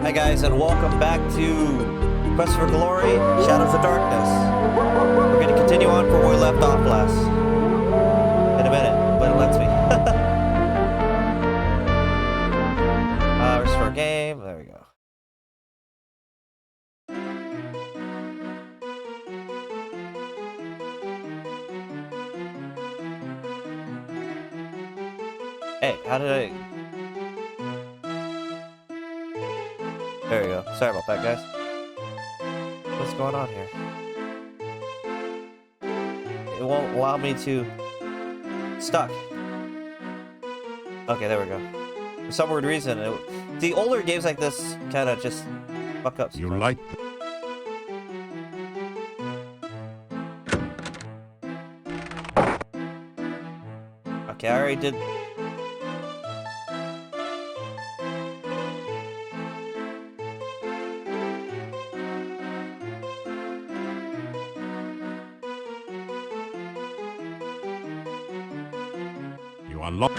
Hi guys, and welcome back to Quest for Glory, Shadows of Darkness. We're going to continue on from where we left off last. In a minute, but it lets me. Restore game, there we go. Hey, how did I... There we go. Sorry about that, guys. What's going on here? It won't allow me to... Stuck. Okay, there we go. For some weird reason, the older games like this kind of just fuck up. You like... Okay, I already did... You unlock...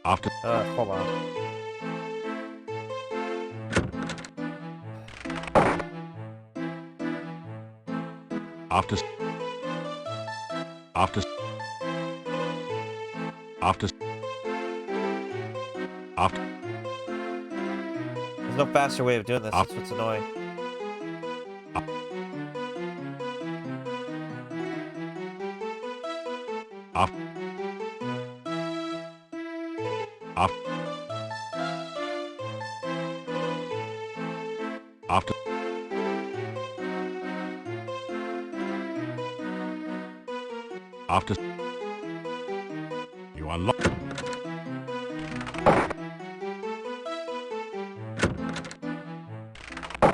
After... hold on. After... After... After... After... There's no faster way of doing this, that's what's annoying. After... After... After... After... You unlock...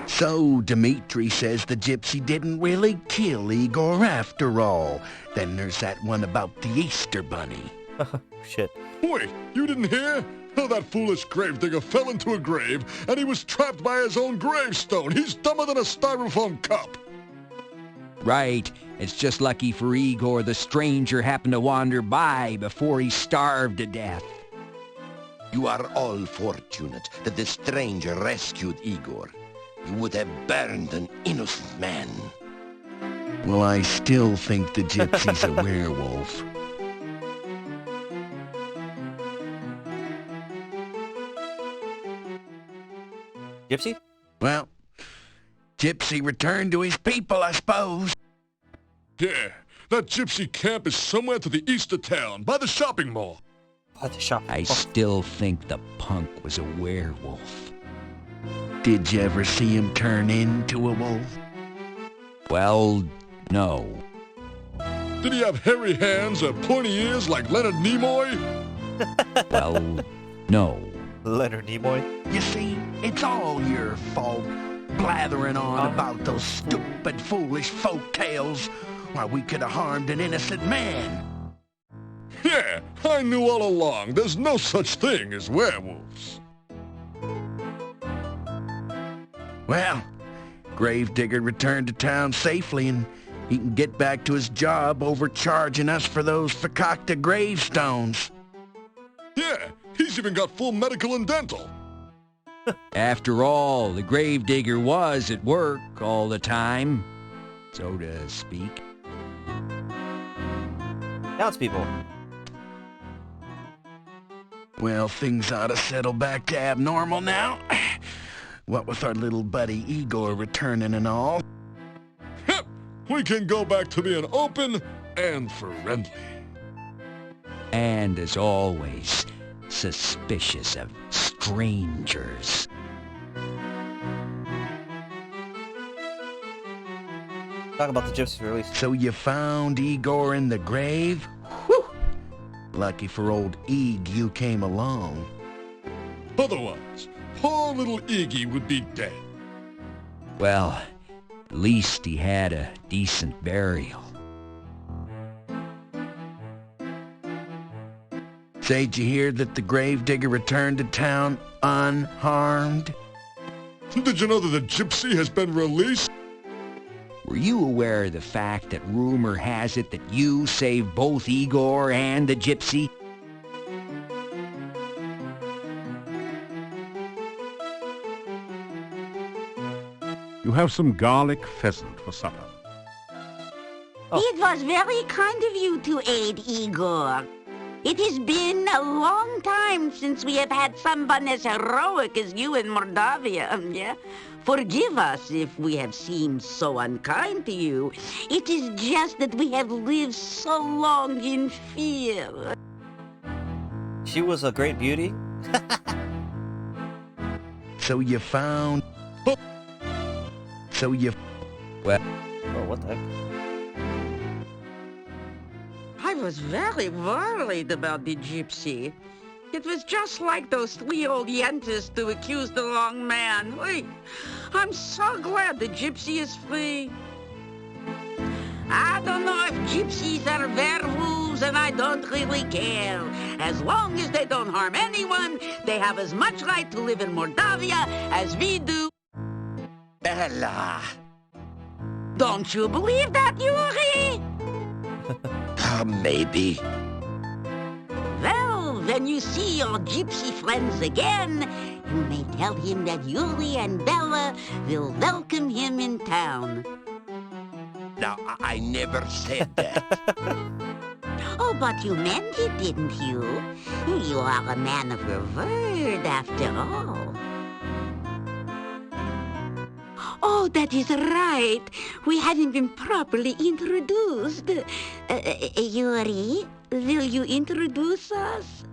So, Dmitri says the gypsy didn't really kill Igor after all. Then there's that one about the Easter Bunny. Shit. Wait, you didn't hear? Oh, that foolish gravedigger fell into a grave, and he was trapped by his own gravestone. He's dumber than a styrofoam cup. Right. It's just lucky for Igor the stranger happened to wander by before he starved to death. You are all fortunate that the stranger rescued Igor. You would have burned an innocent man. Well, I still think the gypsy's a werewolf. Gypsy? Well, Gypsy returned to his people, I suppose. Yeah, that gypsy camp is somewhere to the east of town, by the shopping mall. At the shop. I still think the punk was a werewolf. Did you ever see him turn into a wolf? Well, no. Did he have hairy hands or pointy ears like Leonard Nimoy? Well, no. Leonard Nimoy? You see, it's all your fault, blathering on about those stupid, foolish folk tales, while we could have harmed an innocent man. Yeah, I knew all along there's no such thing as werewolves. Well, Gravedigger returned to town safely, and he can get back to his job overcharging us for those Fakakta gravestones. Yeah, he's even got full medical and dental. After all, the gravedigger was at work all the time, so to speak. Townspeople. Well, things ought to settle back to abnormal now. What with our little buddy Igor returning and all. Yep, we can go back to being open and friendly. And as always, suspicious of strangers. Talk about the gypsy release. So you found Igor in the grave? Whew! Lucky for old Ig you came along. Otherwise, poor little Iggy would be dead. Well, at least he had a decent burial. Say, did you hear that the gravedigger returned to town unharmed? Did you know that the gypsy has been released? Were you aware of the fact that rumor has it that you saved both Igor and the gypsy? You have some garlic pheasant for supper. Oh. It was very kind of you to aid Igor. It has been a long time since we have had someone as heroic as you in Mordavia, yeah? Forgive us if we have seemed so unkind to you. It is just that we have lived so long in fear. She was a great beauty. So you found... So you... Oh, what the heck? I was very worried about the gypsy. It was just like those 3 old yentas to accuse the wrong man. Oy, I'm so glad the gypsy is free. I don't know if gypsies are werewolves, and I don't really care. As long as they don't harm anyone, they have as much right to live in Mordavia as we do. Bella! Don't you believe that, Yuri? Maybe. Well, when you see your gypsy friends again, you may tell him that Yuri and Bella will welcome him in town. Now, I never said that. Oh, but you meant it, didn't you? You are a man of your word, after all. Oh, that is right. We haven't been properly introduced. Yuri, will you introduce us?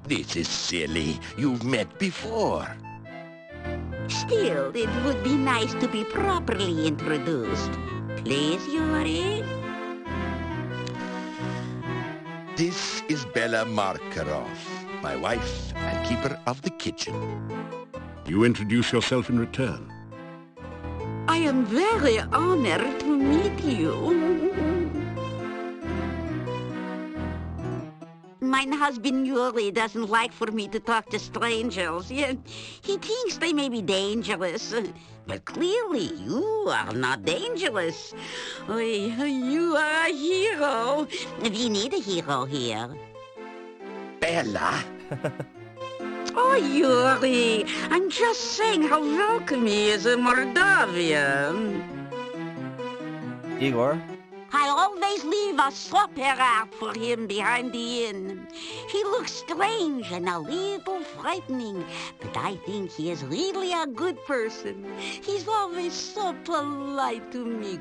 This is silly. You've met before. Still, it would be nice to be properly introduced. Please, Yuri? This is Bella Markarov, my wife and keeper of the kitchen. You introduce yourself in return. I am very honored to meet you. My husband Yuri doesn't like for me to talk to strangers. He thinks they may be dangerous. But clearly, you are not dangerous. You are a hero. We need a hero here. Bella? Oh, Yuri, I'm just saying how welcome he is in Mordavia. Igor? I always leave a supper out for him behind the inn. He looks strange and a little frightening, but I think he is really a good person. He's always so polite to me.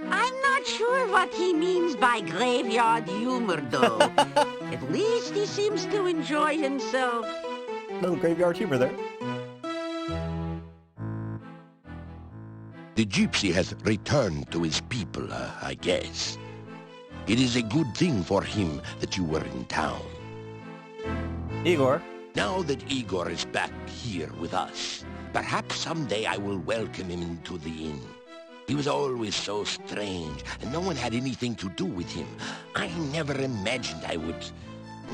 I'm not sure what he means by graveyard humor, though. At least he seems to enjoy himself. Little graveyard humor there. The gypsy has returned to his people, I guess. It is a good thing for him that you were in town. Igor? Now that Igor is back here with us, perhaps someday I will welcome him into the inn. He was always so strange, and no one had anything to do with him. I never imagined I would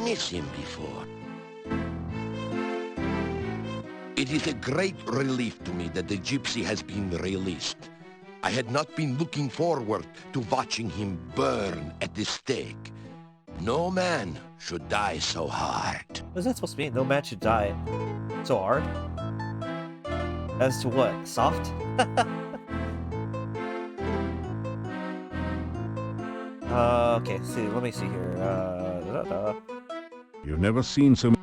miss him before. It is a great relief to me that the gypsy has been released. I had not been looking forward to watching him burn at the stake. No man should die so hard. What is that supposed to mean? No man should die so hard? As to what? Soft? Okay, see, let me see here. You've never seen so...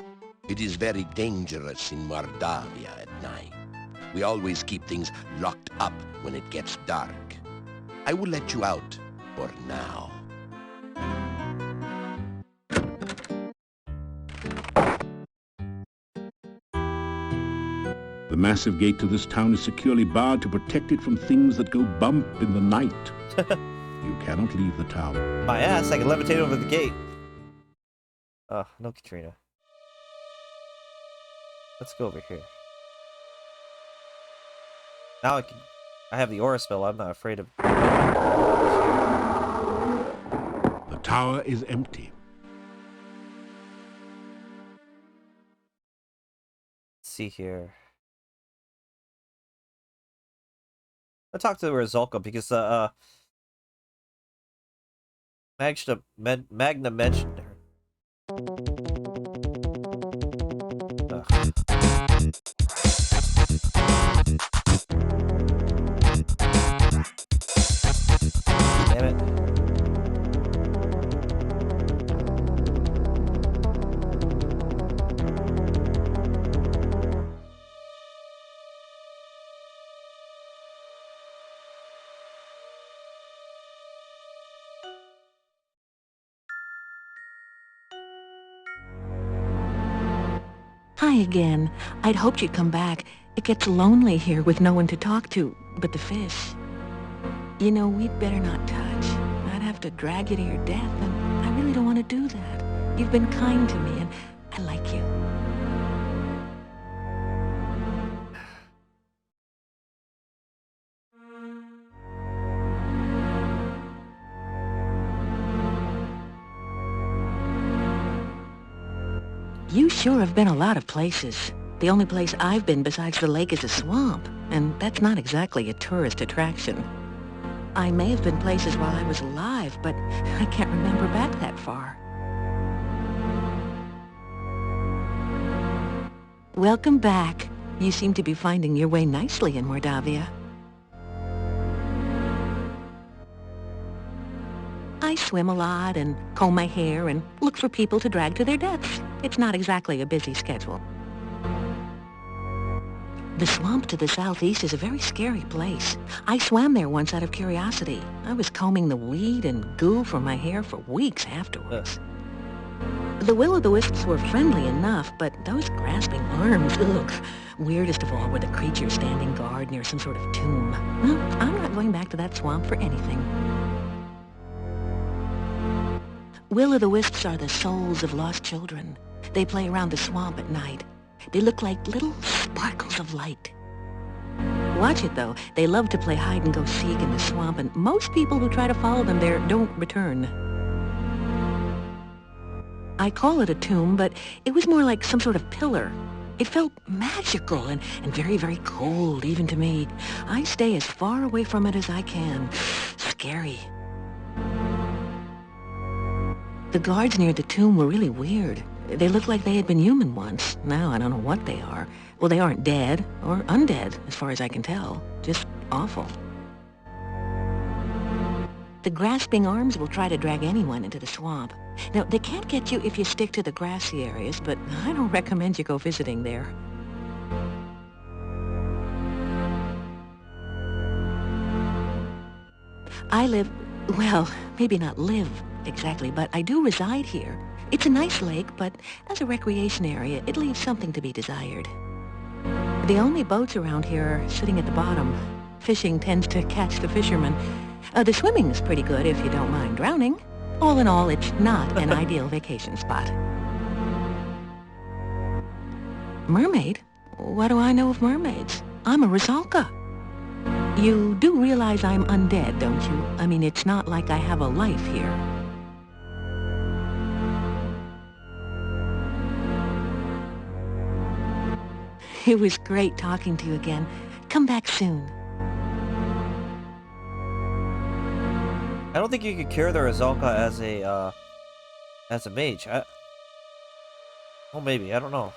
It is very dangerous in Mordavia at night. We always keep things locked up when it gets dark. I will let you out for now. The massive gate to this town is securely barred to protect it from things that go bump in the night. You cannot leave the town. My ass, I can levitate over the gate. Oh, no Katrina. Let's go over here. Now I have the aura spell, I'm not afraid of... The tower is empty. Let's see here. I'll talk to Rizulka because Magna mentioned her. Ugh. Damn it. Hi again. I'd hoped you'd come back. It gets lonely here with no one to talk to but the fish. You know, we'd better not touch. I'd have to drag you to your death, and I really don't want to do that. You've been kind to me, and I like you. You sure have been a lot of places. The only place I've been besides the lake is a swamp, and that's not exactly a tourist attraction. I may have been places while I was alive, but I can't remember back that far. Welcome back. You seem to be finding your way nicely in Mordavia. I swim a lot and comb my hair and look for people to drag to their deaths. It's not exactly a busy schedule. The swamp to the southeast is a very scary place. I swam there once out of curiosity. I was combing the weed and goo from my hair for weeks afterwards. The will-o'-the-wisps were friendly enough, but those grasping arms, ugh. Weirdest of all were the creatures standing guard near some sort of tomb. Well, I'm not going back to that swamp for anything. Will-o'-the-wisps are the souls of lost children. They play around the swamp at night. They look like little sparkles of light. Watch it, though. They love to play hide-and-go-seek in the swamp, and most people who try to follow them there don't return. I call it a tomb, but it was more like some sort of pillar. It felt magical and very, very cold, even to me. I stay as far away from it as I can. Scary. The guards near the tomb were really weird. They looked like they had been human once. Now I don't know what they are. Well, they aren't dead or undead, as far as I can tell. Just awful. The grasping arms will try to drag anyone into the swamp. Now, they can't get you if you stick to the grassy areas, but I don't recommend you go visiting there. I live, well, maybe not live exactly, but I do reside here. It's a nice lake, but as a recreation area, it leaves something to be desired. The only boats around here are sitting at the bottom. Fishing tends to catch the fishermen. The swimming's pretty good if you don't mind drowning. All in all, it's not an ideal vacation spot. Mermaid? What do I know of mermaids? I'm a Rizulka. You do realize I'm undead, don't you? I mean, it's not like I have a life here. It was great talking to you again. Come back soon. I don't think you could cure the Rizulka as a mage. Well, maybe. I don't know.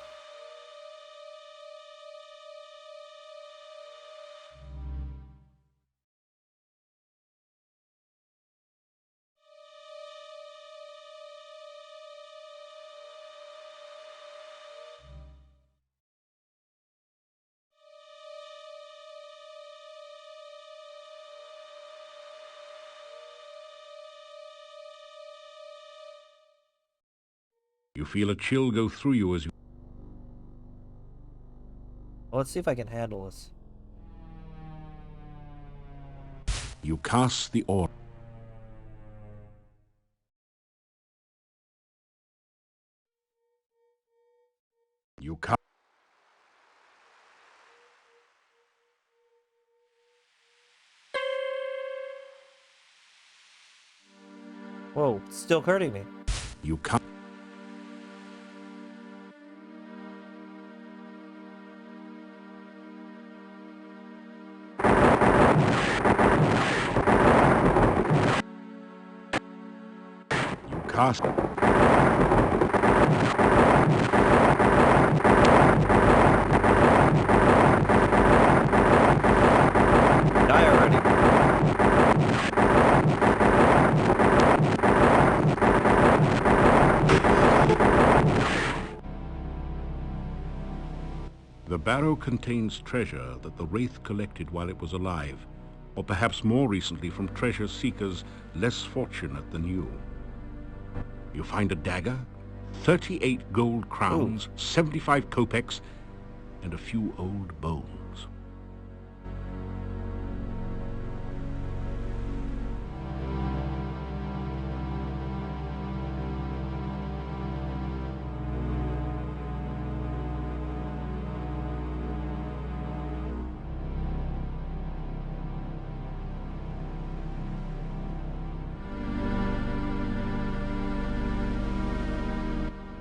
You feel a chill go through you as you... Well, let's see if I can handle this. You cast the aura. You cast... Whoa, it's still hurting me. You cast... cast. Die already. The barrow contains treasure that the Wraith collected while it was alive, or perhaps more recently from treasure seekers less fortunate than you. You find a dagger, 38 gold crowns, 75 kopecks, and a few old bones.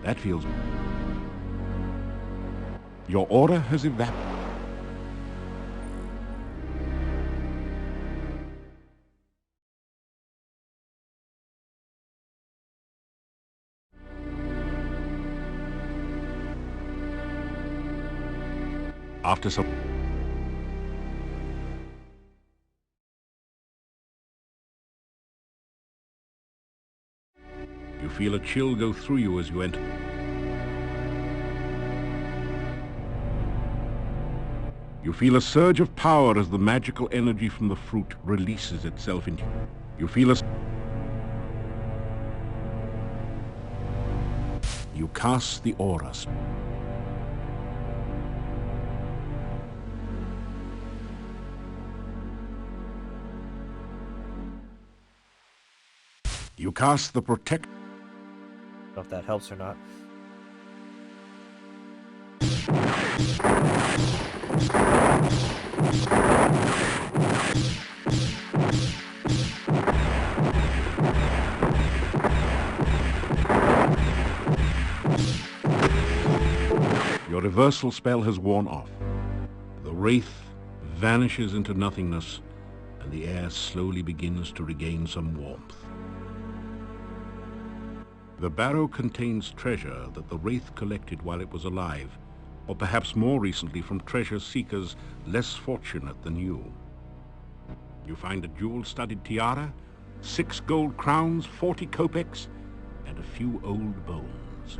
That feels... Your order has evaporated. After some... You feel a chill go through you as you enter. You feel a surge of power as the magical energy from the fruit releases itself into you. You feel a... You cast the aura. You cast the protect... I don't know if that helps or not. Your reversal spell has worn off. The Wraith vanishes into nothingness, and the air slowly begins to regain some warmth. The barrow contains treasure that the Wraith collected while it was alive, or perhaps more recently from treasure seekers less fortunate than you. You find a jewel-studded tiara, 6 gold crowns, 40 kopecks, and a few old bones.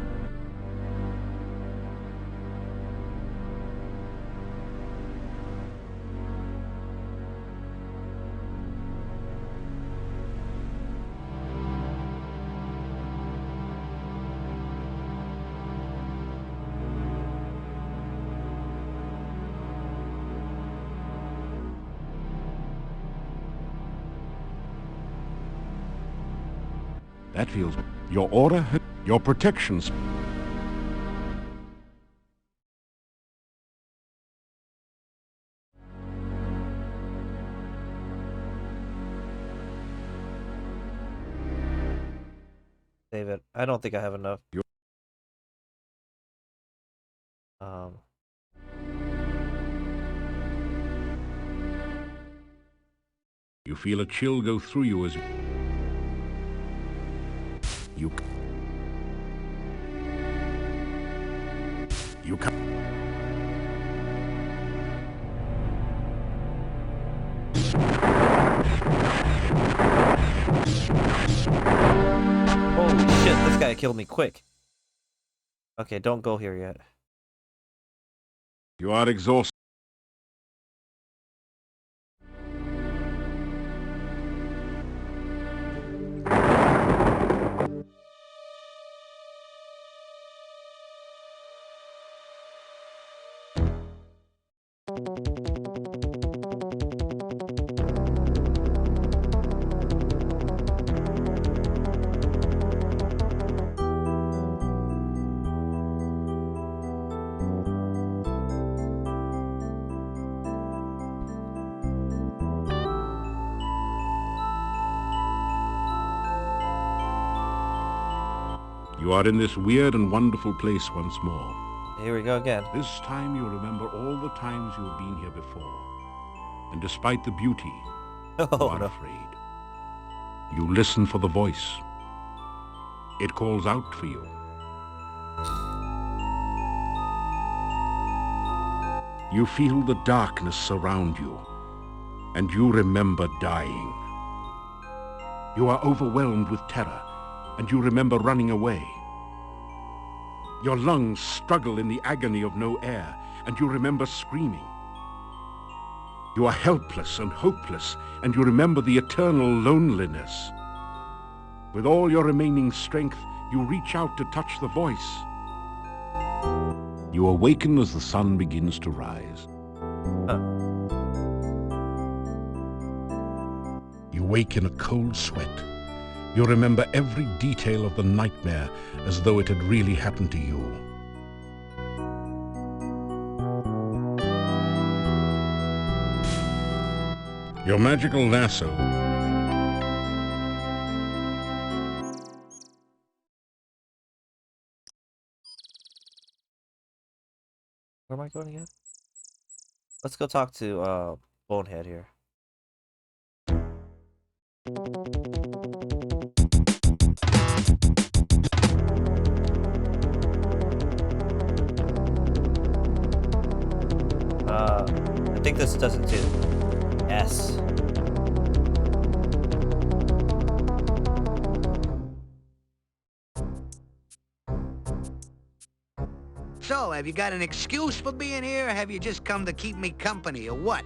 That feels... Your order... Your protections... Save it. I don't think I have enough. You feel a chill go through you as... You come. Holy shit, this guy killed me quick. Okay, don't go here yet. You are exhausted. You are in this weird and wonderful place once more. Here we go again. This time you remember all the times you have been here before. And despite the beauty, you Oh, are no. afraid. You listen for the voice. It calls out for you. You feel the darkness surround you, and you remember dying. You are overwhelmed with terror, and you remember running away. Your lungs struggle in the agony of no air, and you remember screaming. You are helpless and hopeless, and you remember the eternal loneliness. With all your remaining strength, you reach out to touch the voice. You awaken as the sun begins to rise. You wake in a cold sweat. You remember every detail of the nightmare as though it had really happened to you. Your magical lasso. Where am I going again? Let's go talk to Bonehead here. I think this does it too. Yes. So, have you got an excuse for being here, or have you just come to keep me company, or what?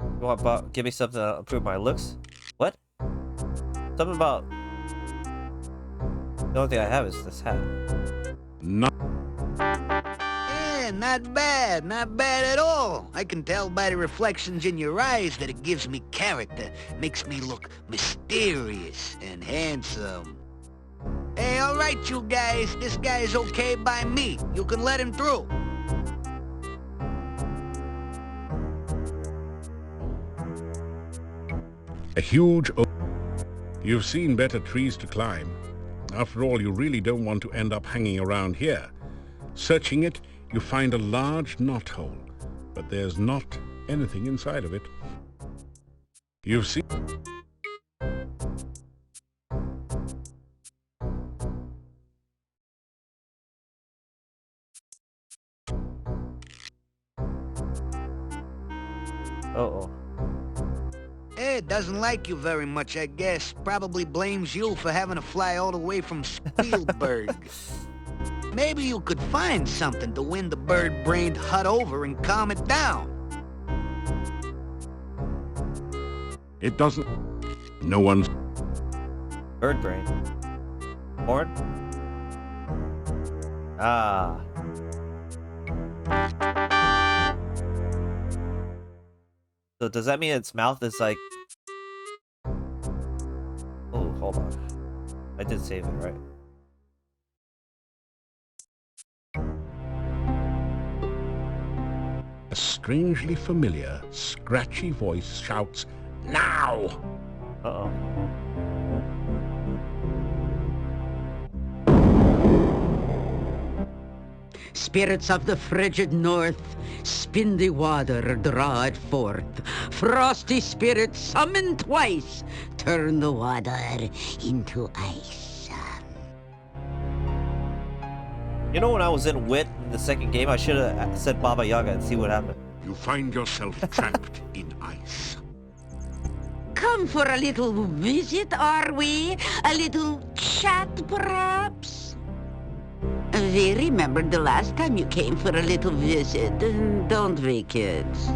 You want give me something to improve my looks? What? Something about... The only thing I have is this hat. Not Yeah, not bad at all. I can tell by the reflections in your eyes that it gives me character, makes me look mysterious and handsome. Hey, all right, you guys, this guy's okay by me. You can let him through. a huge You've seen better trees to climb. After all, you really don't want to end up hanging around here. Searching it, you find a large knothole, but there's not anything inside of it. You've seen... Uh-oh. It doesn't like you very much, I guess. Probably blames you for having to fly all the way from Spielberg. Maybe you could find something to win the bird-brained hut over and calm it down. It doesn't... No one's... Bird brain. Horn? Ah. So does that mean its mouth is like... Oh, hold on. I did save it, right? A strangely familiar, scratchy voice shouts, "Now!" Uh-oh. Spirits of the frigid north, spin the water, draw it forth. Frosty spirits, summon twice, turn the water into ice. You know, when I was in Wit in the second game, I should have said Baba Yaga and see what happened. You find yourself trapped in ice. Come for a little visit, are we? A little chat, perhaps? We remembered the last time you came for a little visit, don't we, kids?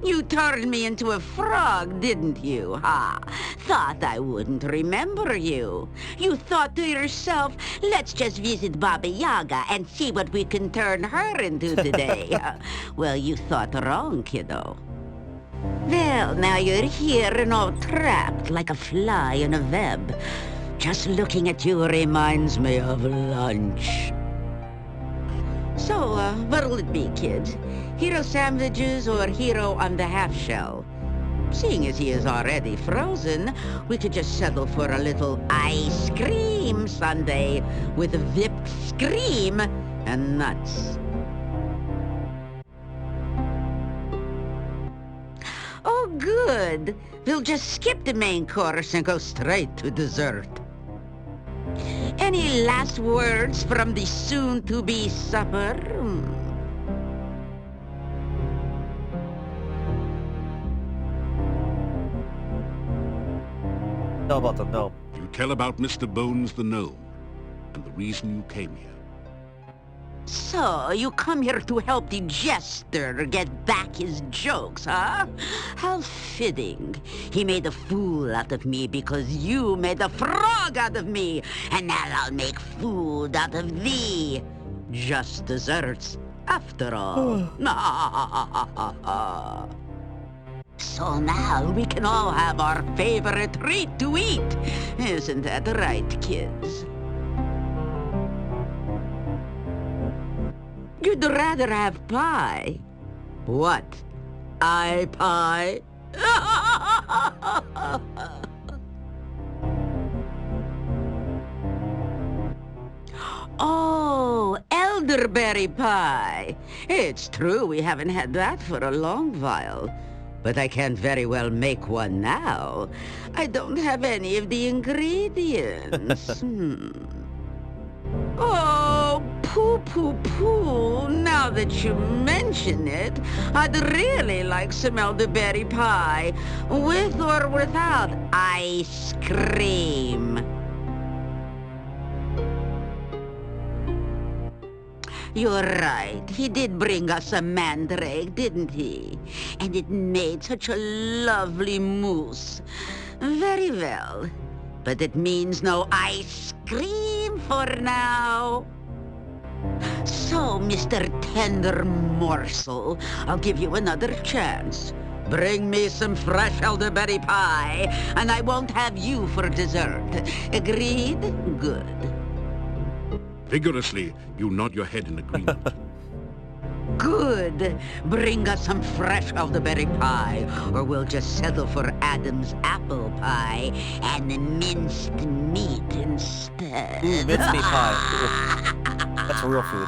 You turned me into a frog, didn't you, huh? Thought I wouldn't remember you. You thought to yourself, let's just visit Baba Yaga and see what we can turn her into today. Well, you thought wrong, kiddo. Well, now you're here and all trapped like a fly in a web. Just looking at you reminds me of lunch. So, what'll it be, kids? Hero sandwiches or Hero on the half shell? Seeing as he is already frozen, we could just settle for a little ice cream sundae with whipped cream and nuts. Good. We'll just skip the main course and go straight to dessert. Any last words from the soon-to-be supper? Tell about the gnome. You tell about Mr. Bones the gnome and the reason you came here. So, you come here to help the jester get back his jokes, huh? How fitting. He made a fool out of me because you made a frog out of me. And now I'll make food out of thee. Just desserts, after all. So now we can all have our favorite treat to eat. Isn't that right, kids? You'd rather have pie. What? Pie? Oh, elderberry pie. It's true we haven't had that for a long while. But I can't very well make one now. I don't have any of the ingredients. Oh, poo. Now that you mention it, I'd really like some elderberry pie, with or without ice cream. You're right. He did bring us a mandrake, didn't he? And it made such a lovely mousse. Very well. But it means no ice cream for now. So, Mr. Tender Morsel, I'll give you another chance. Bring me some fresh elderberry pie, and I won't have you for dessert. Agreed? Good. Vigorously, you nod your head in agreement. Good. Bring us some fresh elderberry pie, or we'll just settle for Adam's apple pie and minced meat instead. Ooh, mincemeat pie. That's real food.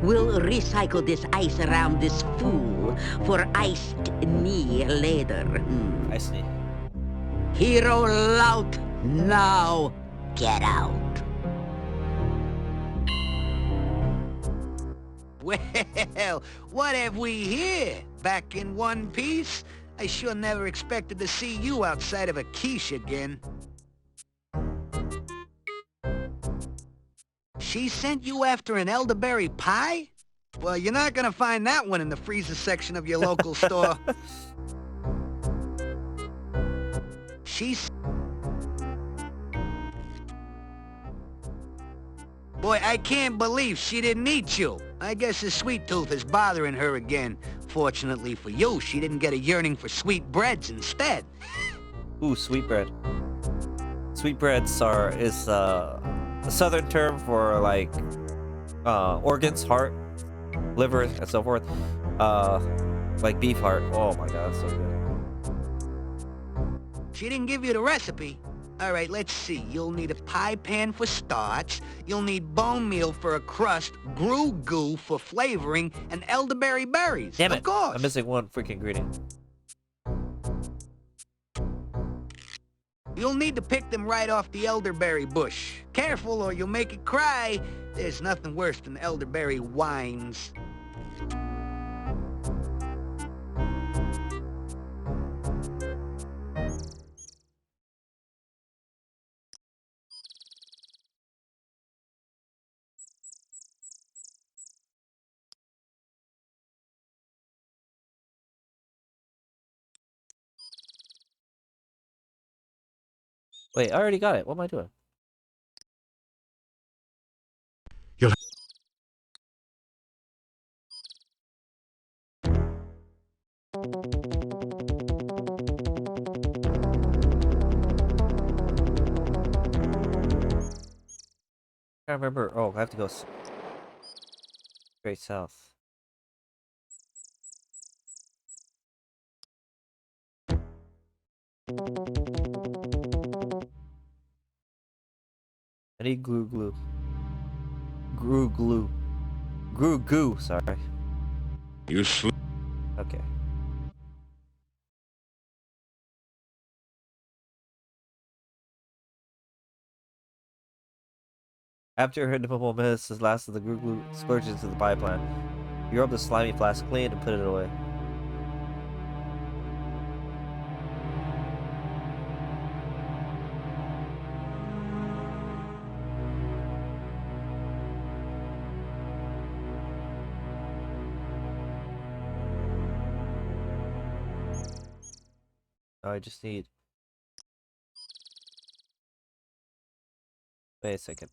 We'll recycle this ice around this fool for iced knee later. I see. Hero Lout, now get out. Well, what have we here? Back in one piece? I sure never expected to see you outside of a quiche again. She sent you after an elderberry pie? Well, you're not gonna find that one in the freezer section of your local store. Boy, I can't believe she didn't eat you. I guess the sweet tooth is bothering her again. Fortunately for you, she didn't get a yearning for sweetbreads instead. Ooh, sweetbread. Sweetbreads is a southern term for like organs, heart, liver, and so forth. Like beef heart. Oh my god, so good. She didn't give you the recipe. All right, let's see. You'll need a pie pan for starch. You'll need bone meal for a crust, grue goo for flavoring, and elderberry berries. Damn it! Of course. I'm missing one freaking ingredient. You'll need to pick them right off the elderberry bush. Careful or you'll make it cry. There's nothing worse than elderberry wines. Wait, I already got it. What am I doing? You'll I can't remember. Oh, I have to go straight south. I need glue. Goo, sorry. You sleep. Okay. After her nipple minutes, the last of the glue splurges into the pie plant. You rub the slimy flask clean and put it away. I just need... Wait a second.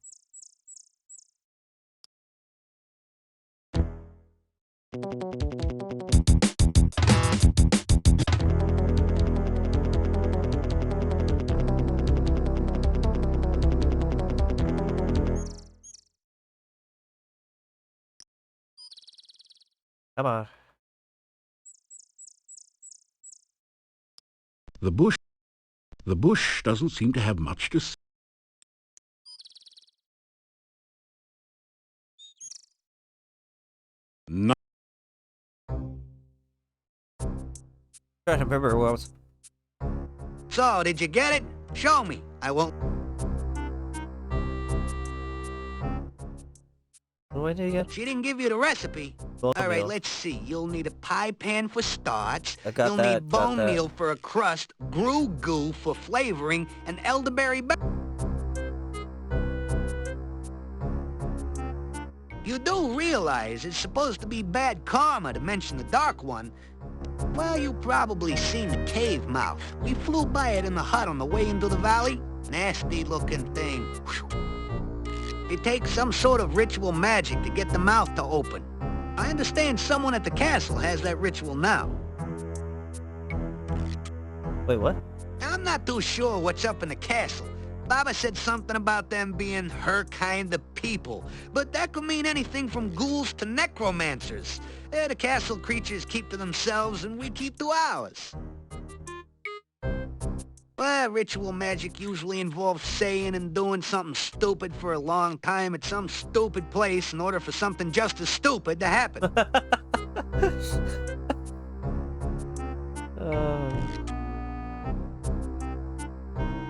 Come on. The bush doesn't seem to have much to say. No. Trying to remember who else. So, did you get it? Show me. I won't... What do I do again? She didn't give you the recipe. Bone All right, meal. let's see. You'll need a pie pan for starch. I got You'll that, need got bone that. meal for a crust, grue goo for flavoring, and elderberry... You do realize it's supposed to be bad karma to mention the Dark One. Well, you probably seen the cave mouth. We flew by it in the hut on the way into the valley. Nasty-looking thing. Whew. It takes some sort of ritual magic to get the mouth to open. I understand someone at the castle has that ritual now. Wait, what? I'm not too sure what's up in the castle. Baba said something about them being her kind of people, but that could mean anything from ghouls to necromancers. The castle creatures keep to themselves and we keep to ours. Well, ritual magic usually involves saying and doing something stupid for a long time at some stupid place in order for something just as stupid to happen.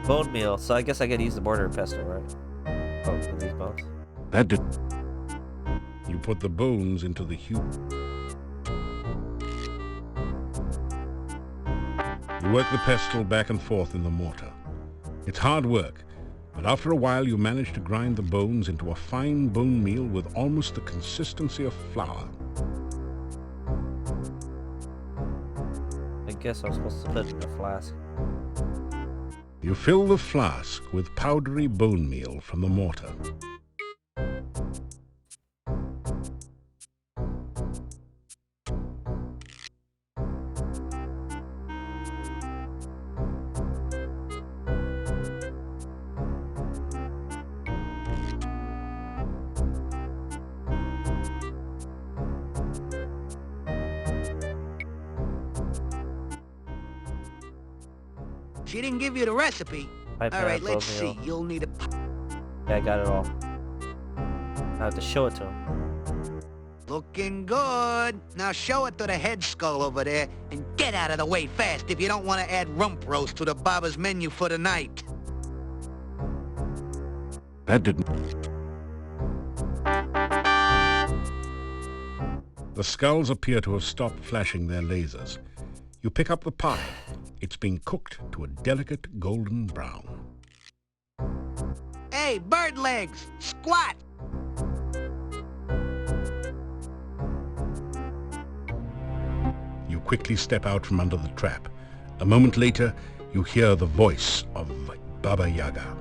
Bone meal, so I guess I gotta use the mortar and pestle, right? Oh, for these bones. That did. You put the bones into the hew. You work the pestle back and forth in the mortar. It's hard work, but after a while you manage to grind the bones into a fine bone meal with almost the consistency of flour. I guess I'm supposed to put it in a flask. You fill the flask with powdery bone meal from the mortar. She didn't give you the recipe. Pie All right, pan, let's bone see. meal. You'll need a... Yeah, I got it all. I have to show it to him. Looking good. Now show it to the head skull over there and get out of the way fast if you don't want to add rump roast to the Baba's menu for the night. That didn't... The skulls appear to have stopped flashing their lasers. You pick up the pie. It's being cooked to a delicate golden brown. Hey, bird legs, squat! You quickly step out from under the trap. A moment later, you hear the voice of Baba Yaga.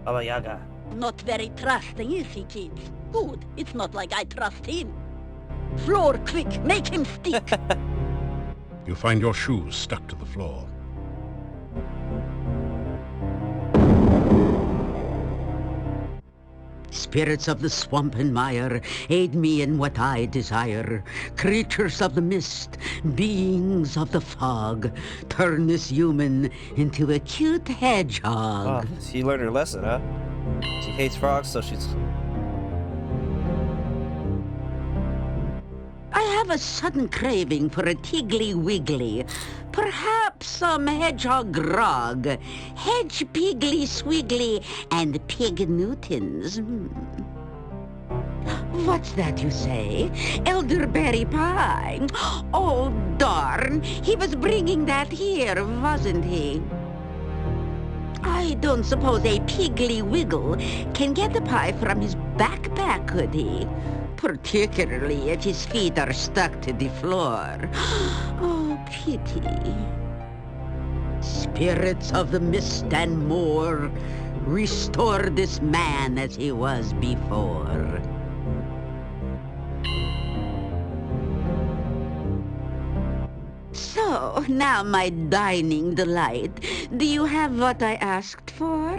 Baba Yaga. Not very trusting, is he, kids? Good. It's not like I trust him. Floor, quick, make him stick. You find your shoes stuck to the floor. Spirits of the swamp and mire, aid me in what I desire. Creatures of the mist, beings of the fog, turn this human into a cute hedgehog. Oh, she learned her lesson, huh? She hates frogs, so she's... I have a sudden craving for a Tiggly Wiggly. Perhaps some hedgehog grog, hedge piggly swiggly, and pig Newtons. What's that you say? Elderberry pie. Oh, darn. He was bringing that here, wasn't he? I don't suppose a Piggly Wiggle can get the pie from his backpack, could he? Particularly if his feet are stuck to the floor. Oh, pity. Spirits of the mist and more, restore this man as he was before. So, now my dining delight, do you have what I asked for?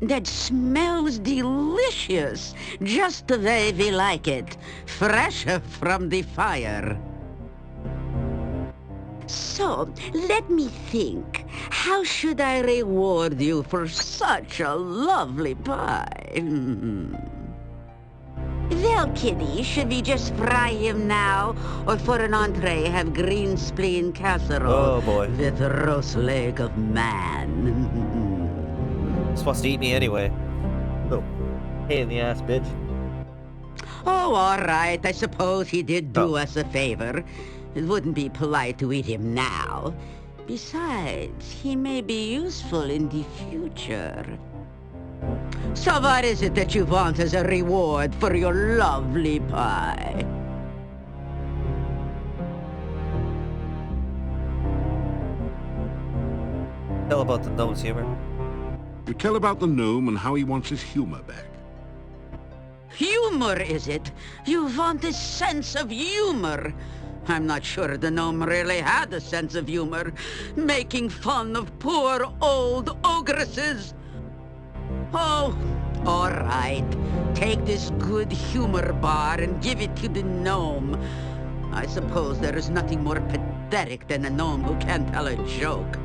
That smells delicious, just the way we like it, fresh from the fire. So, let me think. How should I reward you for such a lovely pie? Well, Kitty, should we just fry him now? Or for an entree, have green spleen casserole Oh, boy. with roast leg of man? Just wants to eat me anyway. Oh, pain in the ass, bitch. Oh, all right. I suppose he did do Oh. us a favor. It wouldn't be polite to eat him now. Besides, he may be useful in the future. So what is it that you want as a reward for your lovely pie? Tell about the gnome's humor. You tell about the gnome and how he wants his humor back. Humor, is it? You want a sense of humor. I'm not sure the gnome really had a sense of humor, making fun of poor old ogresses. Oh, all right. Take this good humor bar and give it to the gnome. I suppose there is nothing more pathetic than a gnome who can't tell a joke.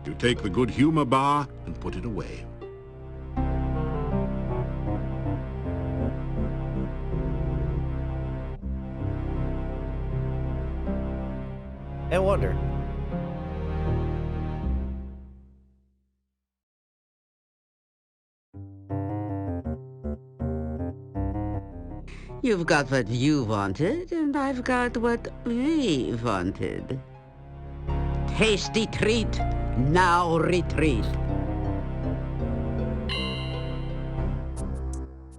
You take the good humor bar and put it away. I wonder. You've got what you wanted, and I've got what we wanted. Tasty treat, now retreat.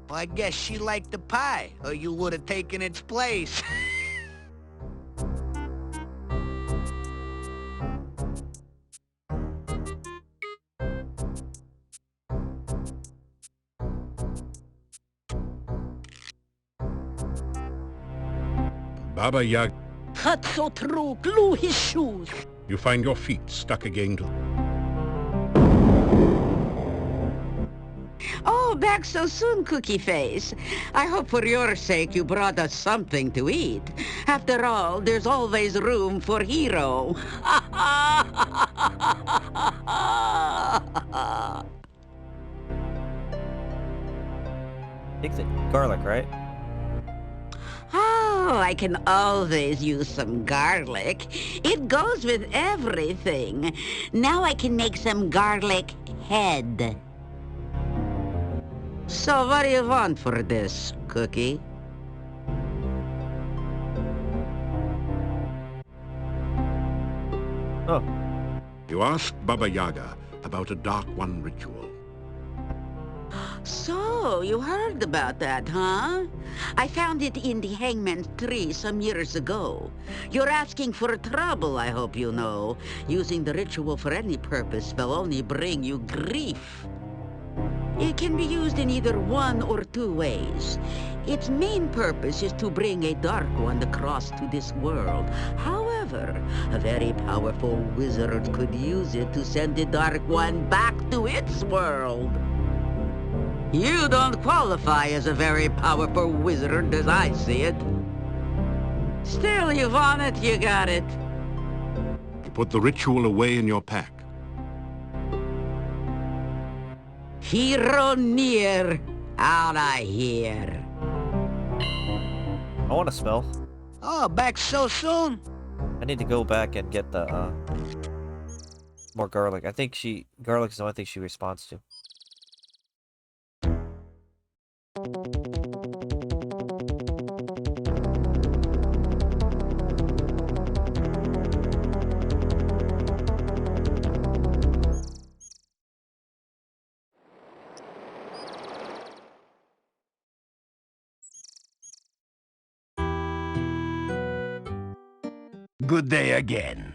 Well, I guess she liked the pie, or you would have taken its place. Baba Yaga, That's so true. Glue his shoes. you find your feet stuck again to... Oh, back so soon, Cookie Face. I hope for your sake you brought us something to eat. After all, there's always room for Hero. Takes it garlic, right? Oh, I can always use some garlic. It goes with everything. Now I can make some garlic head. So what do you want for this, Cookie? Oh, You asked Baba Yaga about a Dark One ritual. So, you heard about that, huh? I found it in the hangman's tree some years ago. You're asking for trouble, I hope you know. Using the ritual for any purpose will only bring you grief. It can be used in either one or two ways. Its main purpose is to bring a Dark One across to this world. However, a very powerful wizard could use it to send the Dark One back to its world. You don't qualify as a very powerful wizard as I see it. Still, you want it, you got it. You put the ritual away in your pack. Hero near, out of here. I want to smell. Oh, back so soon? I need to go back and get the more garlic. I think garlic is the only thing she responds to. Good day again.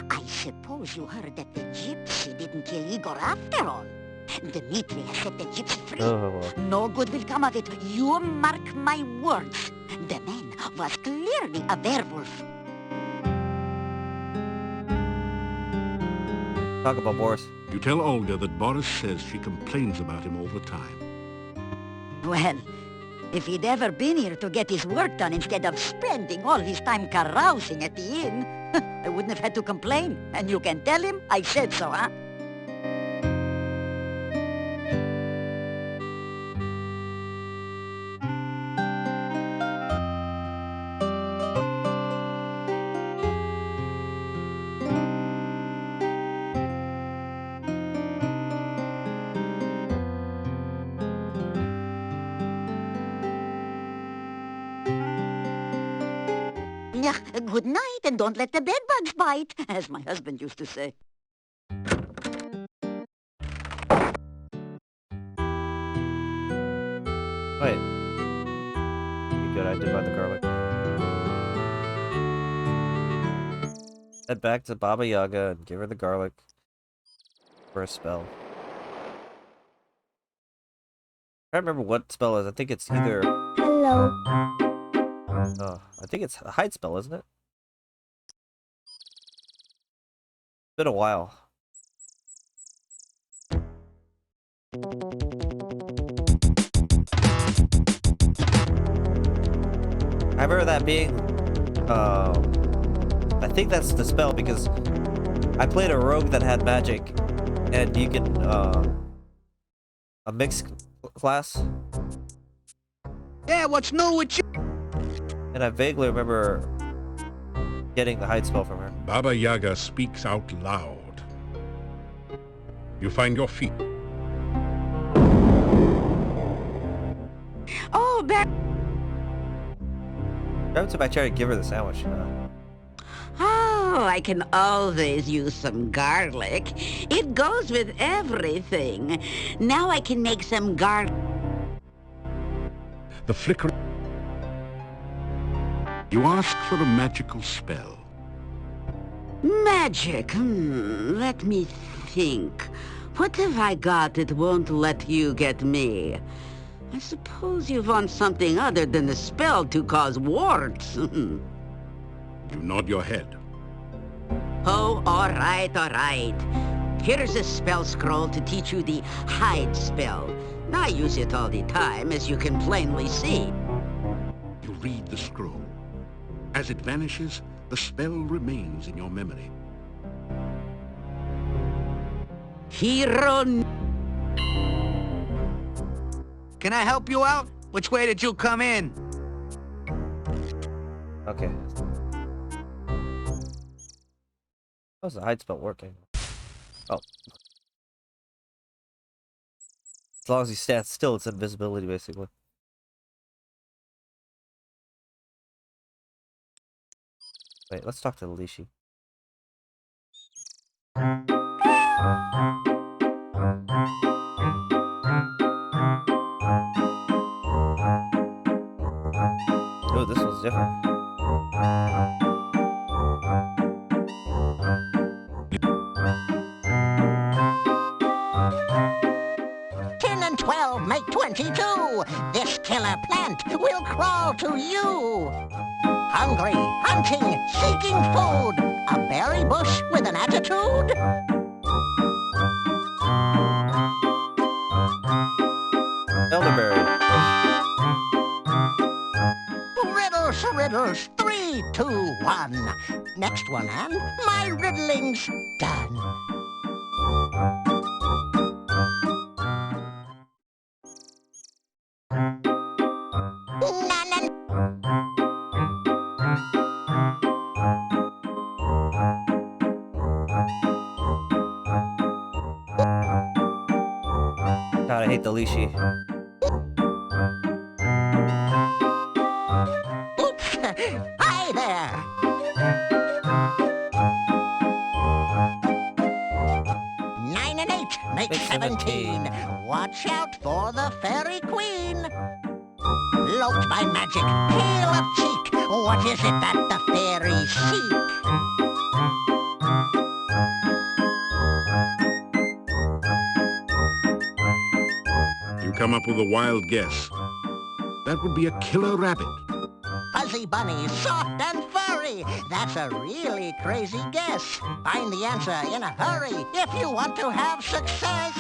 I suppose you heard that the gypsy didn't kill Igor after all. Dmitri has set the gypsy free. Oh. No good will come of it. You mark my words. The man was clearly a werewolf. Talk about Boris. You tell Olga that Boris says she complains about him all the time. Well, if he'd ever been here to get his work done instead of spending all his time carousing at the inn, I wouldn't have had to complain. And you can tell him I said so, huh? Yeah, good night, and don't let the bedbugs bite, as my husband used to say. Wait. Be good, I did buy the garlic. Head back to Baba Yaga and give her the garlic for a spell. I can't remember what spell it is. I think it's either... Hello. Oh, I think it's a hide spell, isn't it? It's been a while. I remember that being, I think that's the spell because I played a rogue that had magic, and you can, a mixed class. Yeah, what's new with you? And I vaguely remember getting the hide spell from her. Baba Yaga speaks out loud. You find your feet. Oh, Every time I try to give her the sandwich. Oh, I can always use some garlic. It goes with everything. Now I can make some garlic. The flickering. You ask for a magical spell. Magic. Let me think. What have I got that won't let you get me? I suppose you want something other than the spell to cause warts. You nod your head. Oh, all right, all right. Here's a spell scroll to teach you the hide spell. I use it all the time, as you can plainly see. You read the scroll. As it vanishes, the spell remains in your memory. Hero... Can I help you out? Which way did you come in? Okay. How's the hide spell working? Oh. As long as he stands still, it's invisibility, basically. Wait, let's talk to Lishi. Oh, this one's different. 10 and 12 make 22. This killer plant will crawl to you. Hungry, hunting, seeking food. A berry bush with an attitude? Elderberry. Riddles, riddles, 3, 2, 1. Next one, and my riddling's done. God, I hate the Lishi. Oops! Hi there! 9 and 8 make 17. Watch out for the Fairy Queen. Cloaked by magic, pale of cheek. What is it that the fairies seek? You come up with a wild guess. That would be a killer rabbit. Fuzzy bunny, soft and furry. That's a really crazy guess. Find the answer in a hurry if you want to have success.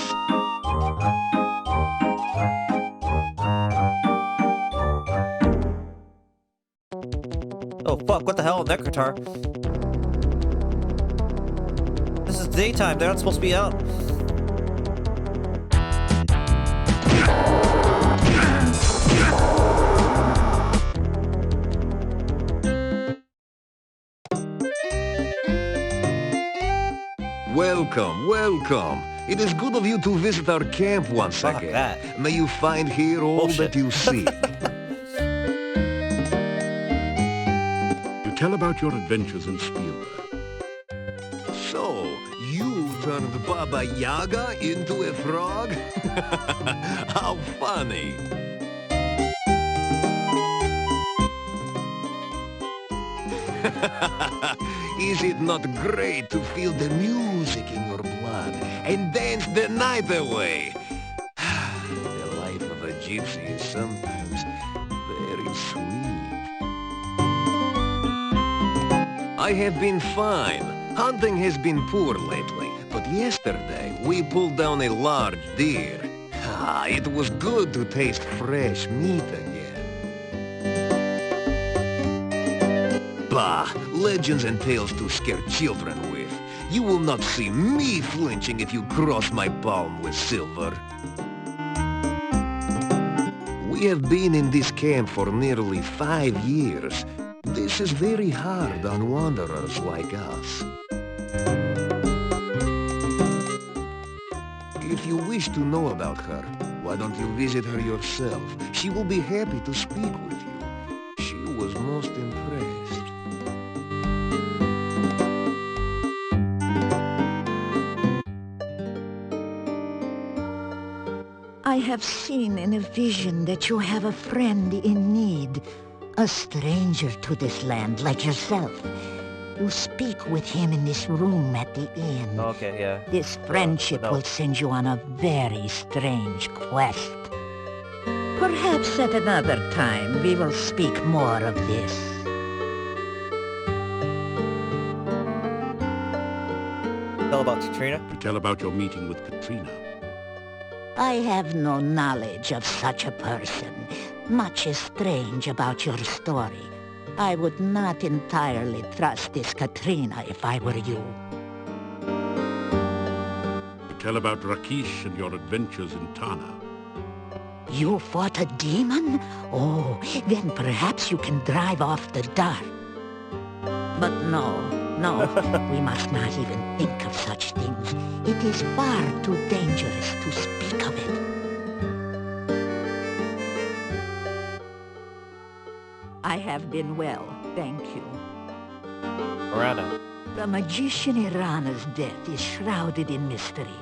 Oh fuck, what the hell, Necrotar? This is daytime, they're not supposed to be out. Welcome, welcome. It is good of you to visit our camp once Fuck again. that. May you find here all Bullshit. that you seek. You tell about your adventures in Spielberg. So, you turned Baba Yaga into a frog? How funny. Is it not great to feel the music in your blood and dance the night away? The life of a gypsy is sometimes very sweet. I have been fine. Hunting has been poor lately, but yesterday we pulled down a large deer. It was good to taste fresh meat again. Bah, legends and tales to scare children with. You will not see me flinching if you cross my palm with silver. We have been in this camp for nearly 5 years. This is very hard on wanderers like us. If you wish to know about her, why don't you visit her yourself? She will be happy to speak with you. She was most impressed. I have seen in a vision that you have a friend in need, a stranger to this land like yourself. You speak with him in this room at the inn. Okay, yeah. This friendship no. will send you on a very strange quest. Perhaps at another time we will speak more of this. Tell about Katrina? You tell about your meeting with Katrina. I have no knowledge of such a person. Much is strange about your story. I would not entirely trust this Katrina if I were you. You tell about Rakesh and your adventures in Tana. You fought a demon? Oh, then perhaps you can drive off the dark. But no, we must not even think of such things. It is far too dangerous to speak of it. I have been well, thank you. Miranda. The magician Irana's death is shrouded in mystery.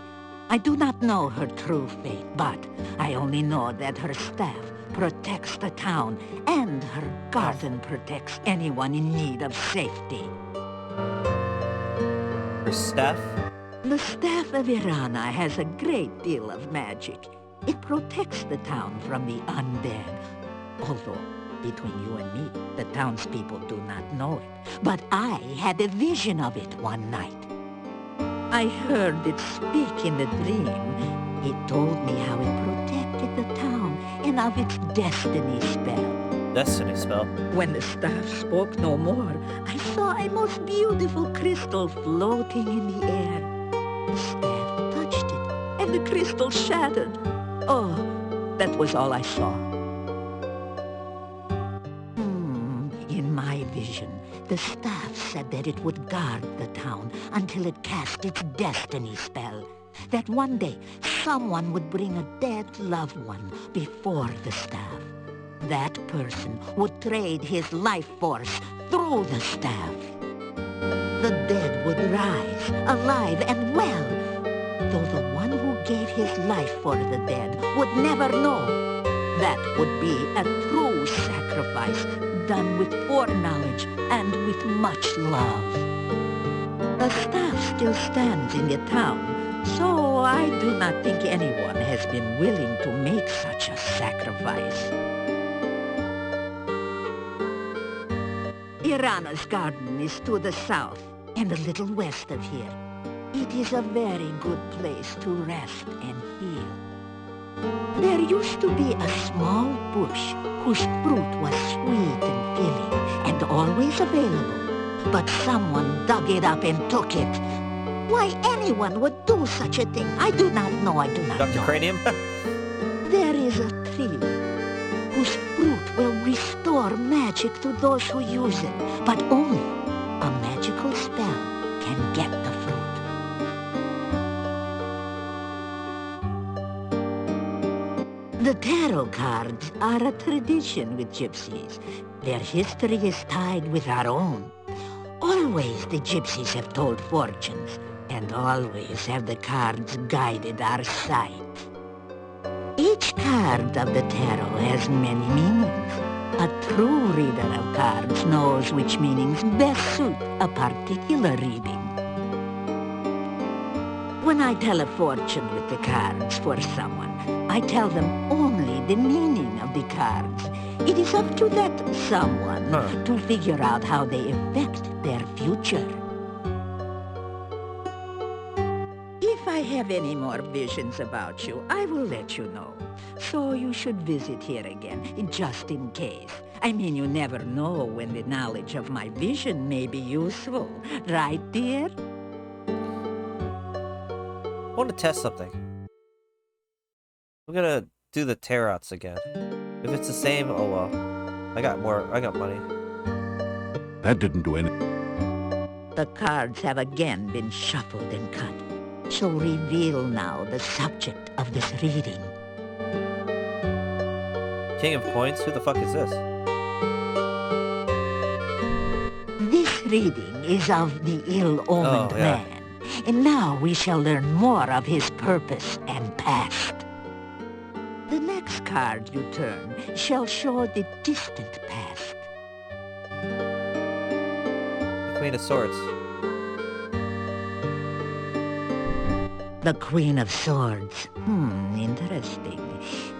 I do not know her true fate, but I only know that her staff protects the town and her garden protects anyone in need of safety. Her staff? The staff of Irana has a great deal of magic. It protects the town from the undead. Although, between you and me, the townspeople do not know it. But I had a vision of it one night. I heard it speak in a dream. It told me how it protected the town and of its destiny spell. Destiny spell? When the staff spoke no more, I saw a most beautiful crystal floating in the air. The staff touched it, and the crystal shattered. Oh, that was all I saw. In my vision, the staff said that it would guard the town until it cast its destiny spell. That one day, someone would bring a dead loved one before the staff. That person would trade his life force through the staff. The dead would rise, alive and well, though the one who gave his life for the dead would never know. That would be a true sacrifice, done with foreknowledge and with much love. The staff still stands in the town, so I do not think anyone has been willing to make such a sacrifice. Irana's garden is to the south and a little west of here. It is a very good place to rest and heal. There used to be a small bush whose fruit was sweet and filling and always available, but someone dug it up and took it. Why anyone would do such a thing, I do not know, I do not know. Dr. Cranium? There is a tree whose fruit will restore magic to those who use it, but only a magical spell can get the fruit. The tarot cards are a tradition with gypsies. Their history is tied with our own. Always the gypsies have told fortunes, and always have the cards guided our sight. Each card of the tarot has many meanings. A true reader of cards knows which meanings best suit a particular reading. When I tell a fortune with the cards for someone, I tell them only the meaning of the cards. It is up to that someone to figure out how they affect their future. If I have any more visions about you, I will let you know. So you should visit here again, just in case. I mean, you never know when the knowledge of my vision may be useful. Right, dear? I want to test something. I'm gonna do the tarots again. If it's the same, oh well. I got money. That didn't do anything. The cards have again been shuffled and cut. So reveal now the subject of this reading. King of Coins? Who the fuck is this? This reading is of the ill-omened man. And now we shall learn more of his purpose and past. The next card you turn shall show the distant past. The Queen of Swords. The Queen of Swords. Interesting.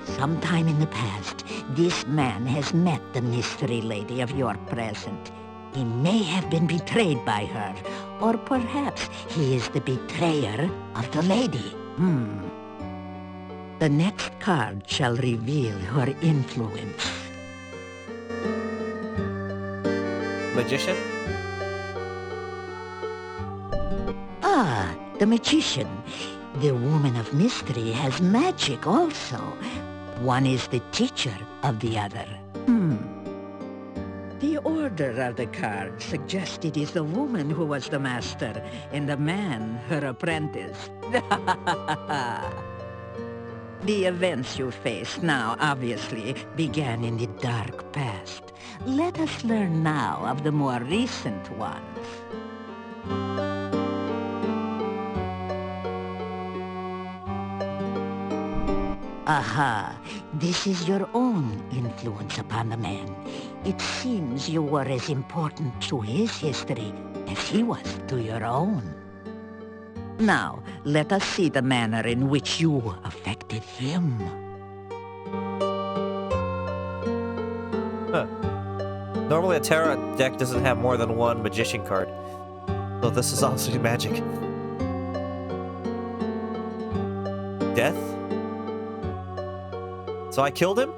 Sometime in the past, this man has met the mystery lady of your present. He may have been betrayed by her, or perhaps he is the betrayer of the lady. The next card shall reveal her influence. Magician? Ah, the magician. The woman of mystery has magic also. One is the teacher of the other. The order of the card suggests it is the woman who was the master, and the man her apprentice. The events you face now, obviously, began in the dark past. Let us learn now of the more recent ones. Aha, this is your own influence upon the man. It seems you were as important to his history as he was to your own. Now, let us see the manner in which you affected him. Normally a tarot deck doesn't have more than one magician card. So this is also magic. Death? So I killed him?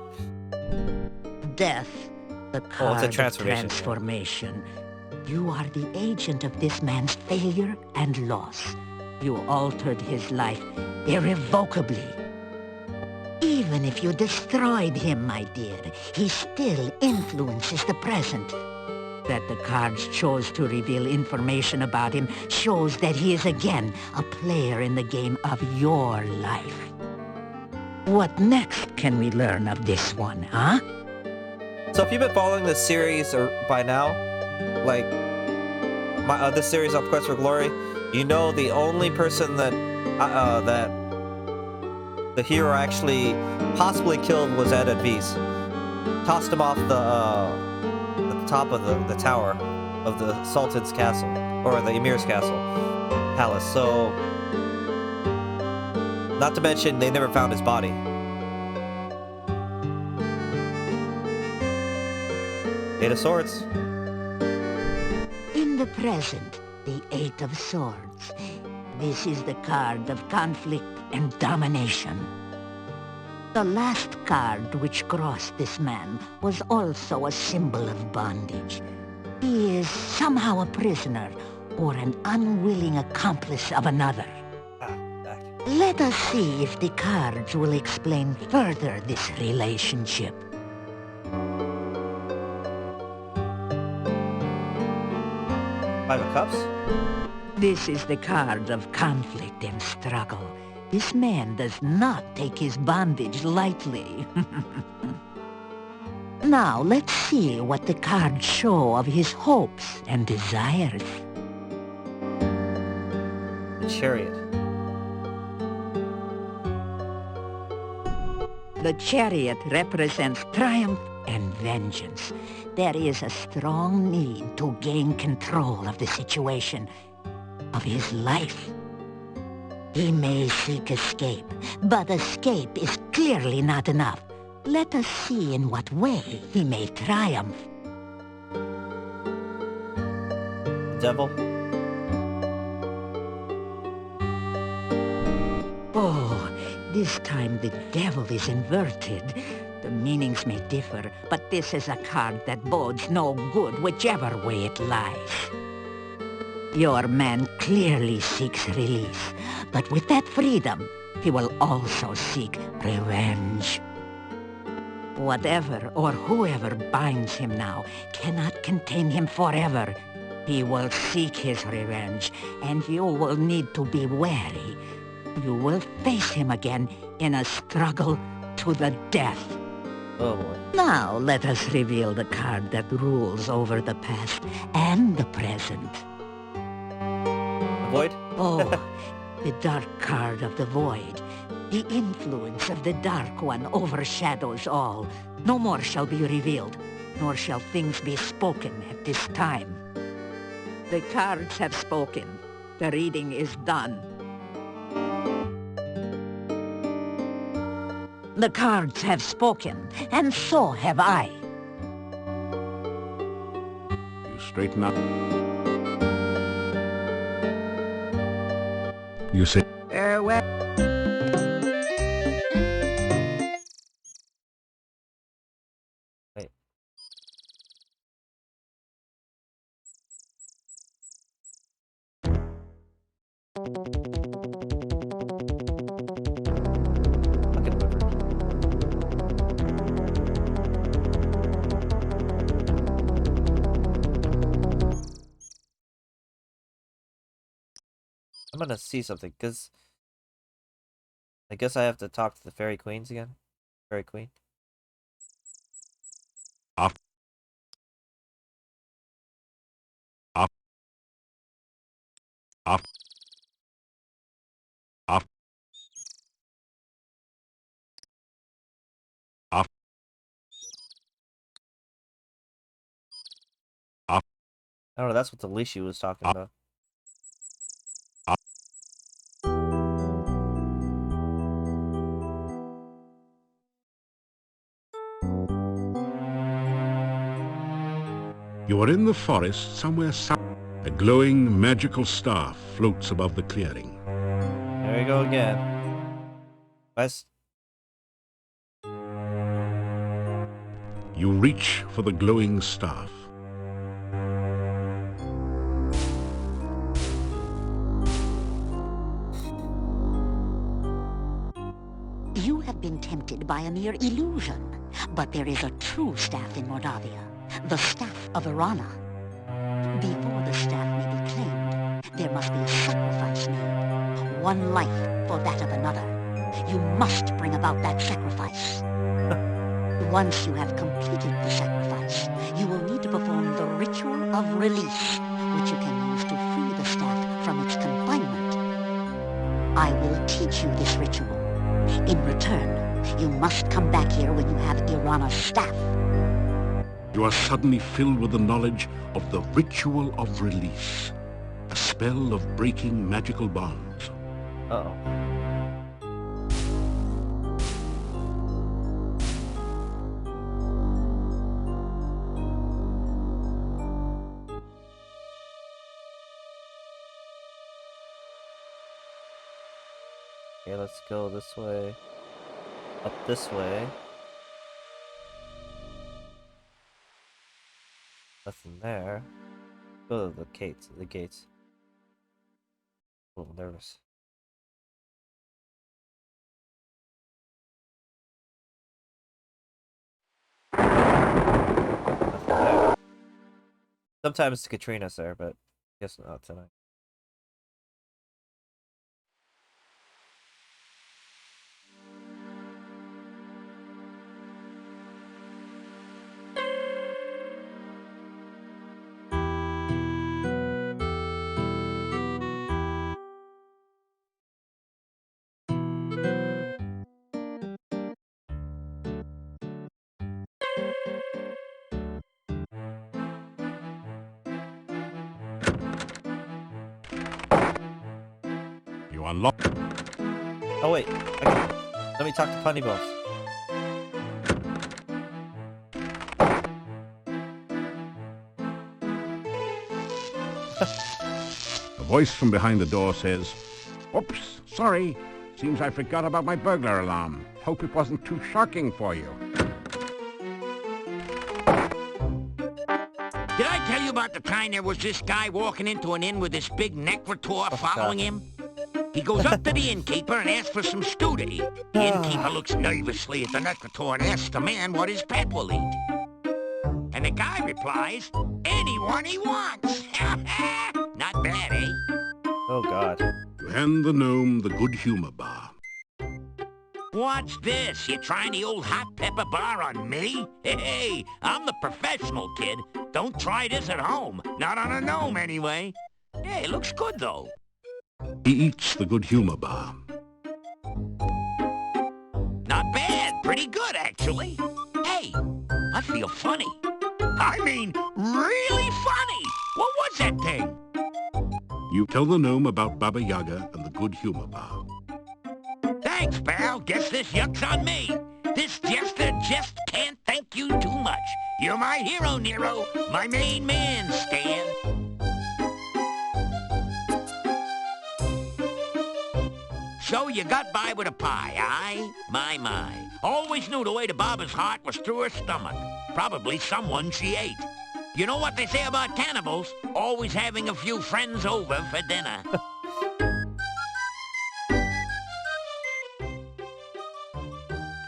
Death, the card it's a of transformation. transformation. You are the agent of this man's failure and loss. You altered his life irrevocably. Even if you destroyed him, my dear, he still influences the present. that the cards chose to reveal information about him shows that he is again a player in the game of your life. What next can we learn of this one, huh? So if you've been following this series or by now, like this series on Quest for Glory, you know the only person that that the hero actually possibly killed was Ed Advis. Tossed him off the top of the tower of the Sultan's castle, or the Emir's palace. So, not to mention, they never found his body. Eight of Swords. In the present, the Eight of Swords. This is the card of conflict and domination. The last card which crossed this man was also a symbol of bondage. He is somehow a prisoner or an unwilling accomplice of another. Let us see if the cards will explain further this relationship. Five of Cups. This is the card of conflict and struggle. This man does not take his bondage lightly. Now, let's see what the cards show of his hopes and desires. The Chariot. The Chariot represents triumph and vengeance. There is a strong need to gain control of the situation, of his life. He may seek escape, but escape is clearly not enough. Let us see in what way he may triumph. Devil. Oh, this time the devil is inverted. The meanings may differ, but this is a card that bodes no good whichever way it lies. Your man clearly seeks release, but with that freedom, he will also seek revenge. Whatever or whoever binds him now cannot contain him forever. He will seek his revenge, and you will need to be wary. You will face him again in a struggle to the death. Oh boy. Now let us reveal the card that rules over the past and the present. Void? Oh, the dark card of the Void. The influence of the Dark One overshadows all. No more shall be revealed, nor shall things be spoken at this time. The cards have spoken. The reading is done. The cards have spoken, and so have I. You straighten up. You say... Farewell. Wait. Fucking wizard. I'm gonna see something, because I guess I have to talk to the Fairy Queens again. Fairy Queen. Off. Off. Off. Off. Off. Off. I don't know, that's what Alicia was talking about. You are in the forest somewhere south. A glowing magical star floats above the clearing. There we go again. West. You reach for the glowing staff. You have been tempted by a mere illusion, but there is a true staff in Mordavia, the Staff of Irana. Before the staff may be claimed, there must be a sacrifice made. One life for that of another. You must bring about that sacrifice. Once you have completed the sacrifice, you will need to perform the ritual of release, which you can use to free the staff from its confinement. I will teach you this ritual. In return, you must come back here when you have Irana's staff. You are suddenly filled with the knowledge of the ritual of release, a spell of breaking magical bonds. Uh-oh. Okay, let's go this way. Up this way. Nothing there. Go to the gates. The gates. A little nervous. Nothing there. Sometimes Katrina's there, but guess not tonight. You unlock. Oh wait, okay. Let me talk to Punny Bones. A voice from behind the door says, "Oops, sorry. Seems I forgot about my burglar alarm. Hope it wasn't too shocking for you." Did I tell you about the time there was this guy walking into an inn with this big Necrotor following him? He goes up to the innkeeper and asks for some stew to eat. The innkeeper looks nervously at the Necrotor and asks the man what his pet will eat. And the guy replies, anyone he wants. Not bad, eh? Oh god. You hand the gnome the good humor bar. What's this? You trying the old hot pepper bar on me? Hey, I'm the professional, kid. Don't try this at home. Not on a gnome, anyway. Hey, it looks good, though. He eats the good humor bar. Not bad. Pretty good, actually. Hey, I feel funny. I mean, really funny. What was that thing? You tell the gnome about Baba Yaga and the good humor bar. Thanks, pal. Guess this yuck's on me. This jester just can't thank you too much. You're my hero, Nero. My main man, Stan. So you got by with a pie, aye? My. Always knew the way to Baba's heart was through her stomach. Probably someone she ate. You know what they say about cannibals? Always having a few friends over for dinner.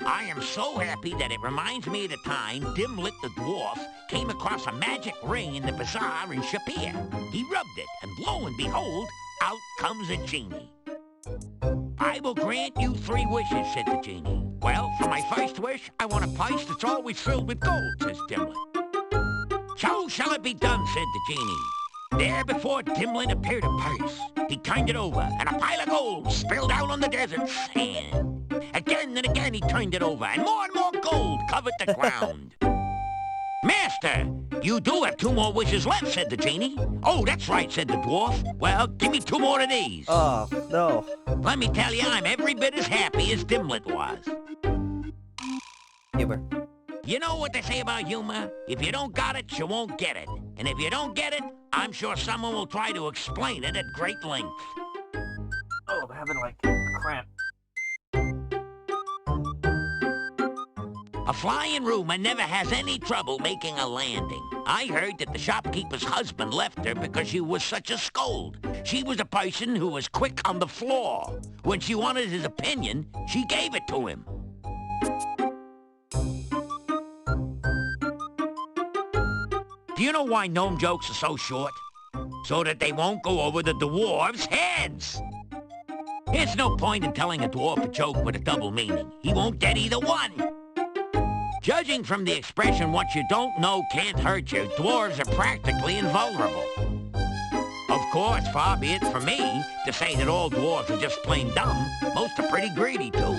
I am so happy that it reminds me of the time Dimlit the dwarf came across a magic ring in the bazaar in Shapir. He rubbed it, and lo and behold, out comes a genie. I will grant you 3 wishes, said the genie. Well, for my first wish, I want a purse that's always filled with gold, says Dimlit. So shall it be done, said the genie. There before Dimlit appeared a purse. He turned it over, and a pile of gold spilled out on the desert sand. Again and again he turned it over, and more gold covered the ground. Master, you do have 2 more wishes left, said the genie. Oh, that's right, said the dwarf. Well, give me 2 more of these. Oh, no. Let me tell you, I'm every bit as happy as Dimlit was. Humor. You know what they say about humor? If you don't got it, you won't get it. And if you don't get it, I'm sure someone will try to explain it at great length. Oh, I'm having like a cramp. A flying rumor never has any trouble making a landing. I heard that the shopkeeper's husband left her because she was such a scold. She was a person who was quick on the floor. When she wanted his opinion, she gave it to him. Do Do you know why gnome jokes are so short? So that they won't go over the dwarves' heads. There's no point in telling a dwarf a joke with a double meaning. He won't get either one. Judging from the expression, what you don't know can't hurt you, dwarves are practically invulnerable. Of course, far be it from me to say that all dwarves are just plain dumb. Most are pretty greedy, too.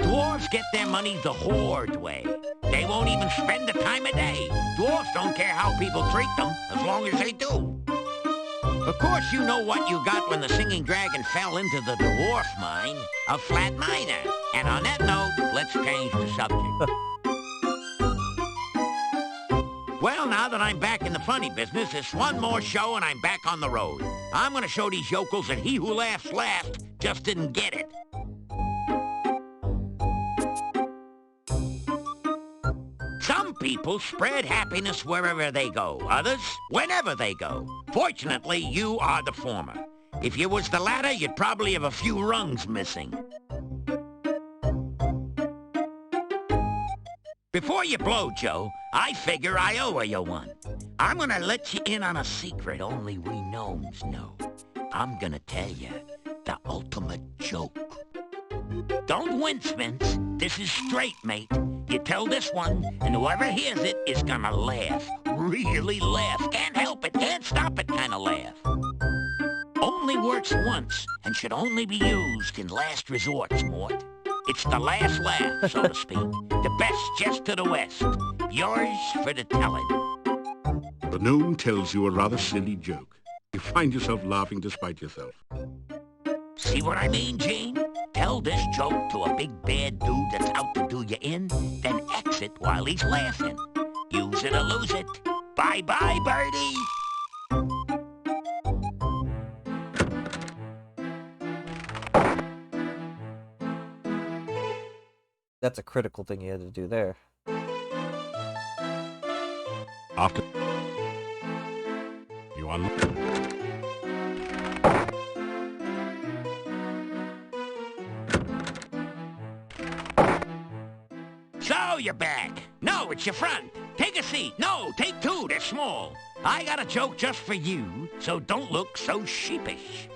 Dwarves get their money the Horde way. They won't even spend the time of day. Dwarves don't care how people treat them, as long as they do. Of course, you know what you got when the singing dragon fell into the dwarf mine, a flat miner. And on that note, let's change the subject. Well, now that I'm back in the funny business, it's one more show and I'm back on the road. I'm gonna show these yokels that he who laughs last just didn't get it. Some people spread happiness wherever they go, others whenever they go. Fortunately, you are the former. If you was the latter, you'd probably have a few rungs missing. Before you blow, Joe, I figure I owe you one. I'm gonna let you in on a secret only we gnomes know. I'm gonna tell you the ultimate joke. Don't wince, Vince. This is straight, mate. You tell this one, and whoever hears it is gonna laugh. Really laugh. Can't help it, can't stop it kind of laugh. Only works once, and should only be used in last resorts, Mort. It's the last laugh, so to speak. The best jest to the west. Yours for the telling. The gnome tells you a rather silly joke. You find yourself laughing despite yourself. See what I mean, Gene? Tell this joke to a big bad dude that's out to do you in, then exit while he's laughing. Use it or lose it. Bye-bye, birdie. That's a critical thing you had to do there. After you unlock. So you're back. No, it's your front. Take a seat. No, take two. They're small. I got a joke just for you, so don't look so sheepish.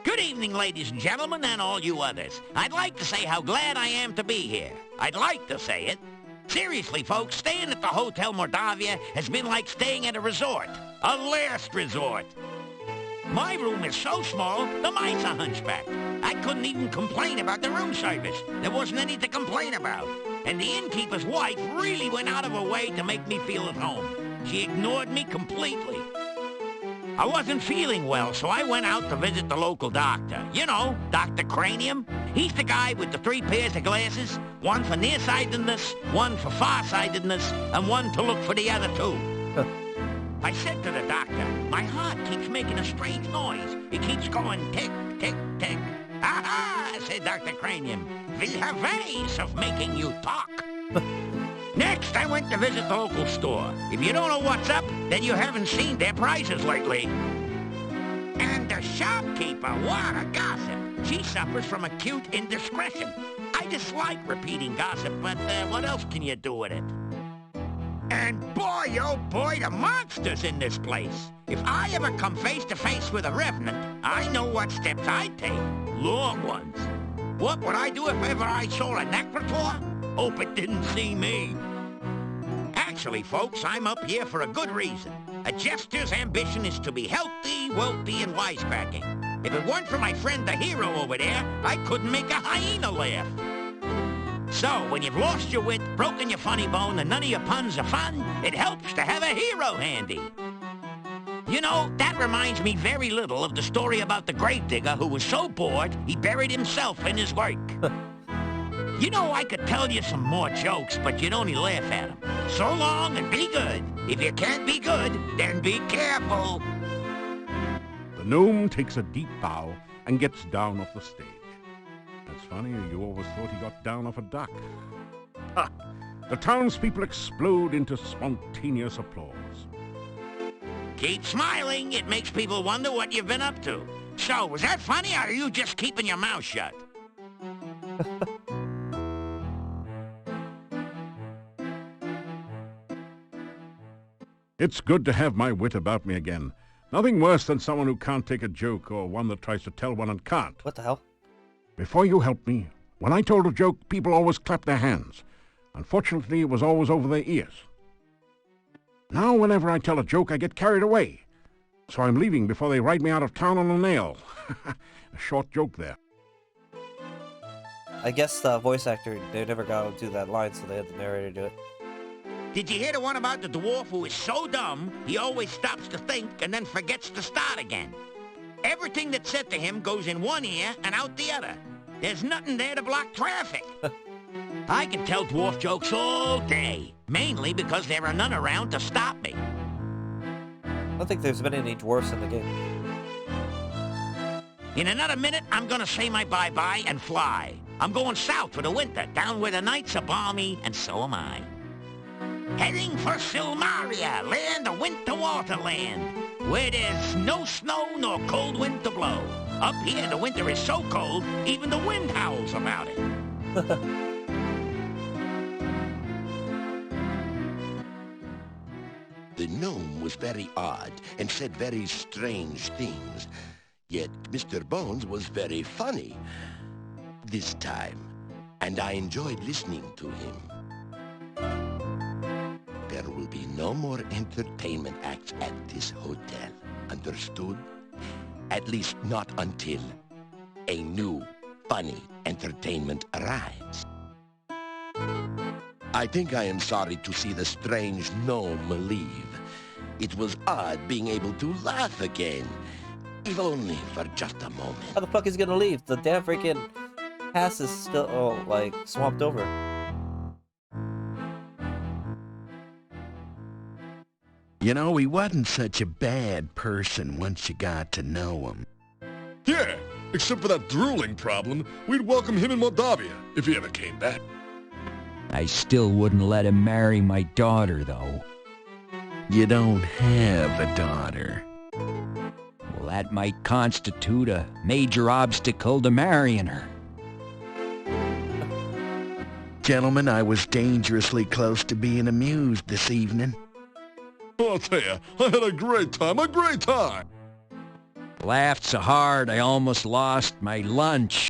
Good evening, ladies and gentlemen, and all you others. I'd like to say how glad I am to be here. I'd like to say it. Seriously, folks, staying at the Hotel Mordavia has been like staying at a resort. A last resort. My room is so small, the mice are hunchbacked. I couldn't even complain about the room service. There wasn't any to complain about. And the innkeeper's wife really went out of her way to make me feel at home. She ignored me completely. I wasn't feeling well, so I went out to visit the local doctor. You know, Dr. Cranium. He's the guy with the 3 pairs of glasses, one for nearsightedness, one for farsightedness, and one to look for the other 2. I said to the doctor, my heart keeps making a strange noise. It keeps going tick, tick, tick. Aha, said Dr. Cranium. We have ways of making you talk. Next, I went to visit the local store. If you don't know what's up, then you haven't seen their prices lately. And the shopkeeper, what a gossip. She suffers from acute indiscretion. I dislike repeating gossip, but what else can you do with it? And boy, oh boy, the monsters in this place. If I ever come face to face with a revenant, I know what steps I'd take. Long ones. What would I do if ever I saw a necrotor? Hope it didn't see me. Actually, folks, I'm up here for a good reason. A jester's ambition is to be healthy, wealthy, and wisecracking. If it weren't for my friend the hero over there, I couldn't make a hyena laugh. So, when you've lost your wit, broken your funny bone, and none of your puns are fun, it helps to have a hero handy. You know, that reminds me very little of the story about the gravedigger who was so bored, he buried himself in his work. You know, I could tell you some more jokes, but you'd only laugh at them. So long and be good. If you can't be good, then be careful. The gnome takes a deep bow and gets down off the stage. That's funny, you always thought he got down off a duck. Ha! The townspeople explode into spontaneous applause. Keep smiling. It makes people wonder what you've been up to. So, was that funny, or are you just keeping your mouth shut? It's good to have my wit about me again. Nothing worse than someone who can't take a joke or one that tries to tell one and can't. What the hell? Before you helped me, when I told a joke, people always clapped their hands. Unfortunately, it was always over their ears. Now, whenever I tell a joke, I get carried away. So I'm leaving before they ride me out of town on a nail. A short joke there. I guess the voice actor, they never got to do that line, so they had the narrator do it. Did you hear the one about the dwarf who is so dumb, he always stops to think and then forgets to start again? Everything that's said to him goes in one ear and out the other. There's nothing there to block traffic. I can tell dwarf jokes all day, mainly because there are none around to stop me. I don't think there's been any dwarfs in the game. In another minute, I'm gonna say my bye-bye and fly. I'm going south for the winter, down where the nights are balmy, and so am I. Heading for Silmaria, land of winter waterland, where there's no snow nor cold wind to blow. Up here, the winter is so cold, even the wind howls about it. The gnome was very odd and said very strange things. Yet Mr. Bones was very funny this time, and I enjoyed listening to him. There will be no more entertainment acts at this hotel, understood? At least not until a new, funny entertainment arrives. I think I am sorry to see the strange gnome leave. It was odd being able to laugh again, if only for just a moment. How the fuck is he gonna leave? The damn freaking pass is still, like, swamped over. You know, he wasn't such a bad person once you got to know him. Yeah, except for that drooling problem, we'd welcome him in Moldavia if he ever came back. I still wouldn't let him marry my daughter, though. You don't have a daughter. Well, that might constitute a major obstacle to marrying her. Gentlemen, I was dangerously close to being amused this evening. I'll tell you, I had a great time, a great time! Laughed so hard I almost lost my lunch.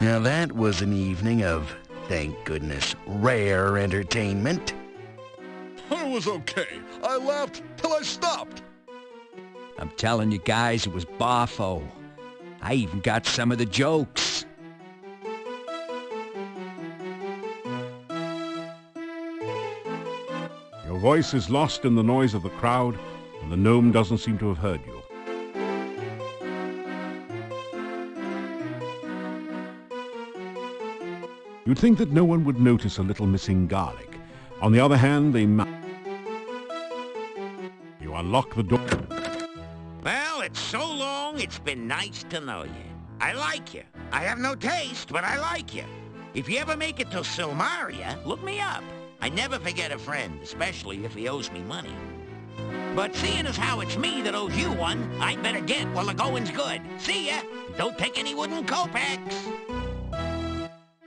Now that was an evening of, thank goodness, rare entertainment. I was okay. I laughed till I stopped. I'm telling you guys, it was boffo. I even got some of the jokes. Your voice is lost in the noise of the crowd, and the gnome doesn't seem to have heard you. You'd think that no one would notice a little missing garlic. On the other hand, they might. You unlock the door. Well, it's so long, it's been nice to know you. I like you. I have no taste, but I like you. If you ever make it to Silmaria, look me up. I never forget a friend, especially if he owes me money. But seeing as how it's me that owes you one, I'd better get while the going's good. See ya! Don't take any wooden kopecks!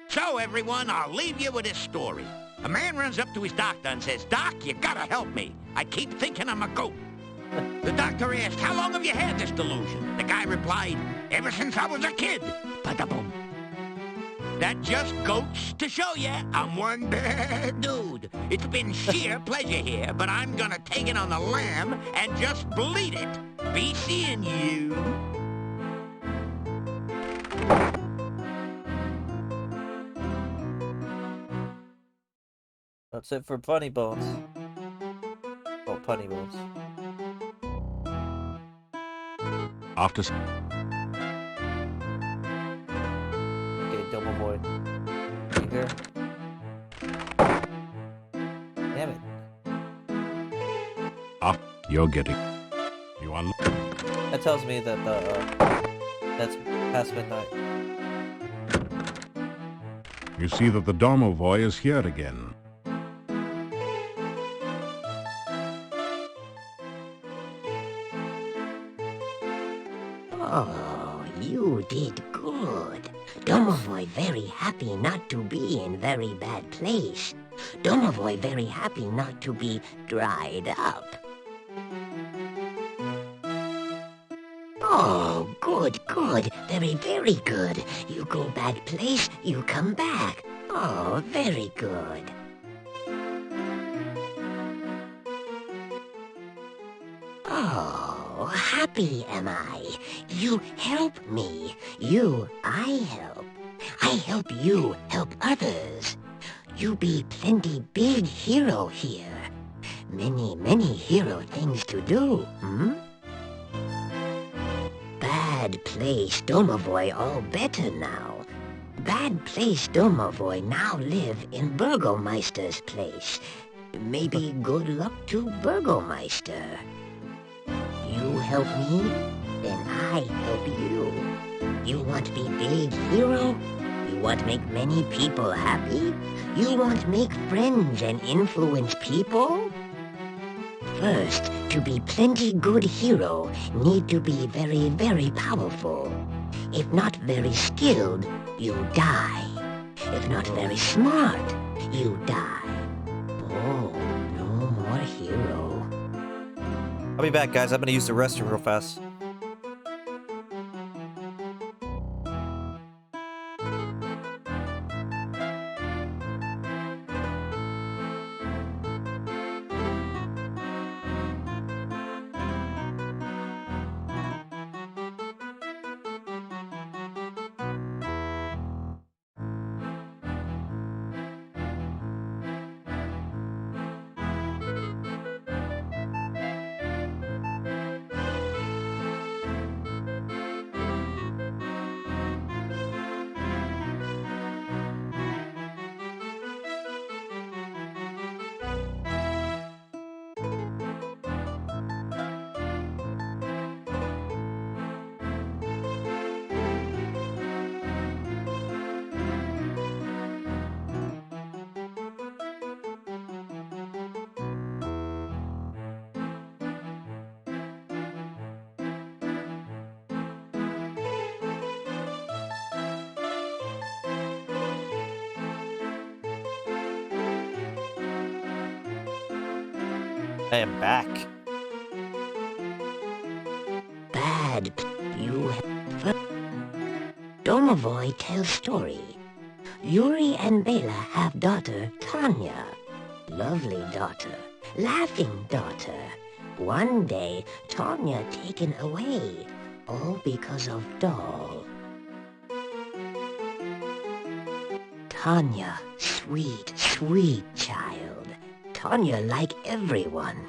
So, everyone, I'll leave you with this story. A man runs up to his doctor and says, "Doc, you gotta help me. I keep thinking I'm a goat." The doctor asked, "How long have you had this delusion?" The guy replied, "Ever since I was a kid." Ba-da-boom. That just goes to show ya I'm one bad dude. It's been sheer pleasure here, but I'm gonna take it on the lam and just bleed it. Be seeing you. That's it for Funny Bones. Oh, Punny Bones. After Okay, double void. Right here. Damn it. you're getting. You unlock. That tells me that that's past midnight. You see that the Domovoy is here again. Oh, you did good. Domovoy very happy not to be in very bad place. Domovoy very happy not to be dried up. Oh, good, good. Very, very good. You go bad place, you come back. Oh, very good. Oh, happy am I. You help me. You, I help. I help you help others. You be plenty big hero here. Many, many hero things to do, hmm? Bad place Domovoy all better now. Bad place Domovoy now live in Burgomeister's place. Maybe good luck to Burgomeister. You help me, then I help you. You want be big hero? You want make many people happy? You want make friends and influence people? First, to be plenty good hero, need to be very, very powerful. If not very skilled, you die. If not very smart, you die. Oh, no more hero. I'll be back, guys. I'm gonna use the restroom real fast. I am back. Bad. You Domovoy tells story. Yuri and Bela have daughter Tanya. Lovely daughter. Laughing daughter. One day, Tanya taken away. All because of doll. Tanya, sweet, sweet child. Tanya like everyone.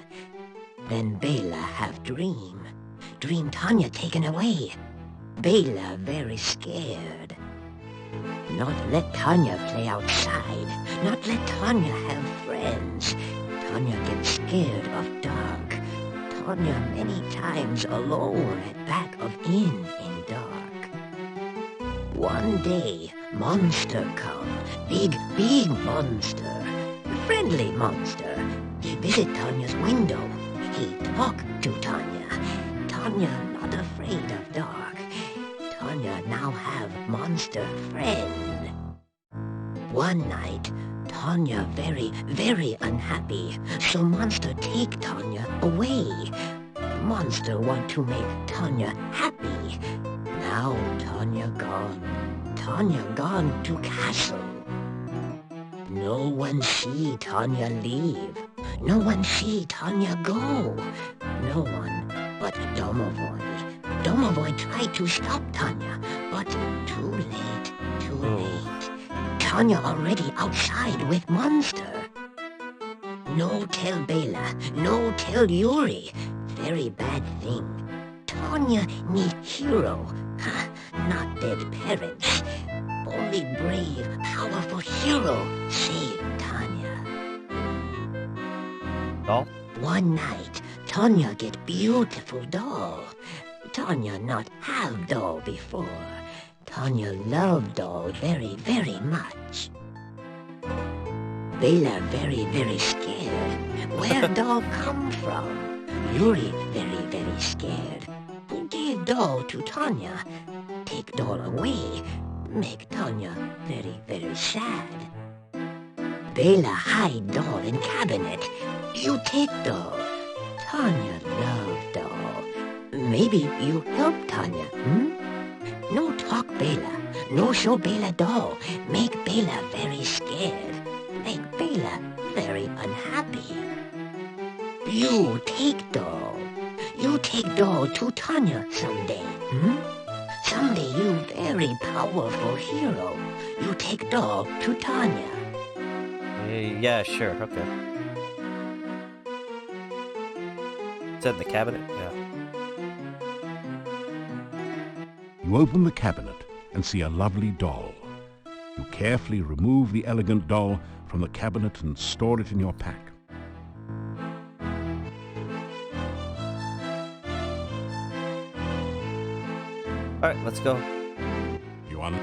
Then Bela have dream. Dream Tanya taken away. Bela very scared. Not let Tanya play outside. Not let Tanya have friends. Tanya get scared of dark. Tanya many times alone at back of inn in dark. One day, monster come. Big, big monster. Friendly monster. He visit Tanya's window. He talk to Tanya. Tanya not afraid of dark. Tanya now have monster friend. One night, Tanya very, very unhappy. So monster take Tanya away. Monster want to make Tanya happy. Now Tanya gone. Tanya gone to castle. No one see Tanya leave. No one see Tanya go. No one but Domovoy. Domovoy tried to stop Tanya, but too late, too late. Tanya already outside with monster. No tell Bela, no tell Yuri. Very bad thing. Tanya need hero, not dead parents. Only brave, powerful hero save Tanya. Doll? One night, Tanya get beautiful doll. Tanya not have doll before. Tanya love doll very, very much. Bela very, very scared. Where doll come from? Yuri very, very scared. Who gave doll to Tanya? Take doll away. Make Tanya very, very sad. Bela hide doll in cabinet. You take doll. Tanya love doll. Maybe you help Tanya, No talk Bela. No show Bela doll. Make Bela very scared. Make Bela very unhappy. You take doll. You take doll to Tanya someday, Someday you very powerful hero. You take doll to Tanya. Yeah, sure, okay. It's in the cabinet? Yeah. You open the cabinet and see a lovely doll. You carefully remove the elegant doll from the cabinet and store it in your pack. Alright, let's go. You un-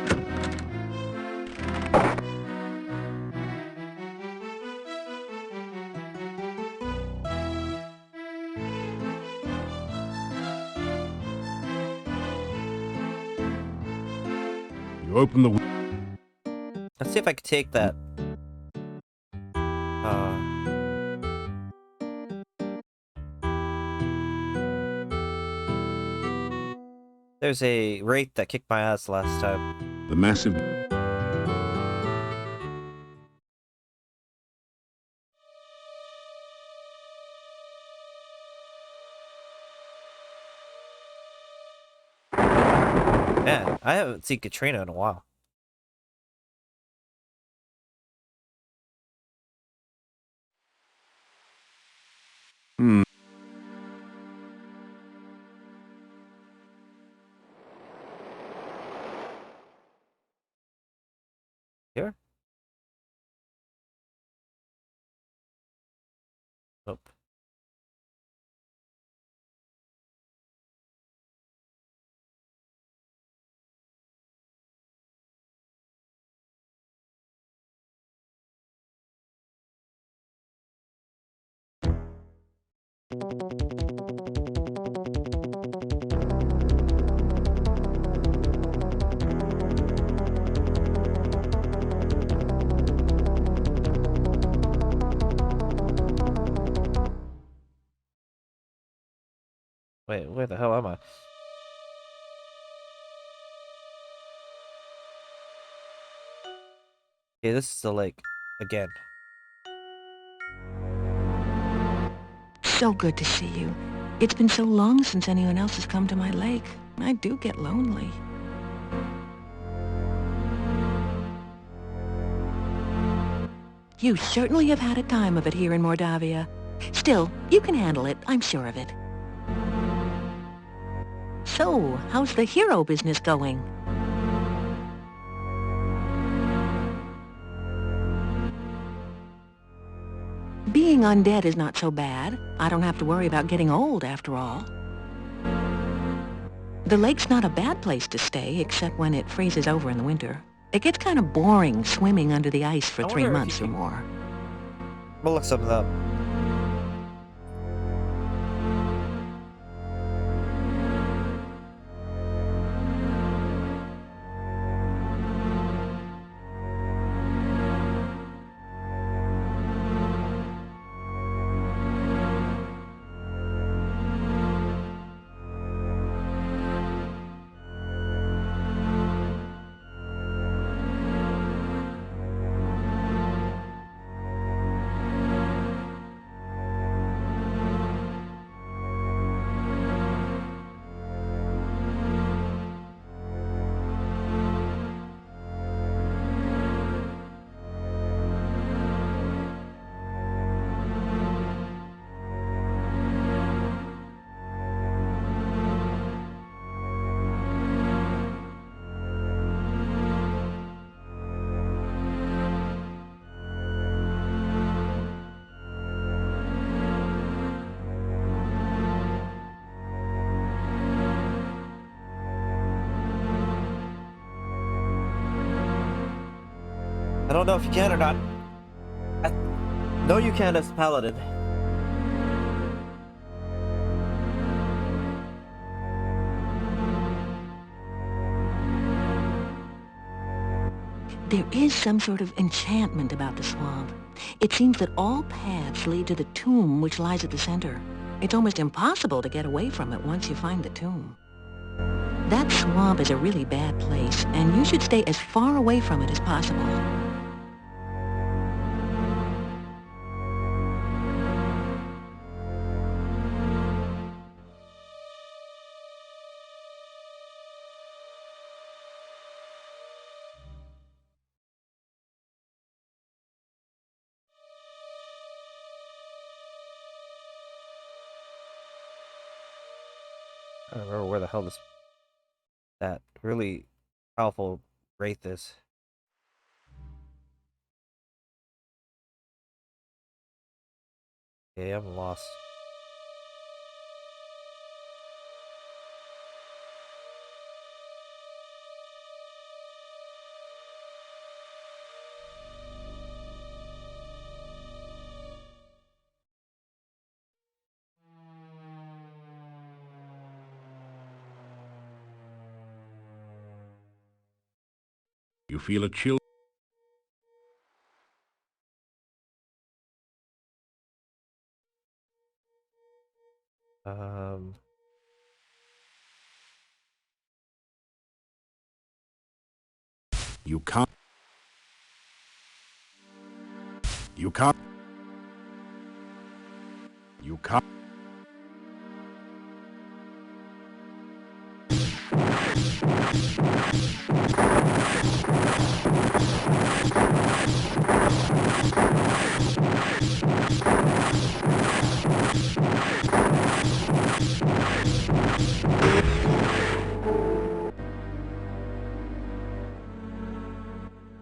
You open the... Let's see if I can take that. There's a wraith that kicked my ass last time. The massive... Man, I haven't seen Katrina in a while. Here? Nope. Wait, where the hell am I? Okay, this is the lake. Again. So good to see you. It's been so long since anyone else has come to my lake. I do get lonely. You certainly have had a time of it here in Mordavia. Still, you can handle it, I'm sure of it. So, how's the hero business going? Being undead is not so bad. I don't have to worry about getting old, after all. The lake's not a bad place to stay, except when it freezes over in the winter. It gets kind of boring swimming under the ice for 3 months or more. We'll look something up. I don't know if you can or not. No, you can as Paladin. There is some sort of enchantment about the swamp. It seems that all paths lead to the tomb which lies at the center. It's almost impossible to get away from it once you find the tomb. That swamp is a really bad place, and you should stay as far away from it as possible. I don't remember where the hell that really powerful wraith is. Yeah, I'm lost. You feel a chill. You can't. You can't. You can't.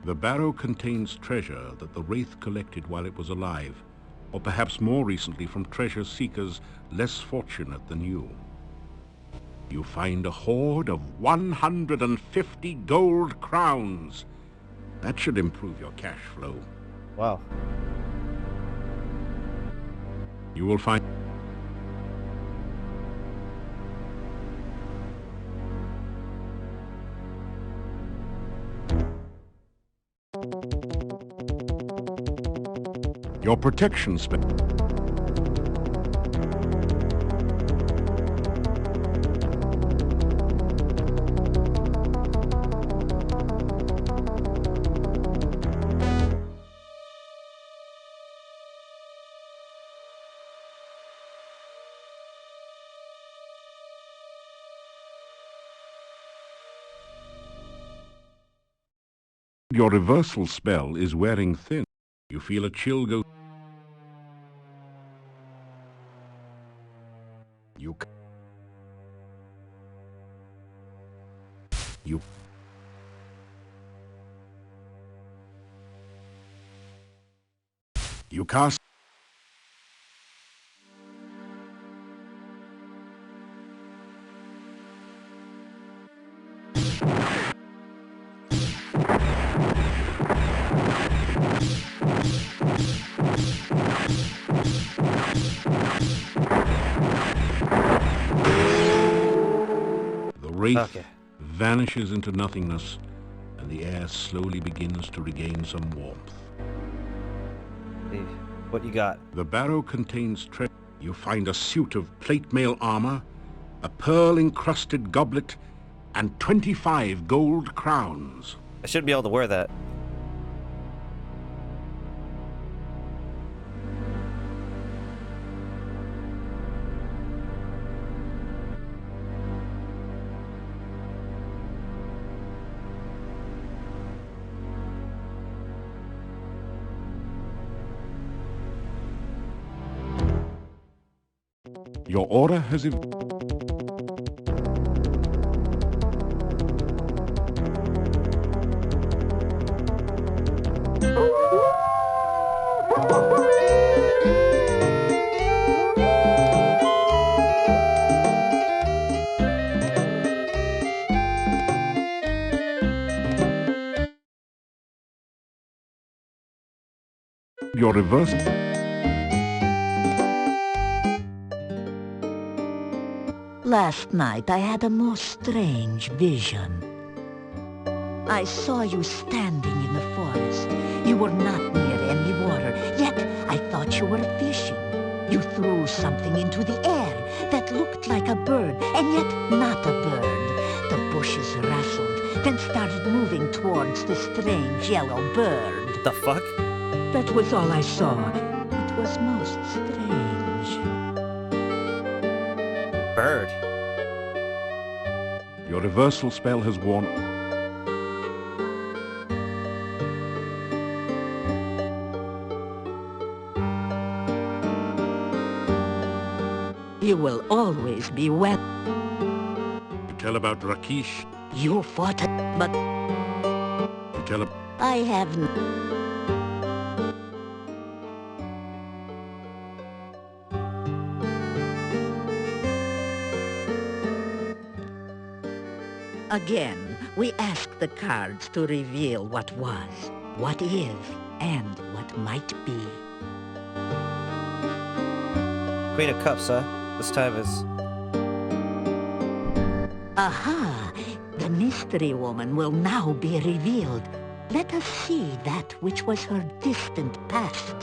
The barrow contains treasure that the wraith collected while it was alive, or perhaps more recently from treasure seekers less fortunate than you. You find a hoard of 150 gold crowns. That should improve your cash flow. Wow. You will find... Your protection spell. Your reversal spell is wearing thin. You feel a chill go... You... You cast... The wraith vanishes into nothingness, and the air slowly begins to regain some warmth. Hey, what you got? The barrow contains treasure. You find a suit of plate mail armor, a pearl-encrusted goblet, and 25 gold crowns. I shouldn't be able to wear that. Your order has... Your reverse... Last night I had a most strange vision. I saw you standing in the forest. You were not near any water, yet I thought you were fishing. You threw something into the air that looked like a bird, and yet not a bird. The bushes rustled, then started moving towards the strange yellow bird. The fuck? That was all I saw. It was most strange. Bird. Your reversal spell has worn... You will always be wet. You tell about Rakish. You fought it, but You tell about... I have Again, we ask the cards to reveal what was, what is, and what might be. Queen of Cups, huh? This time is... Aha! The mystery woman will now be revealed. Let us see that which was her distant past.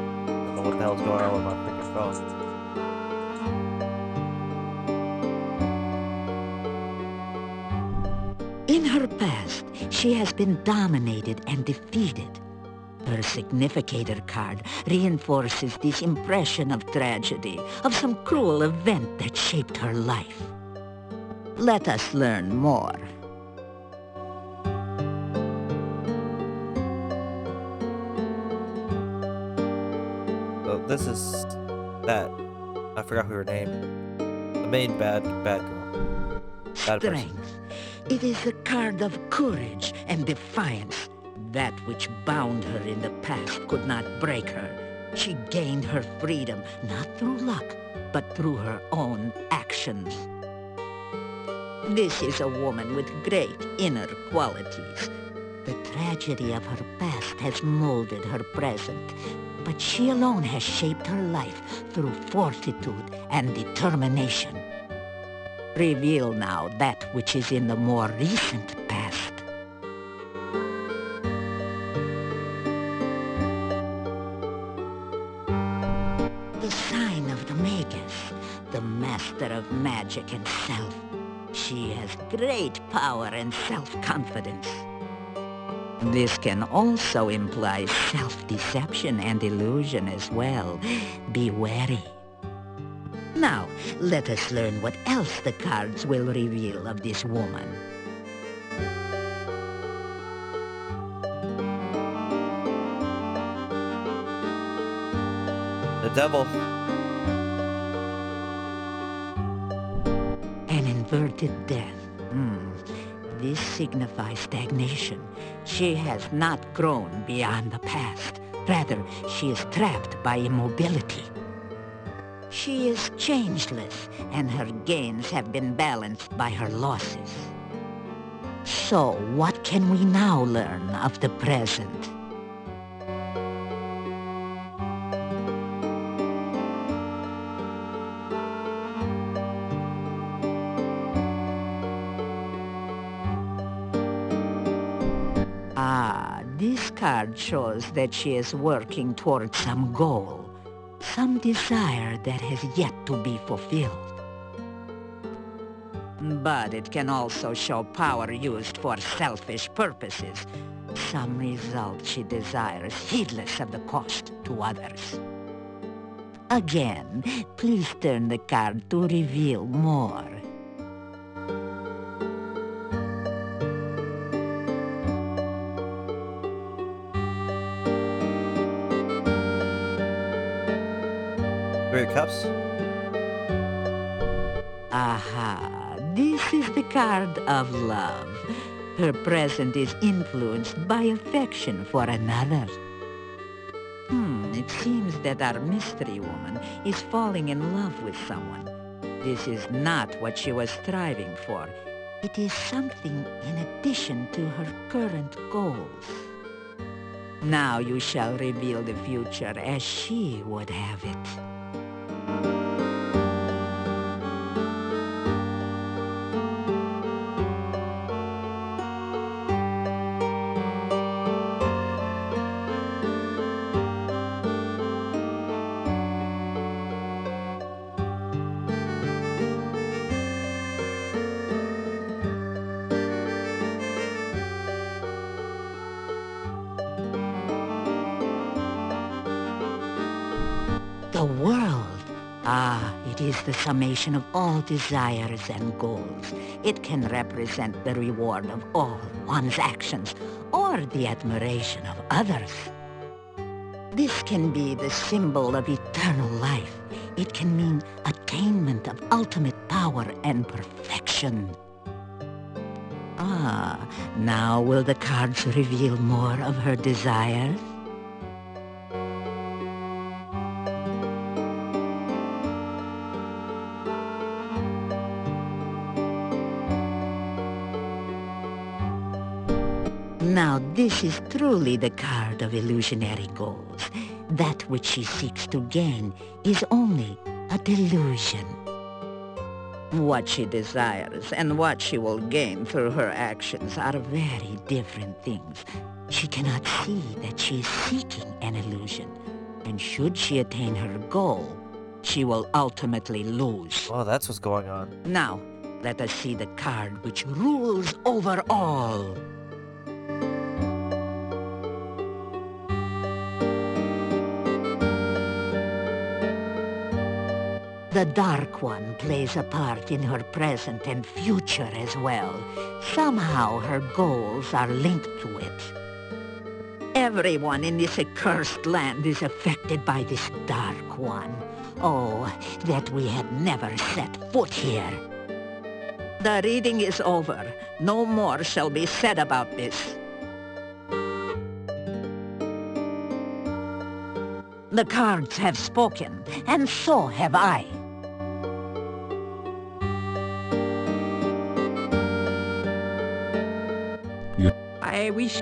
I don't know what the hell's going on with my freaking phone. In her past, she has been dominated and defeated. Her significator card reinforces this impression of tragedy, of some cruel event that shaped her life. Let us learn more. So this is that. I forgot who her name. The main bad girl. Bad person. Strength. It is a card of courage and defiance. That which bound her in the past could not break her. She gained her freedom, not through luck, but through her own actions. This is a woman with great inner qualities. The tragedy of her past has molded her present, but she alone has shaped her life through fortitude and determination. Reveal now that which is in the more recent past. The sign of the Magus, the master of magic and self. She has great power and self-confidence. This can also imply self-deception and illusion as well. Be wary. Now, let us learn what else the cards will reveal of this woman. The devil. An inverted death. This signifies stagnation. She has not grown beyond the past. Rather, she is trapped by immobility. She is changeless, and her gains have been balanced by her losses. So, what can we now learn of the present? This card shows that she is working towards some goal, some desire that has yet to be fulfilled. But it can also show power used for selfish purposes, some result she desires heedless of the cost to others. Again, please turn the card to reveal more. Three of Cups. Aha, this is the card of love. Her present is influenced by affection for another. It seems that our mystery woman is falling in love with someone. This is not what she was striving for. It is something in addition to her current goals. Now you shall reveal the future as she would have it. The world. Ah, it is the summation of all desires and goals. It can represent the reward of all one's actions or the admiration of others. This can be the symbol of eternal life. It can mean attainment of ultimate power and perfection. Ah, now will the cards reveal more of her desires? Now this is truly the card of illusionary goals. That which she seeks to gain is only a delusion. What she desires and what she will gain through her actions are very different things. She cannot see that she is seeking an illusion, and should she attain her goal, she will ultimately lose. Oh, that's what's going on. Now, let us see the card which rules over all. The Dark One plays a part in her present and future as well. Somehow her goals are linked to it. Everyone in this accursed land is affected by this Dark One. Oh, that we had never set foot here. The reading is over. No more shall be said about this. The cards have spoken, and so have I. I wish...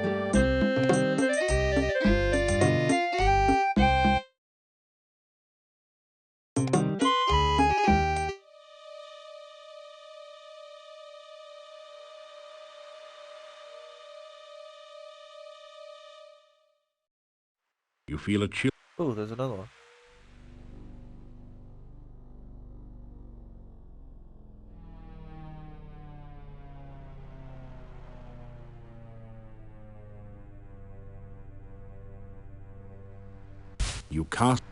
You feel a chill. Ooh, there's another one. You cast.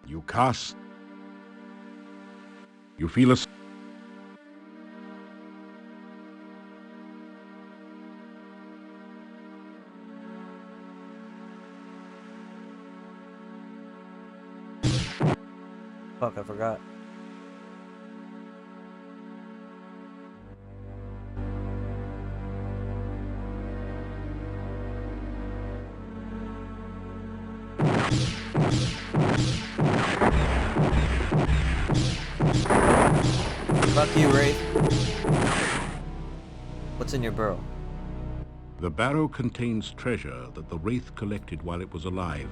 You cast. You feel a... Fuck, I forgot. Fuck you, Wraith. What's in your burrow? The barrow contains treasure that the Wraith collected while it was alive,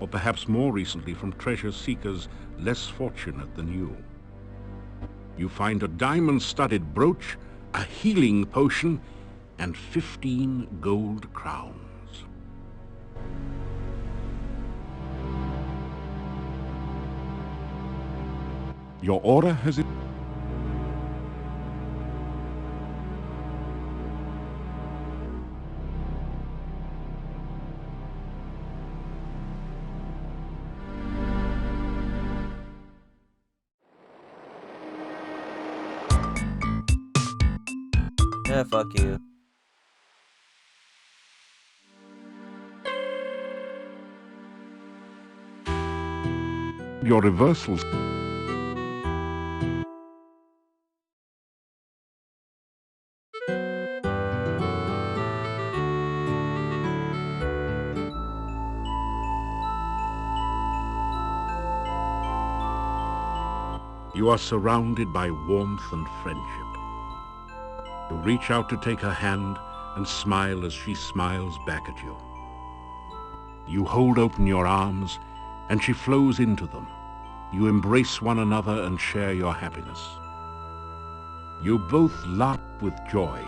or perhaps more recently from treasure seekers less fortunate than you. You find a diamond-studded brooch, a healing potion, and 15 gold crowns. Your order has... Yeah, fuck you. Your reversals... You are surrounded by warmth and friendship. You reach out to take her hand and smile as she smiles back at you. You hold open your arms and she flows into them. You embrace one another and share your happiness. You both laugh with joy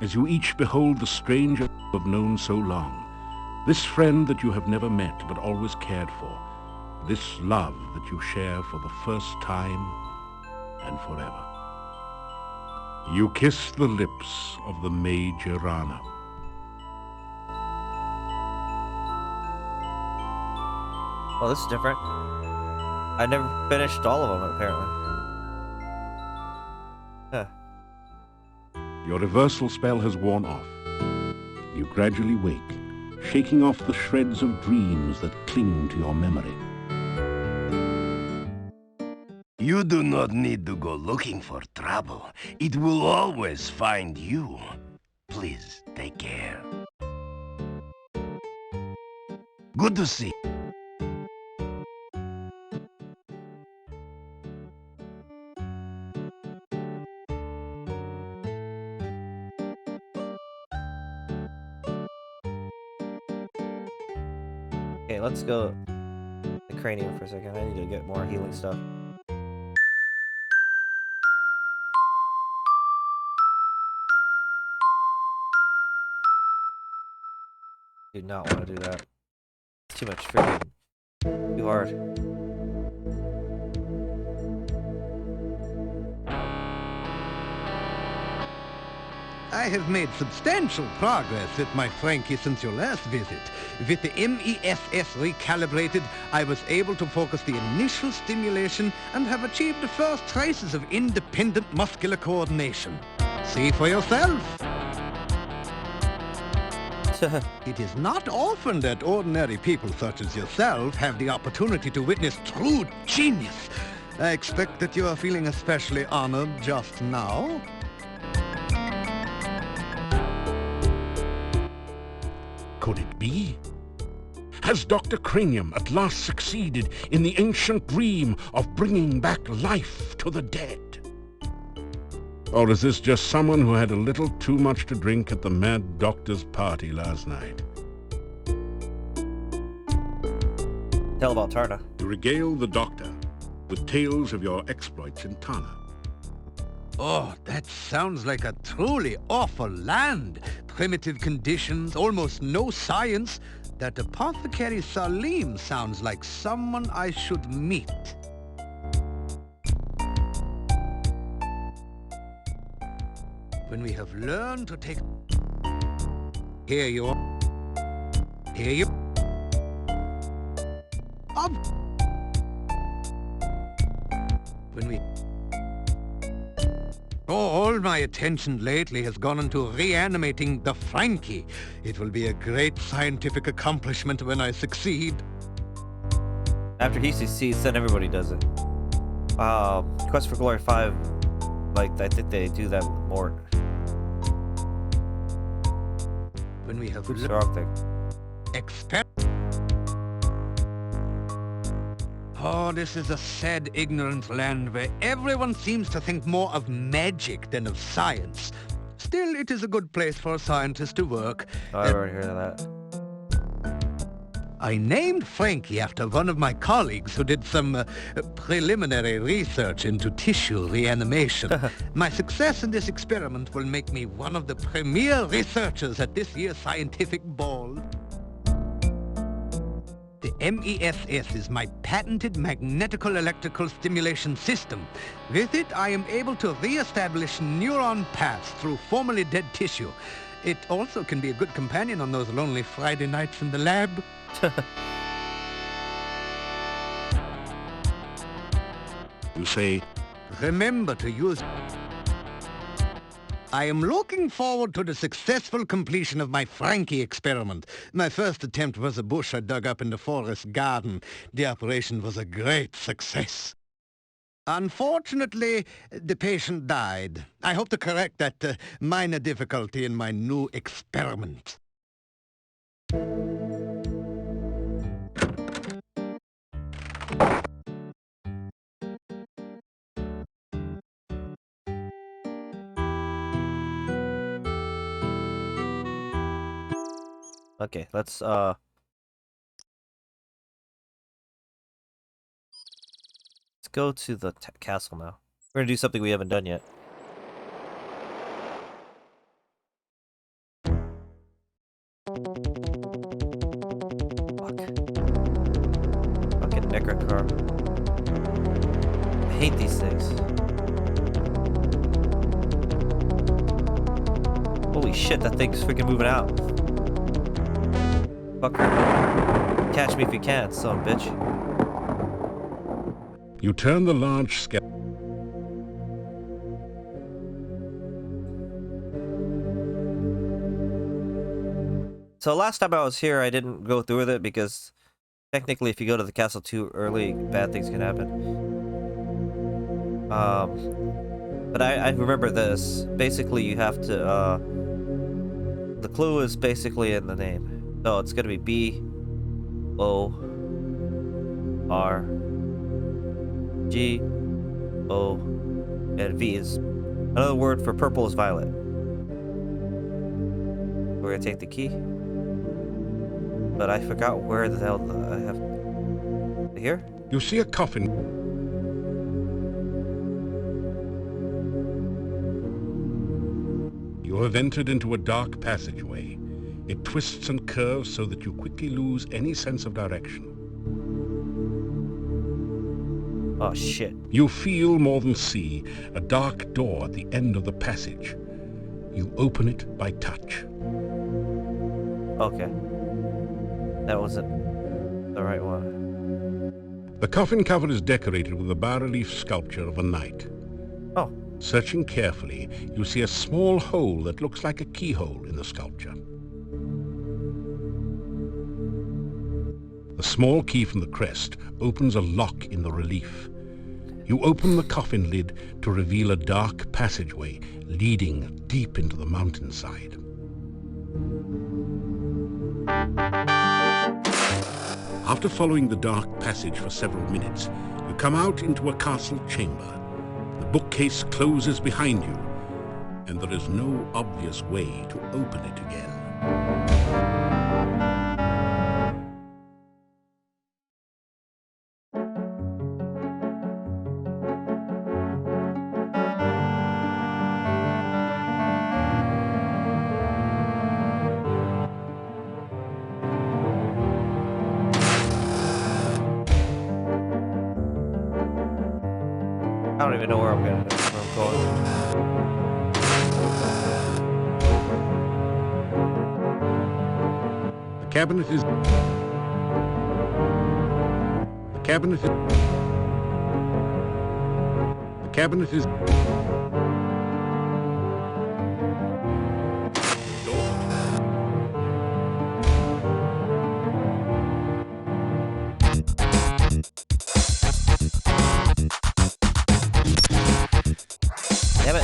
as you each behold the stranger you have known so long, this friend that you have never met but always cared for, this love that you share for the first time and forever. You kiss the lips of the Maid Jirana. Well, this is different. I never finished all of them, apparently. Huh. Your reversal spell has worn off. You gradually wake, shaking off the shreds of dreams that cling to your memory. You do not need to go looking for trouble. It will always find you. Please take care. Good to see you. Okay, let's go the cranium for a second. I need to get more healing stuff. Do not want to do that. It's too much freaking too hard. I have made substantial progress with my Frankie since your last visit. With the MESS recalibrated, I was able to focus the initial stimulation and have achieved the first traces of independent muscular coordination. See for yourself. It is not often that ordinary people such as yourself have the opportunity to witness true genius. I expect that you are feeling especially honored just now. Could it be? Has Dr. Cranium at last succeeded in the ancient dream of bringing back life to the dead? Or is this just someone who had a little too much to drink at the Mad Doctor's party last night? Tell about Tarna. You regale the Doctor with tales of your exploits in Tana. Oh, that sounds like a truly awful land. Primitive conditions, almost no science. That apothecary Salim sounds like someone I should meet. When we have learned to take... Here you are. Here you... When we... Oh, all my attention lately has gone into reanimating the Frankie. It will be a great scientific accomplishment when I succeed. After he succeeds, then everybody does it. Quest for Glory 5, like, I think they do that with Mort. When we have... Who's the wrong thing? Oh, this is a sad, ignorant land where everyone seems to think more of magic than of science. Still, it is a good place for a scientist to work. Oh, I've already heard of that. I named Frankie after one of my colleagues who did some preliminary research into tissue reanimation. My success in this experiment will make me one of the premier researchers at this year's scientific ball. The MESS is my patented magnetical electrical stimulation system. With it, I am able to re-establish neuron paths through formerly dead tissue. It also can be a good companion on those lonely Friday nights in the lab. You say, remember to use... I am looking forward to the successful completion of my Frankie experiment. My first attempt was a bush I dug up in the forest garden. The operation was a great success. Unfortunately, the patient died. I hope to correct that minor difficulty in my new experiment. Okay, let's go to the castle now. We're gonna do something we haven't done yet. Fuck. Fucking Necra car. I hate these things. Holy shit, that thing's freaking moving out. Fucker. Catch me if you can, son of a bitch. You turn the large skeleton. So last time I was here, I didn't go through with it because technically if you go to the castle too early, bad things can happen. But I remember this. Basically, you have to, the clue is basically in the name. So it's gonna be B, O, R, G, O, and V is another word for purple is violet. We're gonna take the key. But I forgot where the hell I have. Here? You see a coffin. You have entered into a dark passageway. It twists and curves so that you quickly lose any sense of direction. Oh shit. You feel more than see a dark door at the end of the passage. You open it by touch. Okay. That wasn't the right one. The coffin cover is decorated with a bas-relief sculpture of a knight. Oh. Searching carefully, you see a small hole that looks like a keyhole in the sculpture. The small key from the crest opens a lock in the relief. You open the coffin lid to reveal a dark passageway leading deep into the mountainside. After following the dark passage for several minutes, you come out into a castle chamber. The bookcase closes behind you, and there is no obvious way to open it again. I don't even know where I'm going. The cabinet is... The cabinet is... Damn it.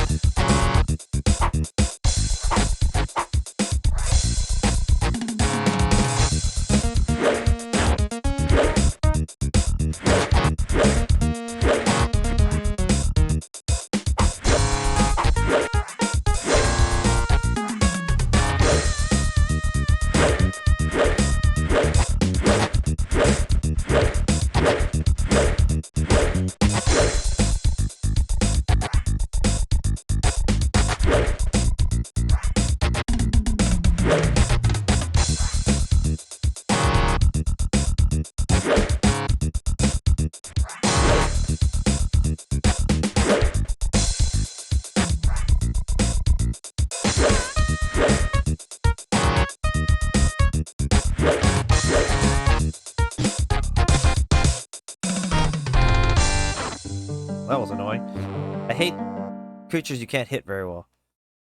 That was annoying. I hate creatures you can't hit very well.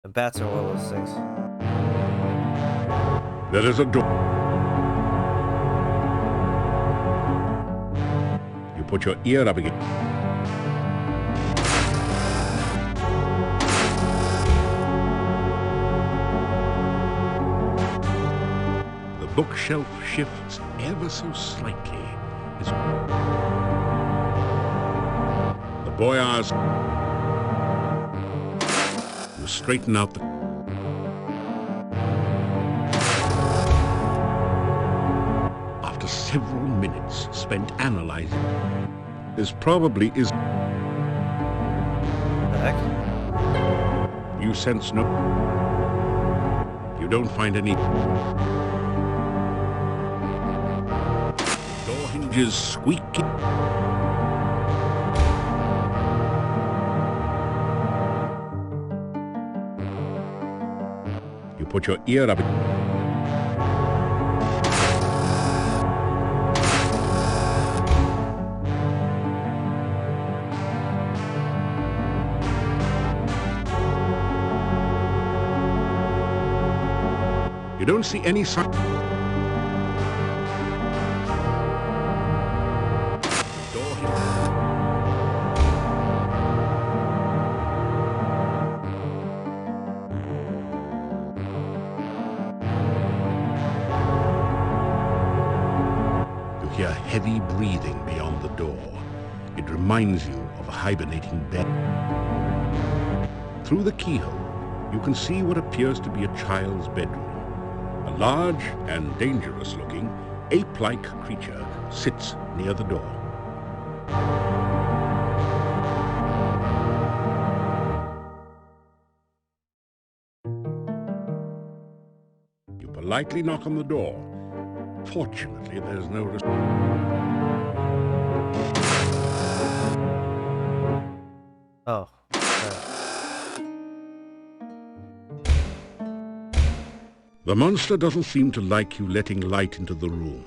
And bats are one of those things. There is a door. You put your ear up again. The bookshelf shifts ever so slightly. The boy asks. You straighten out the... several minutes spent analyzing. This probably is... The heck? You sense no... You don't find any... Door hinges squeaking. You put your ear up... You don't see any sign. Door You hear heavy breathing beyond the door. It reminds you of a hibernating bed. Through the keyhole, you can see what appears to be a child's bedroom. A large and dangerous-looking, ape-like creature sits near the door. You politely knock on the door. Fortunately, there's no response. Oh. The monster doesn't seem to like you letting light into the room.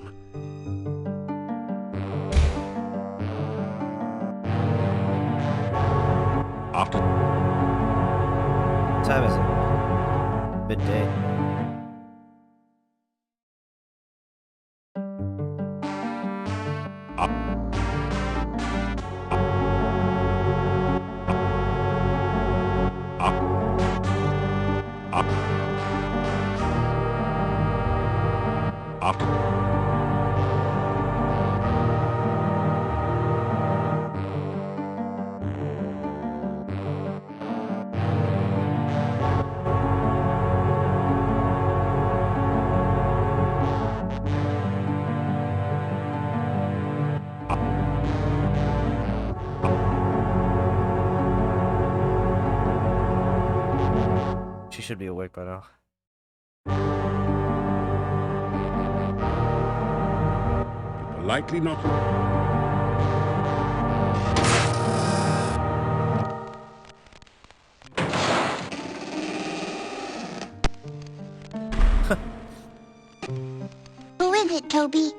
After... What time is it? Midday. She should be awake by now. You politely knock. Who is it, Toby?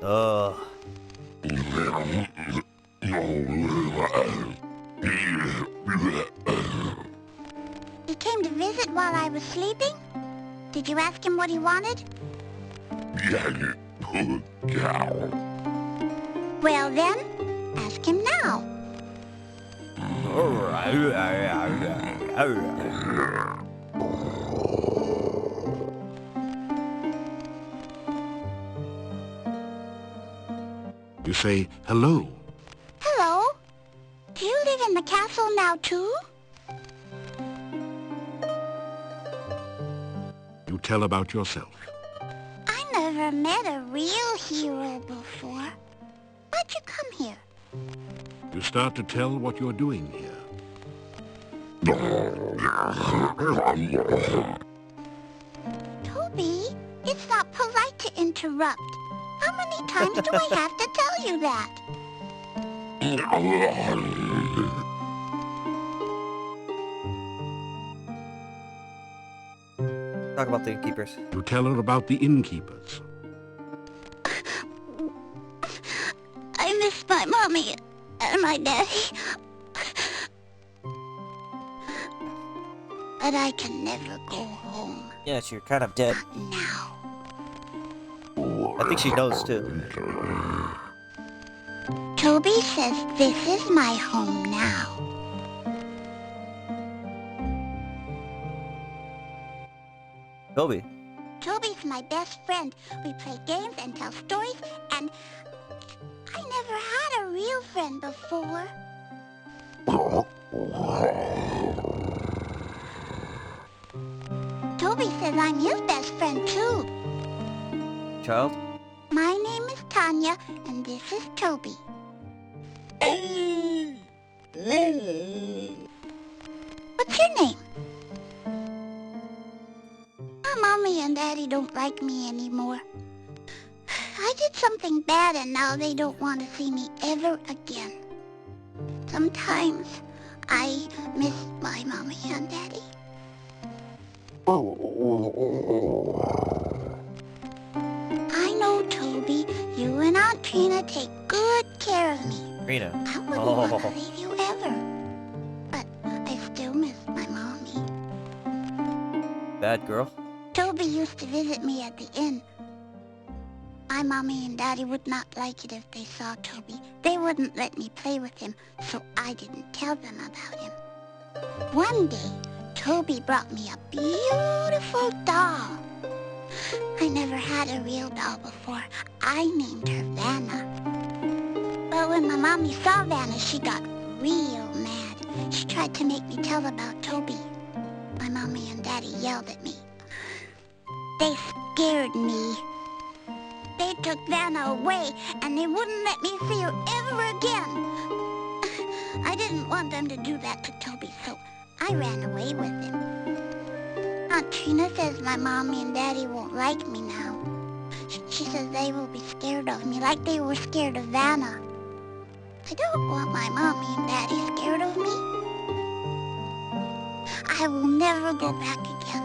He came to visit while I was sleeping? Did you ask him what he wanted? Well then, ask him now. You say, hello. Hello? Do you live in the castle now too? You tell about yourself. I never met a real hero before. Why'd you come here? You start to tell what you're doing here. Toby, it's not polite to interrupt. How many times do I have to tell you that? Talk about the innkeepers. You tell her about the innkeepers. I miss my mommy and my daddy. But I can never go home. Yes, you're kind of dead. Now. I think she knows too. Toby says this is my home now. Toby. Toby's my best friend. We play games and tell stories, and I never had a real friend before. Toby says I'm his best friend too. Child? My name is Tanya, and this is Toby. What's your name? My Mommy and Daddy don't like me anymore. I did something bad and now they don't want to see me ever again. Sometimes I miss my Mommy and Daddy. I know, Toby, you and Aunt Trina take good care of me. Trina. I wouldn't want to leave you ever. But I still miss my Mommy. Bad girl. Toby used to visit me at the inn. My Mommy and Daddy would not like it if they saw Toby. They wouldn't let me play with him, so I didn't tell them about him. One day, Toby brought me a beautiful doll. I never had a real doll before. I named her Vanna. But when my Mommy saw Vanna, she got real mad. She tried to make me tell about Toby. My Mommy and Daddy yelled at me. They scared me. They took Vanna away, and they wouldn't let me see her ever again. I didn't want them to do that to Toby, so I ran away with him. Aunt Trina says my Mommy and Daddy won't like me now. She says they will be scared of me like they were scared of Vanna. I don't want my Mommy and Daddy scared of me. I will never go back again.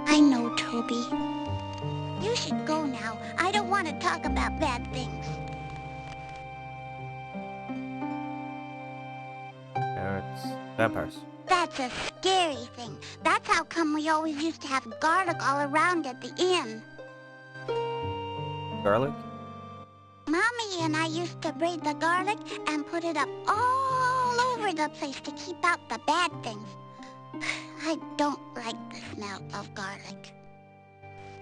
I know, Toby. You should go now. I don't want to talk about bad things. Parents. Vampires. That's a scary thing. That's how come we always used to have garlic all around at the inn. Garlic? Mommy and I used to braid the garlic and put it up all over the place to keep out the bad things. I don't like the smell of garlic.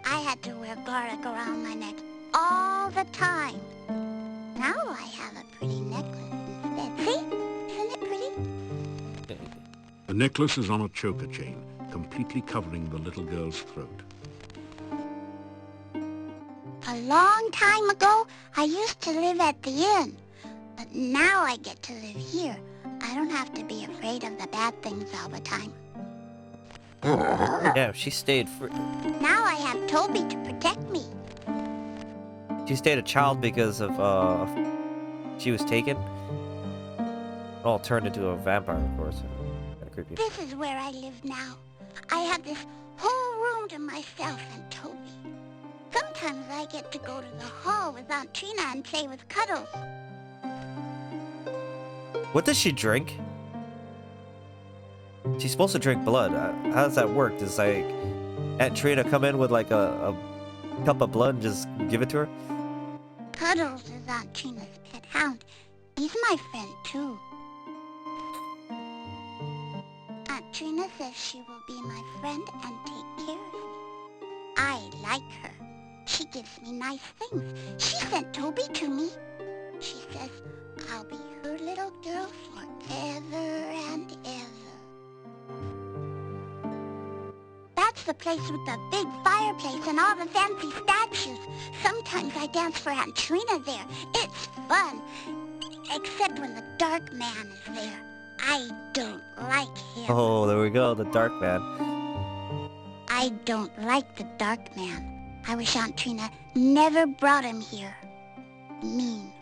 I had to wear garlic around my neck all the time. Now I have a pretty necklace instead. See? Isn't it pretty? The necklace is on a choker chain, completely covering the little girl's throat. A long time ago, I used to live at the inn. But now I get to live here. I don't have to be afraid of the bad things all the time. Yeah, she stayed free. Now I have Toby to protect me. She stayed a child because of, she was taken. All turned into a vampire, of course. Kinda creepy. This is where I live now. I have this whole room to myself and Toby. Sometimes I get to go to the hall with Aunt Trina and play with Cuddles. What does she drink? She's supposed to drink blood. How does that work? Does like Aunt Trina come in with like a cup of blood and just give it to her? Cuddles is Aunt Trina's pet hound. He's my friend too. Aunt Trina says she will be my friend and take care of me. I like her. She gives me nice things. She sent Toby to me. She says I'll be her little girl forever and ever. That's the place with the big fireplace and all the fancy statues. Sometimes I dance for Aunt Trina there. It's fun. Except when the Dark Man is there. I don't like him. Oh, there we go, the Dark Man. I don't like the Dark Man. I wish Aunt Trina never brought him here. Mean.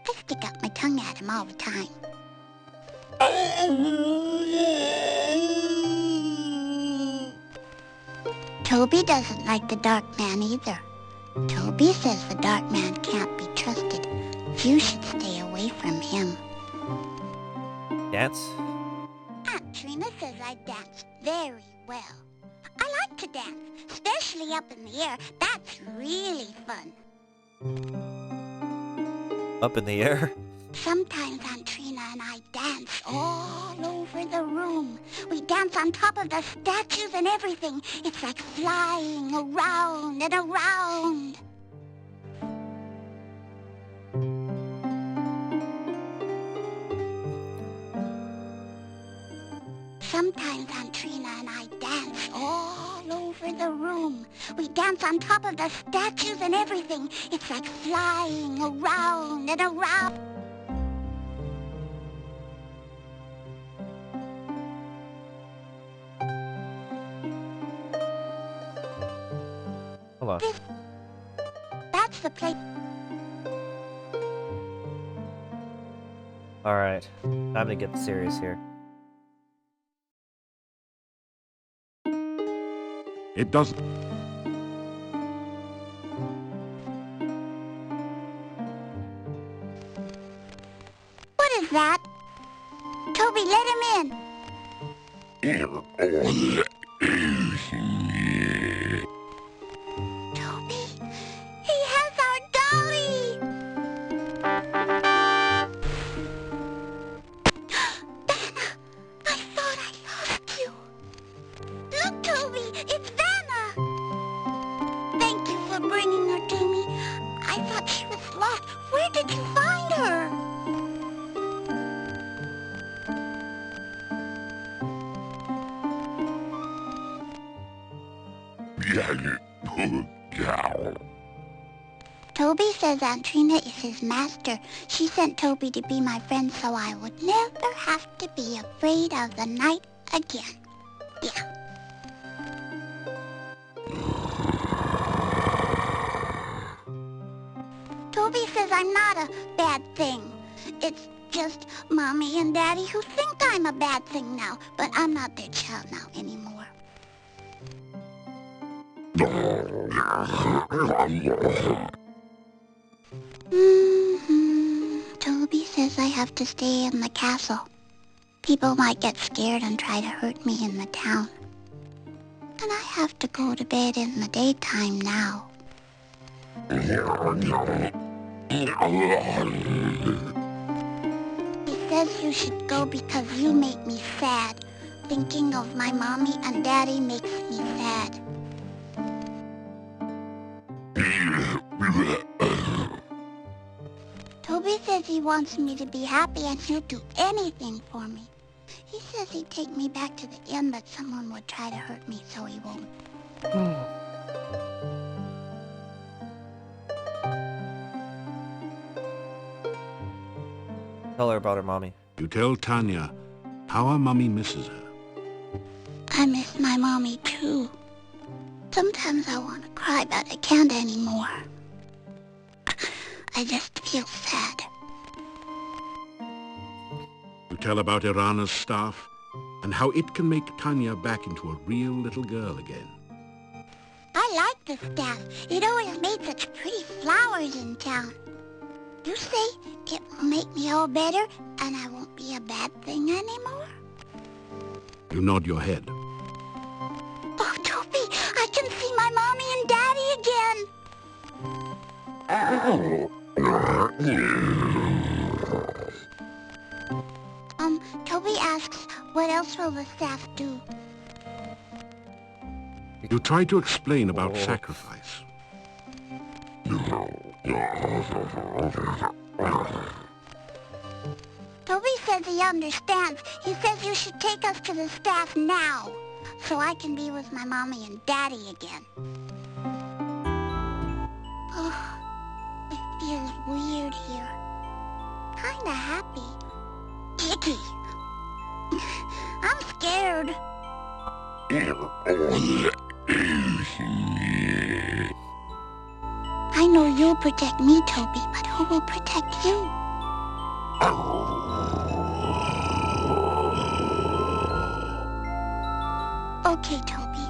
I stick out my tongue at him all the time. Toby doesn't like the Dark Man either. Toby says the Dark Man can't be trusted. You should stay away from him. Dance? Aunt Trina says I dance very well. I like to dance, especially up in the air. That's really fun. Up in the air? Sometimes Aunt Trina and I dance all over the room. We dance on top of the statues and everything. It's like flying around and around. Sometimes Aunt Trina and I dance all over the room. We dance on top of the statues and everything. It's like flying around and around. Hold on. That's the place. Alright. Time to get serious here. It doesn't. What is that? Toby, let him in. Toby, he has our dolly. Vanna, I thought I lost you. Look, Toby, it's Vanna. Thank you for bringing her to me. I thought she was lost. Where did you find her? Toby says Aunt Trina is his master. She sent Toby to be my friend so I would never have to be afraid of the night again. Yeah. Toby says I'm not a bad thing. It's just Mommy and Daddy who think I'm a bad thing now, but I'm not their child now anymore. Toby says I have to stay in the castle. People might get scared and try to hurt me in the town. And I have to go to bed in the daytime now. He says you should go because you make me sad. Thinking of my Mommy and Daddy makes me sad. Toby says he wants me to be happy and he'll do anything for me. He says he'd take me back to the inn, but someone would try to hurt me, so he won't. Tell her about her mommy. You tell Tanya how her mummy misses her. I miss my Mommy, too. Sometimes I want to cry, but I can't anymore. I just feel sad. You tell about Irana's staff and how it can make Tanya back into a real little girl again. I like the staff. It always made such pretty flowers in town. You say it will make me all better and I won't be a bad thing anymore? You nod your head. Oh, Toby, I can see my Mommy and Daddy again. Toby asks, what else will the staff do? You try to explain about sacrifice. Toby says he understands. He says you should take us to the staff now, so I can be with my Mommy and Daddy again. Oh, it feels weird here. Kinda happy. Icky. I'm scared. I know you'll protect me, Toby, but who will protect you? Okay, Toby.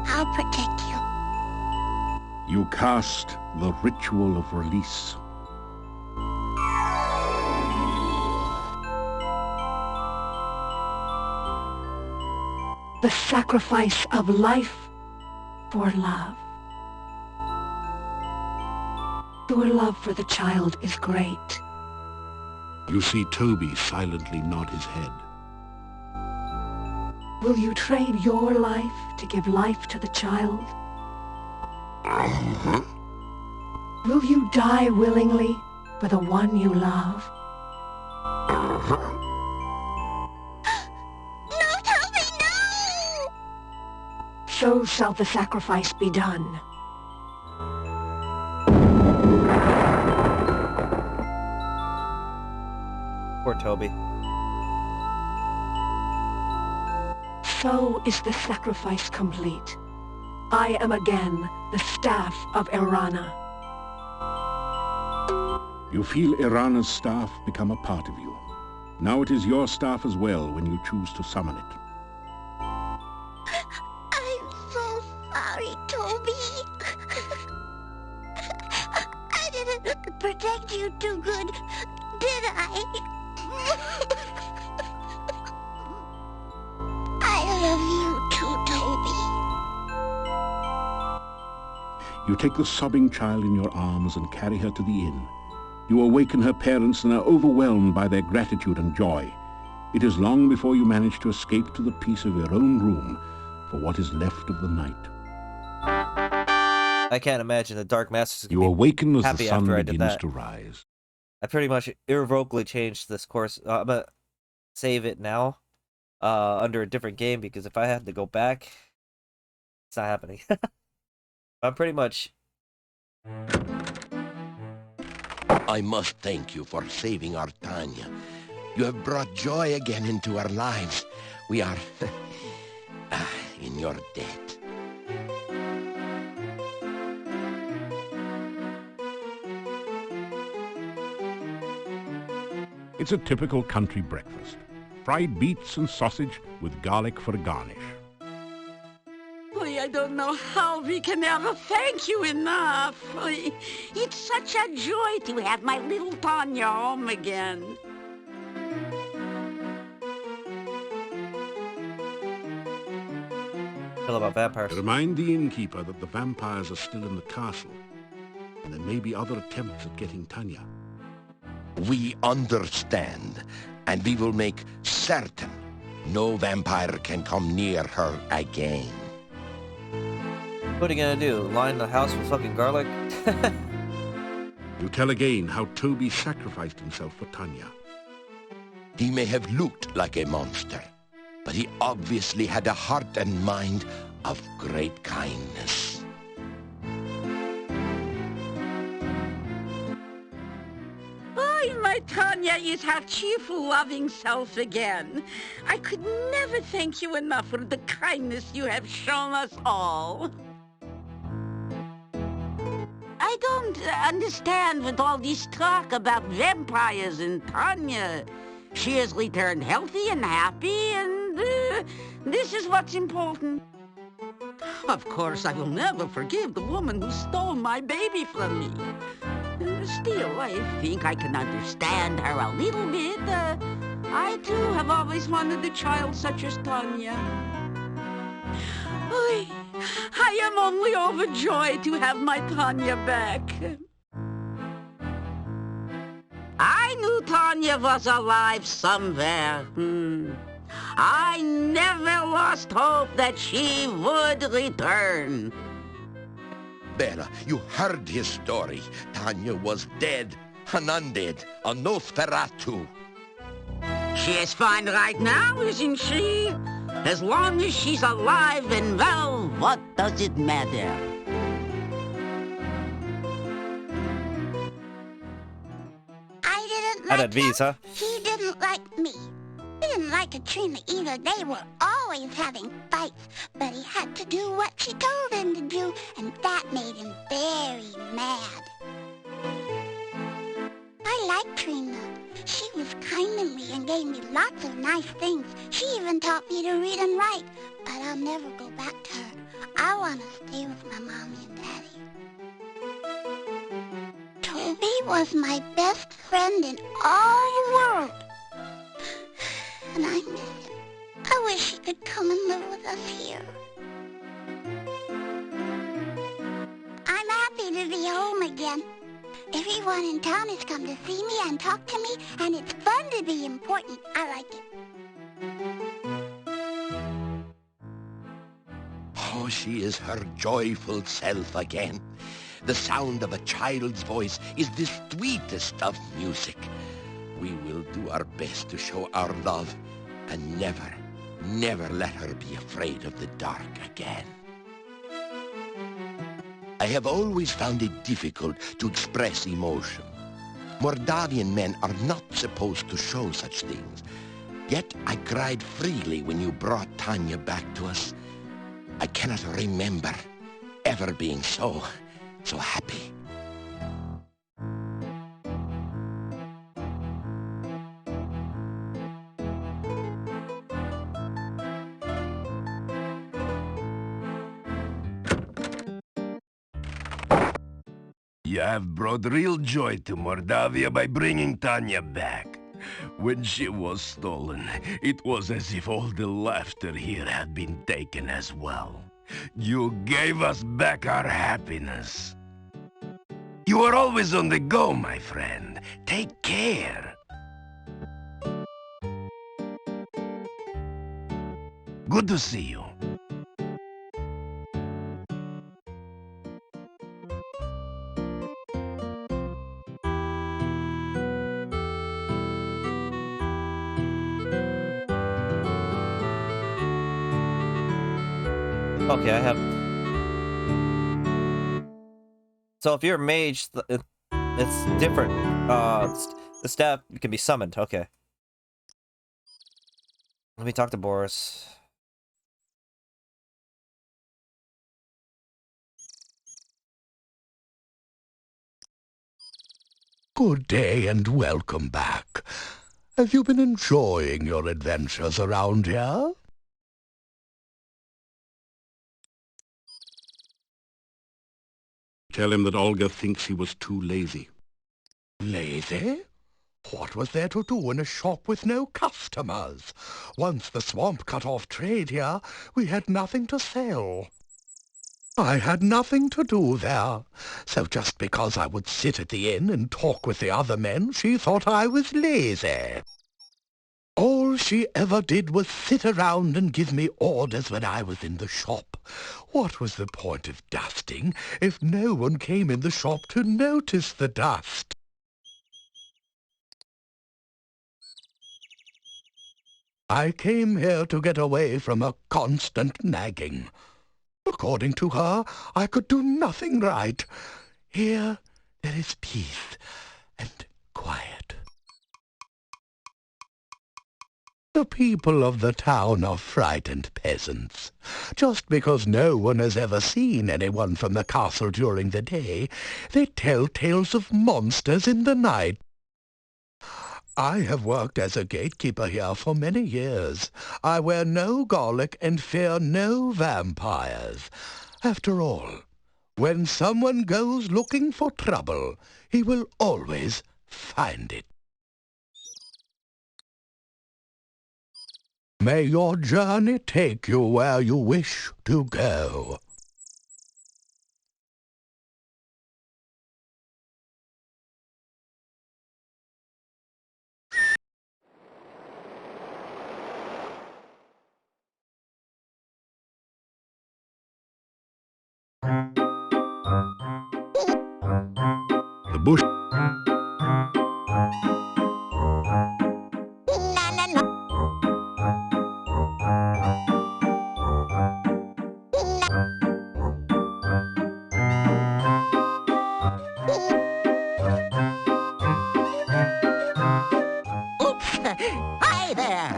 I'll protect you. You cast the ritual of release. The sacrifice of life for love. Your love for the child is great. You see Toby silently nod his head. Will you trade your life to give life to the child? Will you die willingly for the one you love? No, Toby, no! So shall the sacrifice be done. Poor Toby. So is the sacrifice complete. I am again the staff of Erana. You feel Erana's staff become a part of you. Now it is your staff as well when you choose to summon it. I'm so sorry, Toby. I didn't protect you too good, did I? I love you too, Toby. You take the sobbing child in your arms and carry her to the inn. You awaken her parents and are overwhelmed by their gratitude and joy. It is long before you manage to escape to the peace of your own room for what is left of the night. I can't imagine the Dark Masters You awaken as the happy sun after I did begins that. to rise. I pretty much irrevocably changed this course. I'm gonna save it now, under a different game, because if I had to go back, it's not happening. I'm pretty much. I must thank you for saving our Tanya. You have brought joy again into our lives. We are in your debt. It's a typical country breakfast. Fried beets and sausage with garlic for a garnish. I don't know how we can ever thank you enough. It's such a joy to have my little Tanya home again. Feel about vampires. Remind the innkeeper that the vampires are still in the castle. And there may be other attempts at getting Tanya. We understand, and we will make certain no vampire can come near her again. What are you gonna do? Line the house with fucking garlic? You tell again how Toby sacrificed himself for Tanya. He may have looked like a monster, but he obviously had a heart and mind of great kindness. My Tanya is her cheerful, loving self again. I could never thank you enough for the kindness you have shown us all. I don't understand with all this talk about vampires and Tanya. She has returned healthy and happy, and this is what's important. Of course, I will never forgive the woman who stole my baby from me. Still, I think I can understand her a little bit. I, too, have always wanted a child such as Tanya. I am only overjoyed to have my Tanya back. I knew Tanya was alive somewhere. I never lost hope that she would return. Bella, you heard his story. Tanya was dead, an undead, a Nosferatu. She is fine right now, isn't she? As long as she's alive and well, what does it matter? I didn't How like did V's, huh? He didn't like me. He didn't like Katrina either. They were always having fights, but he had to do what she told him to do, and that made him very mad. I liked Trina. She was kind to me and gave me lots of nice things. She even taught me to read and write, but I'll never go back to her. I want to stay with my mommy and daddy. Toby was my best friend in all the world. And I miss him. I wish he could come and live with us here. I'm happy to be home again. Everyone in town has come to see me and talk to me, and it's fun to be important. I like it. Oh, she is her joyful self again. The sound of a child's voice is the sweetest of music. We will do our best to show our love and never, never let her be afraid of the dark again. I have always found it difficult to express emotion. Mordavian men are not supposed to show such things. Yet I cried freely when you brought Tanya back to us. I cannot remember ever being so happy. You have brought real joy to Mordavia by bringing Tanya back. When she was stolen, it was as if all the laughter here had been taken as well. You gave us back our happiness. You are always on the go, my friend. Take care. Good to see you. Okay, I have... So if you're a mage, it's different. The staff can be summoned. Okay. Let me talk to Boris. Good day and welcome back. Have you been enjoying your adventures around here? Tell him that Olga thinks he was too lazy. Lazy? What was there to do in a shop with no customers? Once the swamp cut off trade here, we had nothing to sell. I had nothing to do there, so just because I would sit at the inn and talk with the other men, she thought I was lazy. All she ever did was sit around and give me orders when I was in the shop. What was the point of dusting if no one came in the shop to notice the dust? I came here to get away from a constant nagging. According to her, I could do nothing right. Here there is peace and quiet. The people of the town are frightened peasants. Just because no one has ever seen anyone from the castle during the day, they tell tales of monsters in the night. I have worked as a gatekeeper here for many years. I wear no garlic and fear no vampires. After all, when someone goes looking for trouble, he will always find it. May your journey take you where you wish to go. The bush... Oops! Hi there!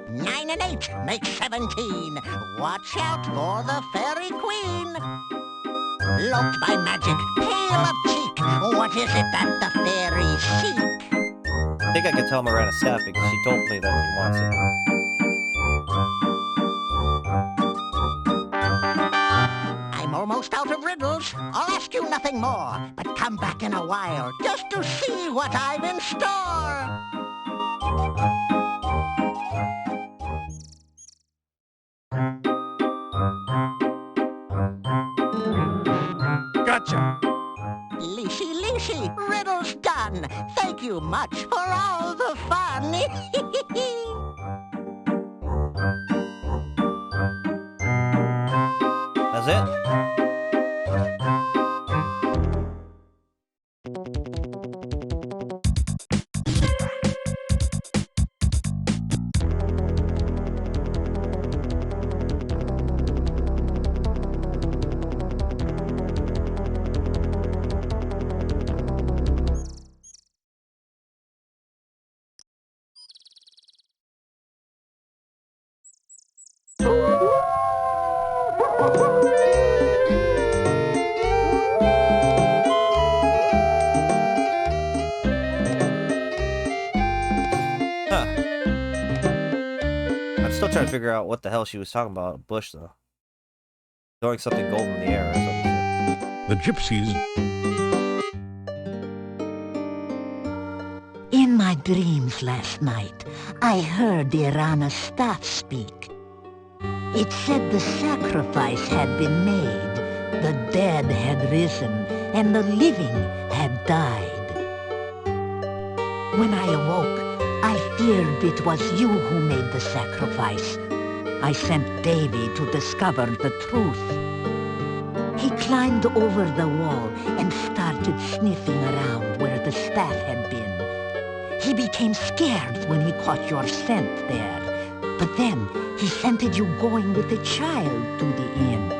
9 and 8 make 17. Watch out for the Fairy Queen. Locked by magic, pale of cheek. What is it that the fairies seek? I think I could tell Miranda staff because she told me that he wants it. I'm almost out of riddles. I'll ask you nothing more, but come back in a while just to see what I've in store. Gotcha! Leashy, riddles done. Thank you much for all the fun. That's it? still trying to figure out what the hell she was talking about. Bush, though. Throwing something gold in the air or something. The gypsies... In my dreams last night, I heard the Irana staff speak. It said the sacrifice had been made, the dead had risen, and the living had died. When I awoke, I feared it was you who made the sacrifice. I sent Davy to discover the truth. He climbed over the wall and started sniffing around where the staff had been. He became scared when he caught your scent there, but then he scented you going with the child to the inn.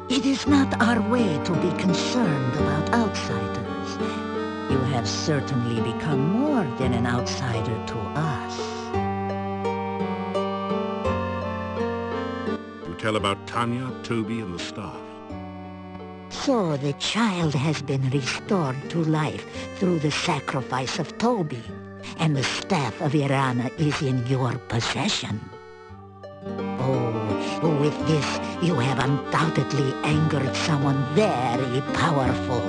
It is not our way to be concerned about outsiders. You have certainly become more than an outsider to us. You tell about Tanya, Toby, and the staff. So the child has been restored to life through the sacrifice of Toby, and the staff of Irana is in your possession. Oh, with this you have undoubtedly angered someone very powerful.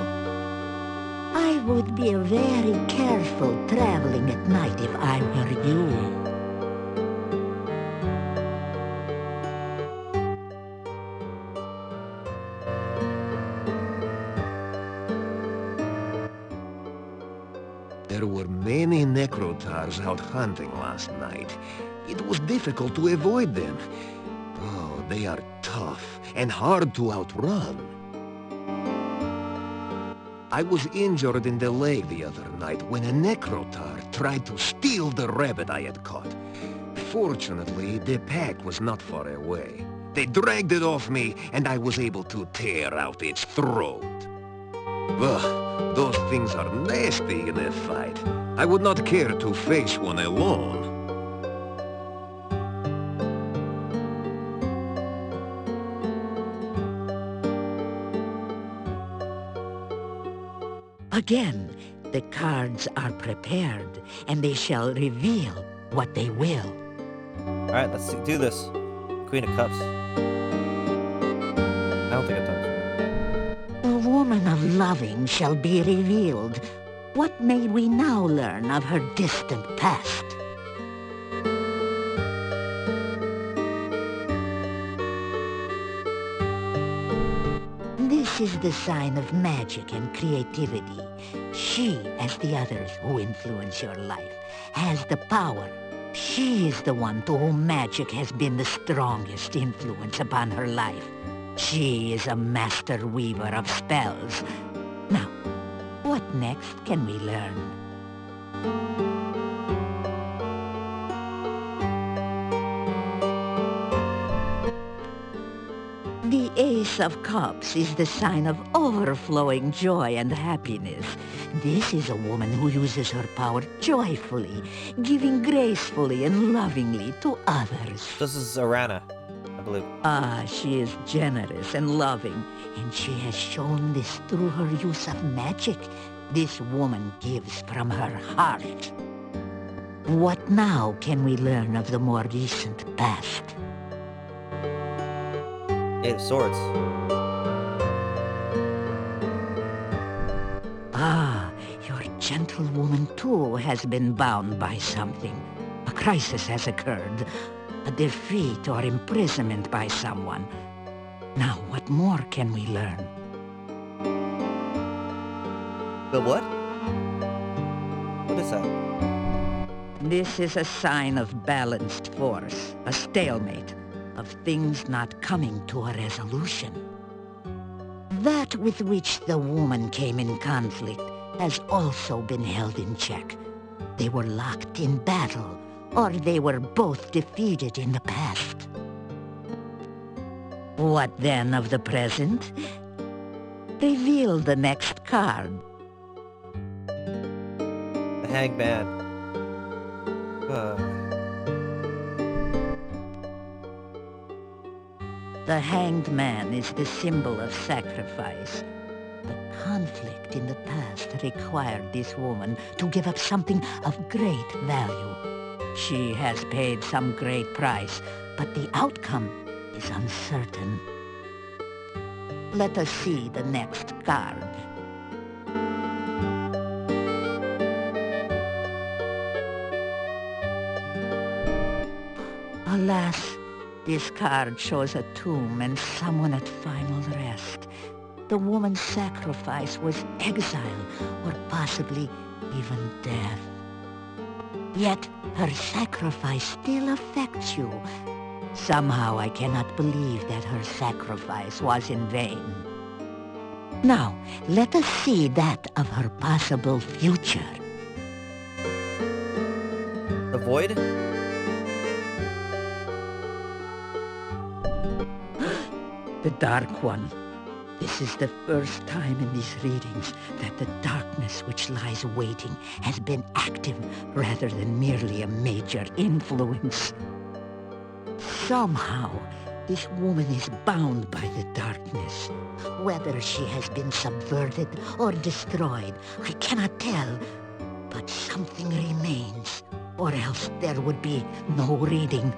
I would be very careful traveling at night if I were you. There were many Necrotars out hunting last night. It was difficult to avoid them. Oh, they are tough and hard to outrun. I was injured in the leg the other night when a Necrotar tried to steal the rabbit I had caught. Fortunately, the pack was not far away. They dragged it off me, and I was able to tear out its throat. Ugh, those things are nasty in a fight. I would not care to face one alone. Again, the cards are prepared, and they shall reveal what they will. Alright, let's do this. Queen of Cups. I don't think it does. The woman of loving shall be revealed. What may we now learn of her distant past? This is the sign of magic and creativity. She, as the others who influence your life, has the power. She is the one to whom magic has been the strongest influence upon her life. She is a master weaver of spells. Now, what next can we learn? The Ace of Cups is the sign of overflowing joy and happiness. This is a woman who uses her power joyfully, giving gracefully and lovingly to others. This is Irana, I believe. Ah, she is generous and loving, and she has shown this through her use of magic. This woman gives from her heart. What now can we learn of the more recent past? Eight of Swords. Ah, your gentlewoman too has been bound by something. A crisis has occurred. A defeat or imprisonment by someone. Now, what more can we learn? The what? What is that? This is a sign of balanced force, a stalemate, of things not coming to a resolution. That with which the woman came in conflict has also been held in check. They were locked in battle, or they were both defeated in the past. What then of the present? Reveal the next card. The Hanged Man. The Hanged Man is the symbol of sacrifice. The conflict in the past required this woman to give up something of great value. She has paid some great price, but the outcome is uncertain. Let us see the next card. Alas, this card shows a tomb and someone at final rest. The woman's sacrifice was exile, or possibly even death. Yet her sacrifice still affects you. Somehow I cannot believe that her sacrifice was in vain. Now, let us see that of her possible future. The Void? The Dark One. This is the first time in these readings that the darkness which lies waiting has been active rather than merely a major influence. Somehow, this woman is bound by the darkness. Whether she has been subverted or destroyed, I cannot tell. But something remains, or else there would be no reading.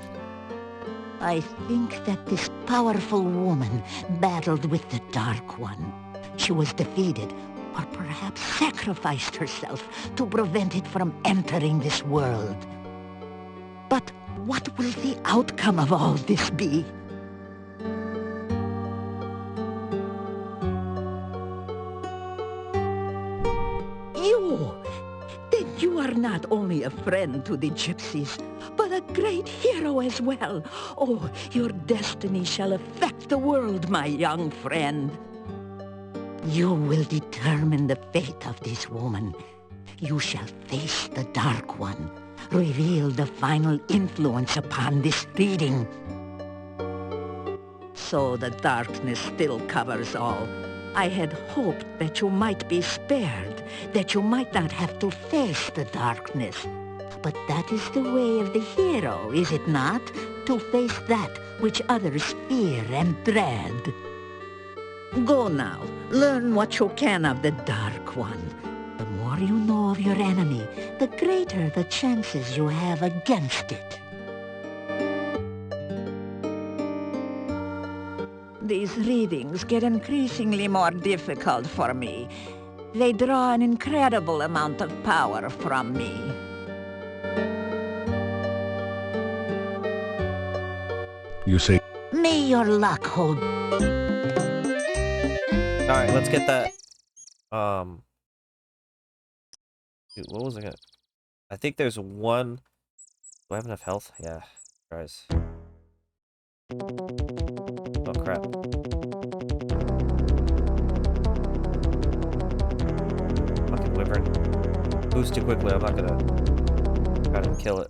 I think that this powerful woman battled with the Dark One. She was defeated, or perhaps sacrificed herself to prevent it from entering this world. But what will the outcome of all this be? You! Then you are not only a friend to the gypsies, but a great hero as well. Oh, your destiny shall affect the world, my young friend. You will determine the fate of this woman. You shall face the Dark One, reveal the final influence upon this reading. So the darkness still covers all. I had hoped that you might be spared, that you might not have to face the darkness. But that is the way of the hero, is it not? To face that which others fear and dread. Go now, learn what you can of the Dark One. The more you know of your enemy, the greater the chances you have against it. These readings get increasingly more difficult for me. They draw an incredible amount of power from me. You say... May your luck hold... Alright, let's get that. Dude, what was I gonna... I think there's one... Do I have enough health? Yeah. Guys. Oh, crap. Fucking wyvern. Moves too quickly, I'm not gonna try to kill it.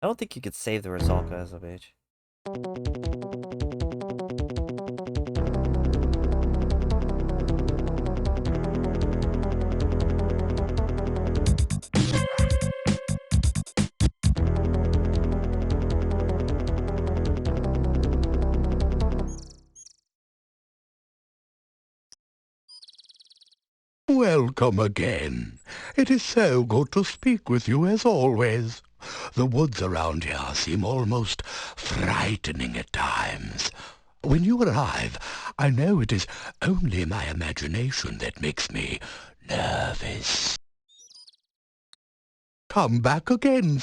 I don't think you could save the Rusalka as a mage. Welcome again. It is so good to speak with you as always. The woods around here seem almost frightening at times. When you arrive, I know it is only my imagination that makes me nervous. Come back again.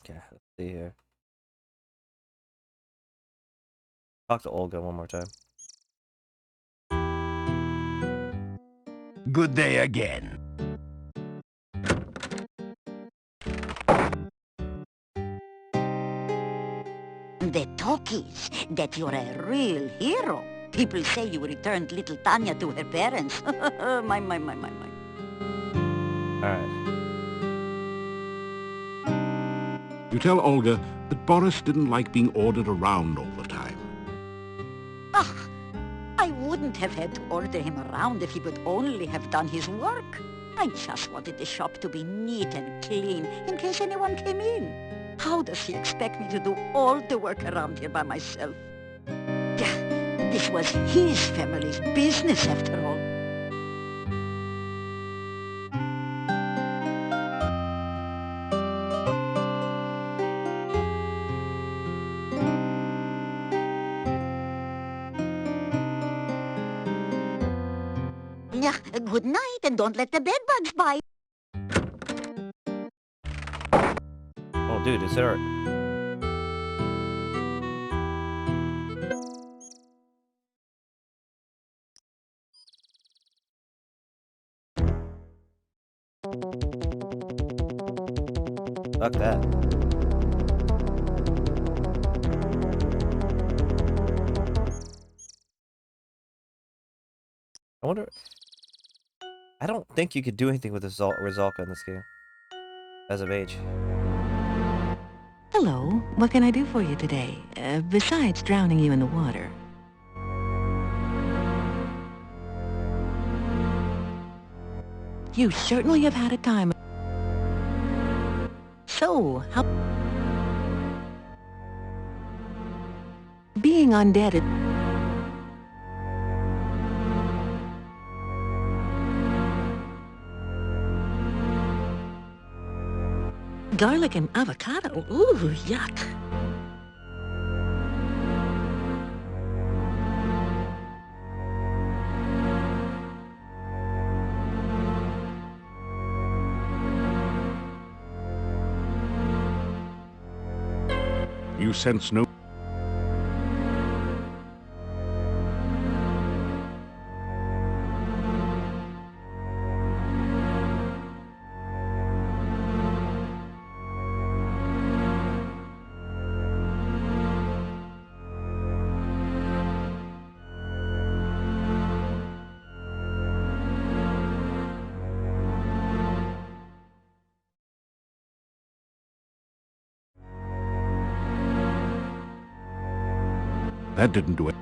Okay, let's see here. Talk to Olga one more time. Good day again. The talk is that you're a real hero. People say you returned little Tanya to her parents. My. Alright. You tell Olga that Boris didn't like being ordered around all the time. Ugh, I wouldn't have had to order him around if he would only have done his work. I just wanted the shop to be neat and clean in case anyone came in. How does he expect me to do all the work around here by myself? Yeah, this was his family's business after all. Yeah, good night, and don't let the bedbugs bite. Oh, dude, is there? Fuck that. I wonder. I don't think you could do anything with Rizalka in this game. As of age. Hello, what can I do for you today? Besides drowning you in the water. You certainly have had a time. So, how... Being undead... Garlic and avocado? Ooh, yuck. You sense no... That didn't do it.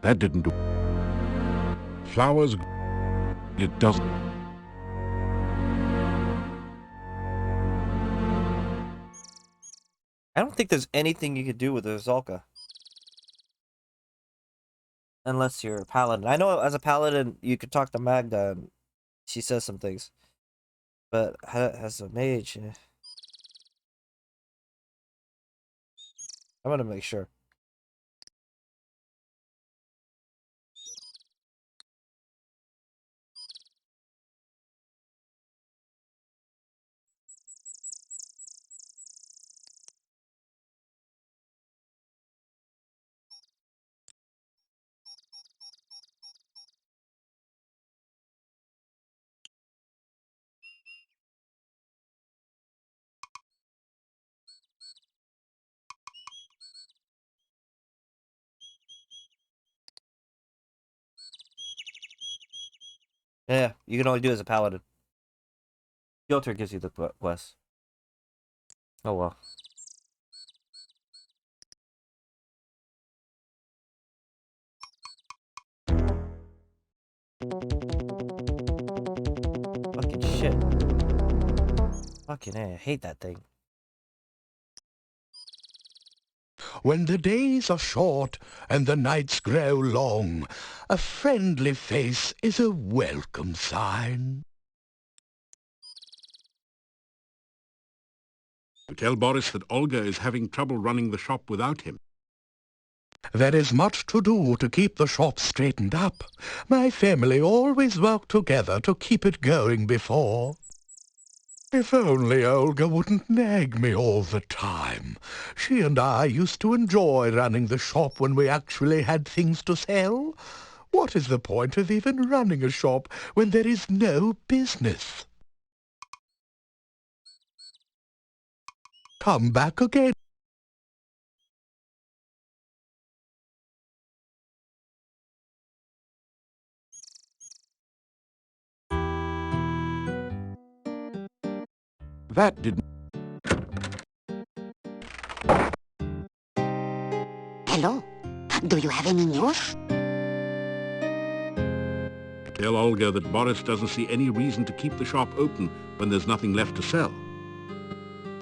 That didn't do it. Flowers... It doesn't... I don't think there's anything you could do with Rizalka. Unless you're a paladin. I know as a paladin, you could talk to Magda and she says some things. But as a mage... I'm gonna make sure. Yeah, you can only do it as a paladin. Filter gives you the quest. Oh well. Fucking shit. Fucking A, I hate that thing. When the days are short and the nights grow long, a friendly face is a welcome sign. You tell Boris that Olga is having trouble running the shop without him. There is much to do to keep the shop straightened up. My family always worked together to keep it going before. If only Olga wouldn't nag me all the time. She and I used to enjoy running the shop when we actually had things to sell. What is the point of even running a shop when there is no business? Come back again. That didn't... Hello? Do you have any news? Tell Olga that Boris doesn't see any reason to keep the shop open when there's nothing left to sell.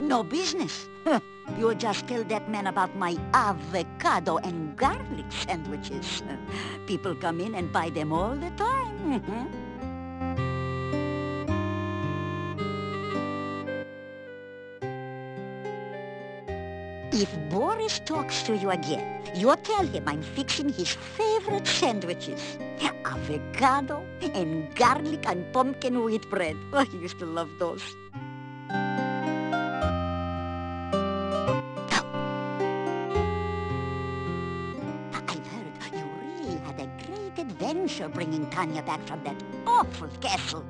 No business. You just tell that man about my avocado and garlic sandwiches. People come in and buy them all the time. If Boris talks to you again, you tell him I'm fixing his favorite sandwiches. Avocado and garlic and pumpkin wheat bread. I used to love those. I've heard you really had a great adventure bringing Tanya back from that awful castle.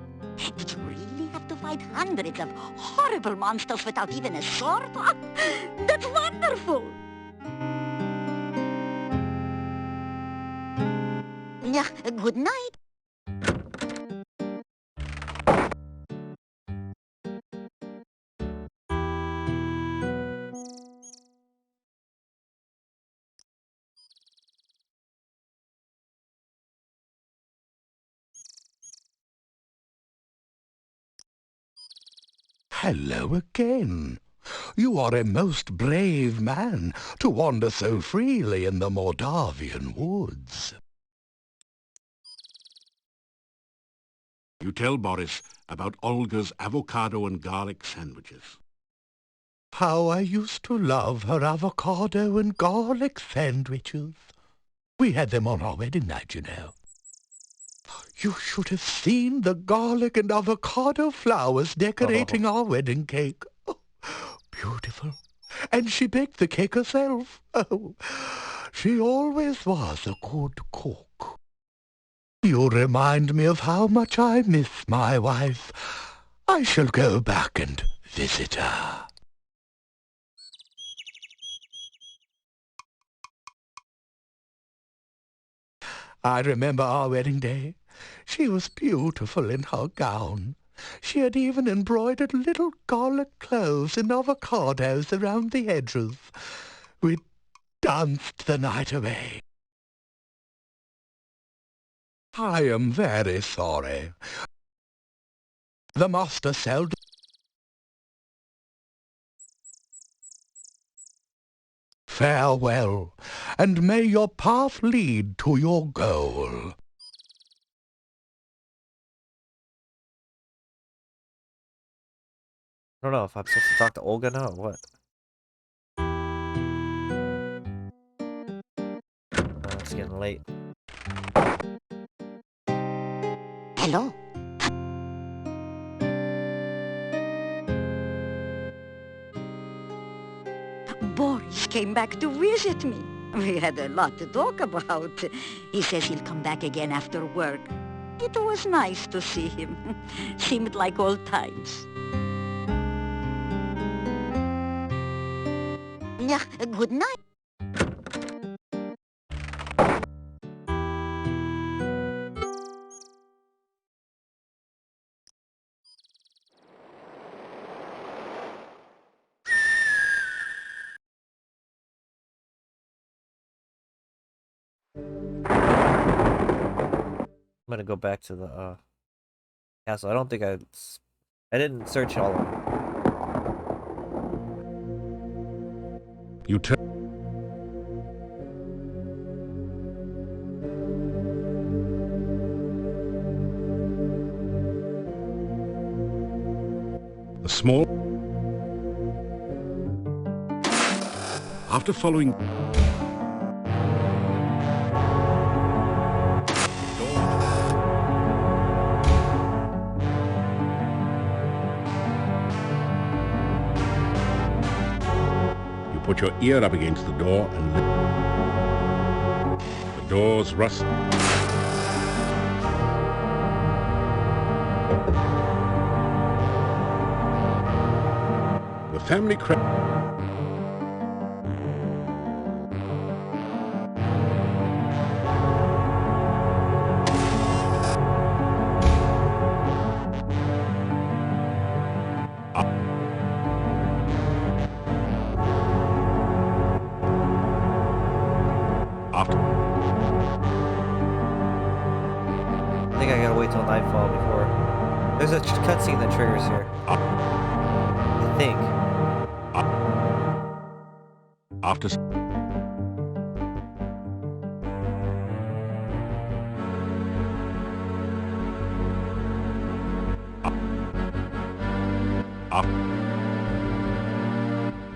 Did you really have to fight hundreds of horrible monsters without even a sword? That's wonderful! Yeah, good night. Hello again. You are a most brave man to wander so freely in the Moldavian woods. You tell Boris about Olga's avocado and garlic sandwiches. How I used to love her avocado and garlic sandwiches. We had them on our wedding night, you know. You should have seen the garlic and avocado flowers decorating our wedding cake. Oh, beautiful. And she baked the cake herself. Oh, she always was a good cook. You remind me of how much I miss my wife. I shall go back and visit her. I remember our wedding day. She was beautiful in her gown. She had even embroidered little garlic cloves and avocados around the edges. We danced the night away. I am very sorry. The master seldom... Farewell, and may your path lead to your goal. I don't know if I'm supposed to talk to Olga now or what. Oh, it's getting late. Hello? Boris came back to visit me. We had a lot to talk about. He says he'll come back again after work. It was nice to see him. Seemed like old times. Yeah, good night. I'm gonna go back to the castle. I don't think I didn't search all of them. You tell... The small... After following... Put your ear up against the door and the doors rust. The family I think I gotta wait till nightfall before. There's a cutscene that triggers here. I think. After...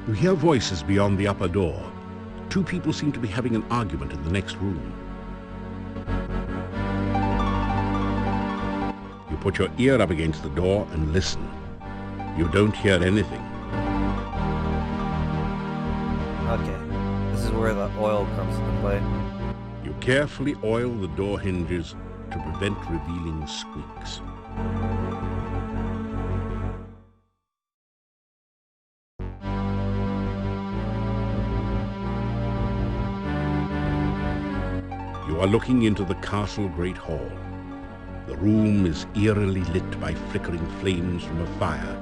You hear voices beyond the upper door. Two people seem to be having an argument in the next room. You put your ear up against the door and listen. You don't hear anything. Okay. This is where the oil comes into play. You carefully oil the door hinges to prevent revealing squeaks. You are looking into the castle Great Hall. The room is eerily lit by flickering flames from a fire,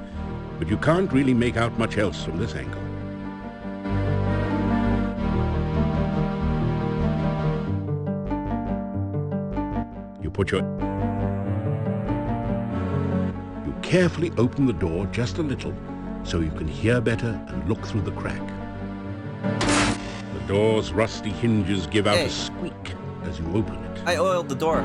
but you can't really make out much else from this angle. You carefully open the door just a little so you can hear better and look through the crack. The door's rusty hinges give out a squeak as you open it. I oiled the door.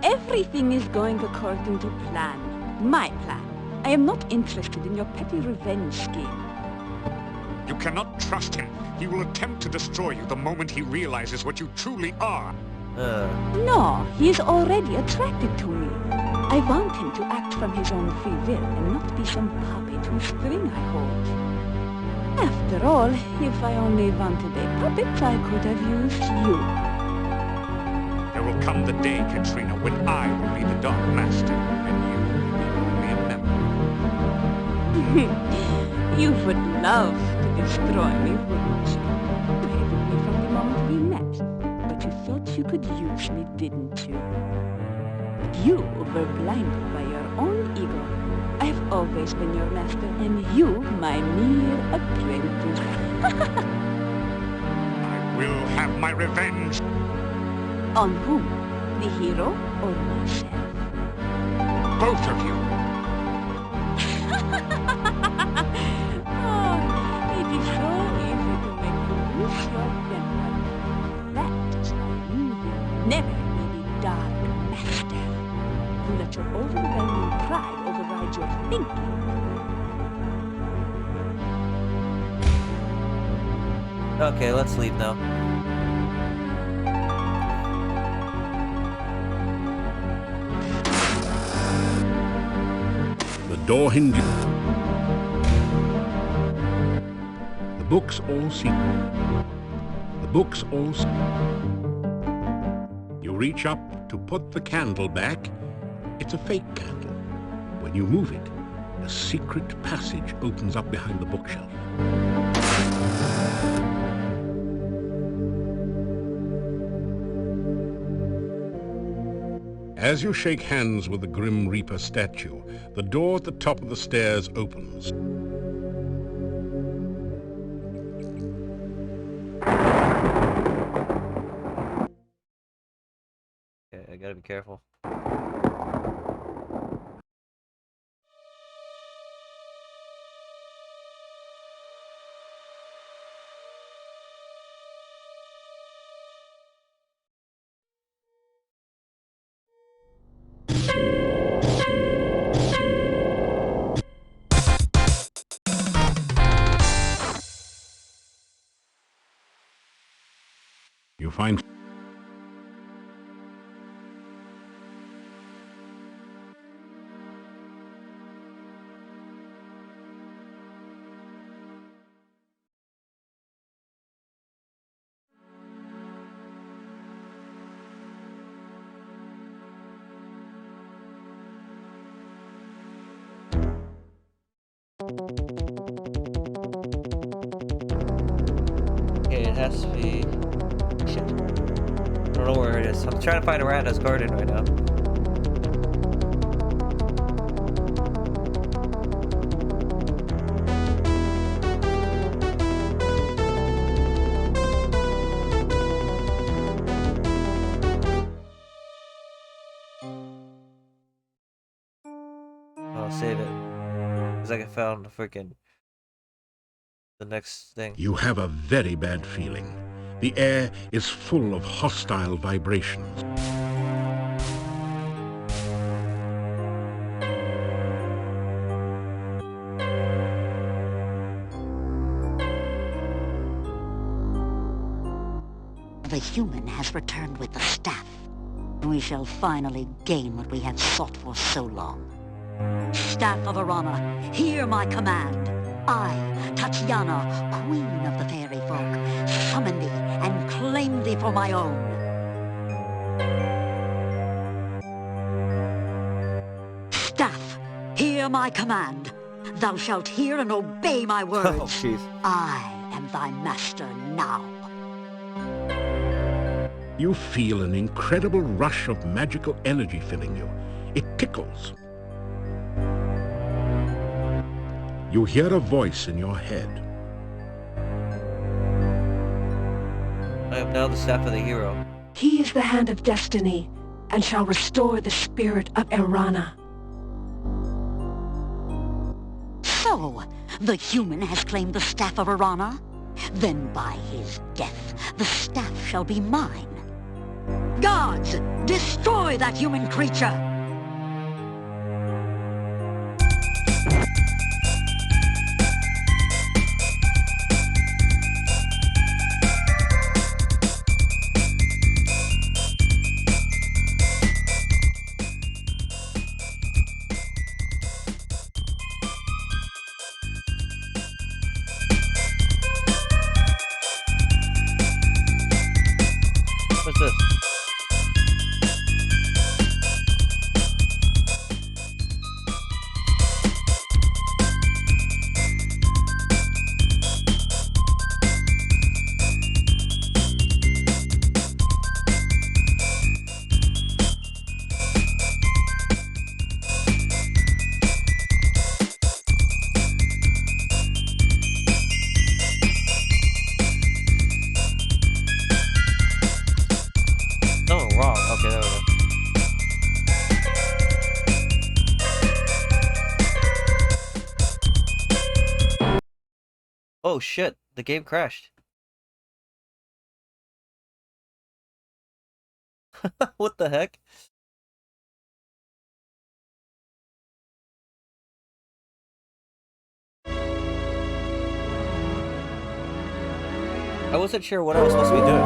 Everything is going according to plan. My plan. I am not interested in your petty revenge scheme. You cannot trust him. He will attempt to destroy you the moment he realizes what you truly are. No, he is already attracted to me. I want him to act from his own free will and not be some puppet whose string I hold. After all, if I only wanted a puppet, I could have used you. There will come the day, Katrina, when I will be the Dark Master, and you will be only a member. You would love to destroy me, wouldn't you? You hated me from the moment we met, but you thought you could use me, didn't you? You were blinded by your own ego. I have always been your master, and you my mere apprentice. I will have my revenge. On whom? The hero or myself? Both of you. Oh, it is so easy to make you lose your temper. That is why you will never be the Dark Master. You let your overwhelming pride override your thinking. Okay, let's leave now. The door hinges. The books all see. The books all see. You reach up to put the candle back. It's a fake candle. When you move it, a secret passage opens up behind the bookshelf. As you shake hands with the Grim Reaper statue, the door at the top of the stairs opens. Okay, I gotta be careful. You find Okay, it has to be... Shit. I don't know where it is. I'm trying to find Miranda's garden right now. save it. Because I found the next thing. You have a very bad feeling. The air is full of hostile vibrations. The human has returned with the staff. We shall finally gain what we have sought for so long. Staff of Arana, hear my command. I, Tatiana, queen of the fairy folk, summon thee and claim thee for my own. Staff, hear my command. Thou shalt hear and obey my words. Oh, jeez. I am thy master now. You feel an incredible rush of magical energy filling you. It tickles. You hear a voice in your head. I am now the staff of the hero. He is the hand of destiny, and shall restore the spirit of Erana. So, the human has claimed the staff of Arana? Then by his death, the staff shall be mine. Gods, destroy that human creature! What's this? Oh, wrong. Okay, there we go. Oh shit, the game crashed. What the heck? I wasn't sure what I was supposed to be doing.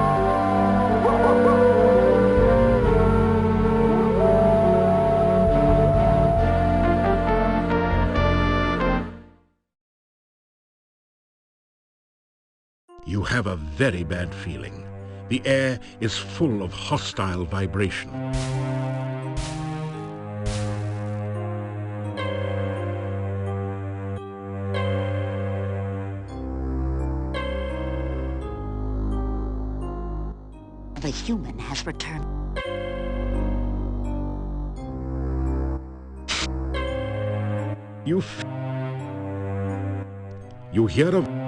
You have a very bad feeling. The air is full of hostile vibration. The human has returned. You hear a...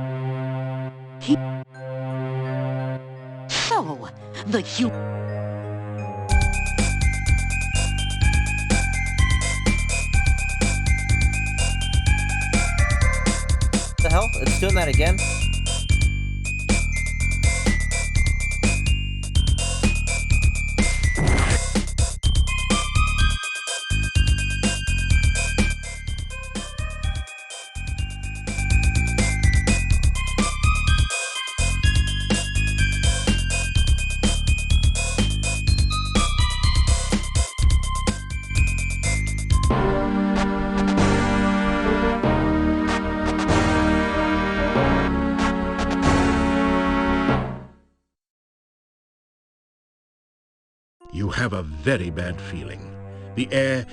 So, the human... The hell? It's doing that again? You have a very bad feeling. The air...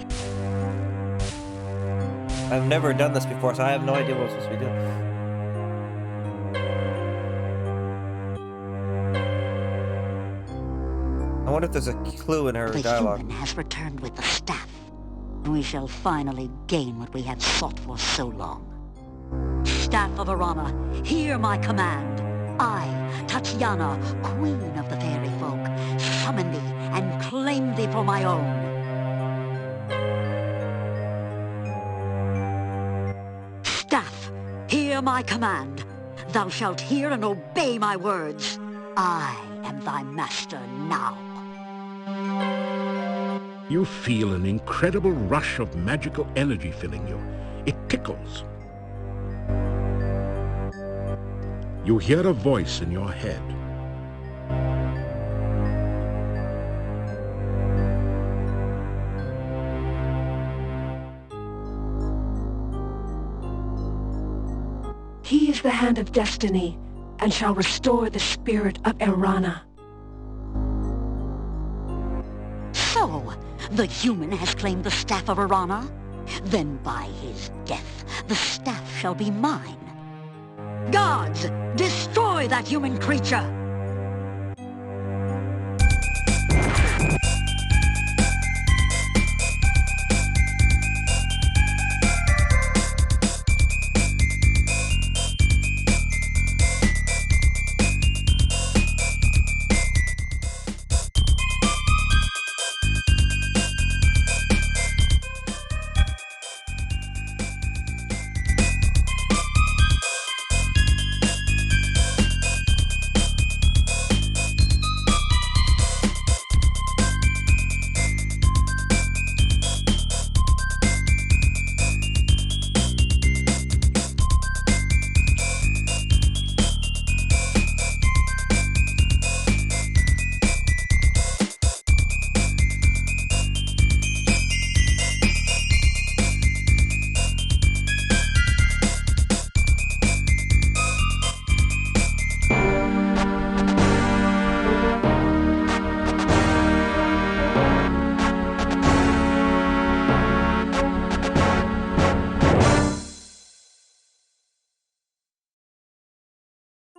I've never done this before, so I have no idea what I'm supposed to be doing. I wonder if there's a clue in her dialogue. The human has returned with the staff. We shall finally gain what we have sought for so long. Staff of Arana, hear my command. I, Tatiana, queen of the fairy folk, summon thee and claim thee for my own. Hear my command. Thou shalt hear and obey my words. I am thy master now. You feel an incredible rush of magical energy filling you. It tickles. You hear a voice in your head. He is the hand of destiny, and shall restore the spirit of Erana. So, the human has claimed the staff of Erana? Then by his death, the staff shall be mine. Gods, destroy that human creature!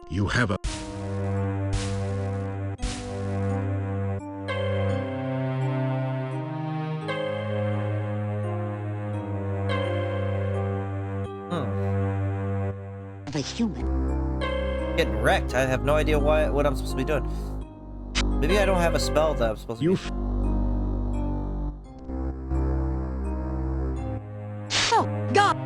You have a... The human. Getting wrecked. I have no idea what I'm supposed to be doing. Maybe I don't have a spell that I'm supposed to use. So, God!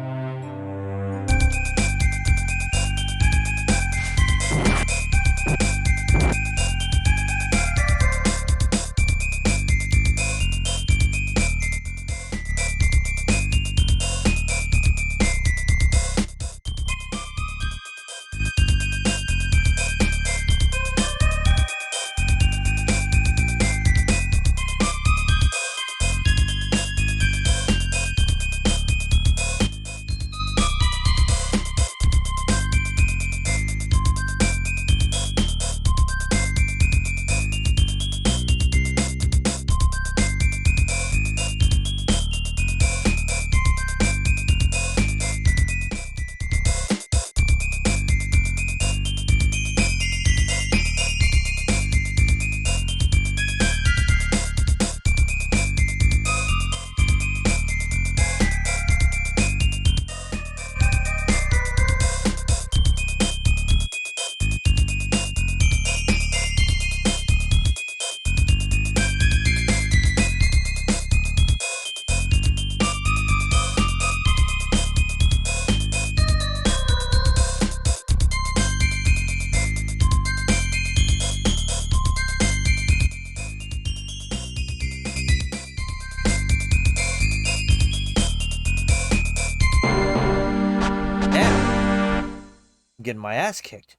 Getting my ass kicked.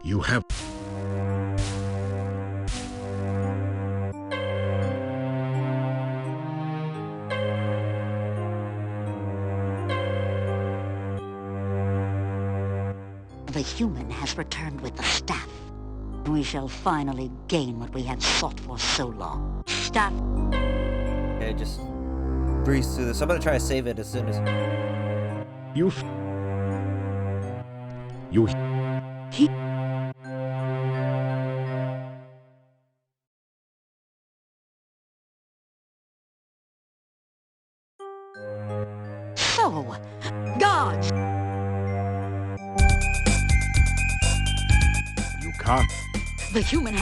You have... The human has returned with the staff. We shall finally gain what we have sought for so long. Staff. Okay, just breeze through this. I'm gonna try to save it as soon as... You... He... So, gods! You can't... The human...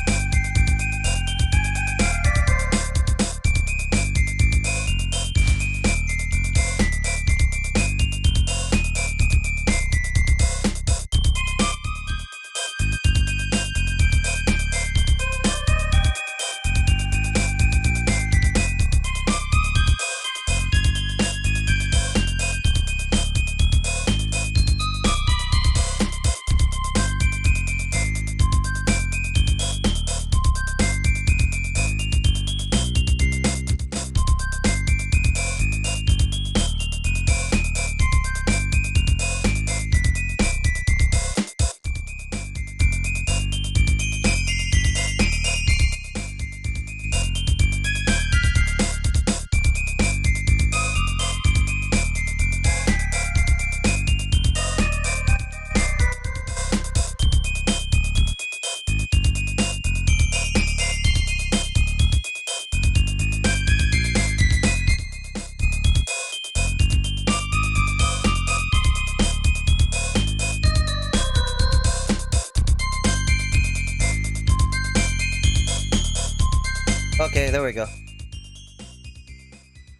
there we go.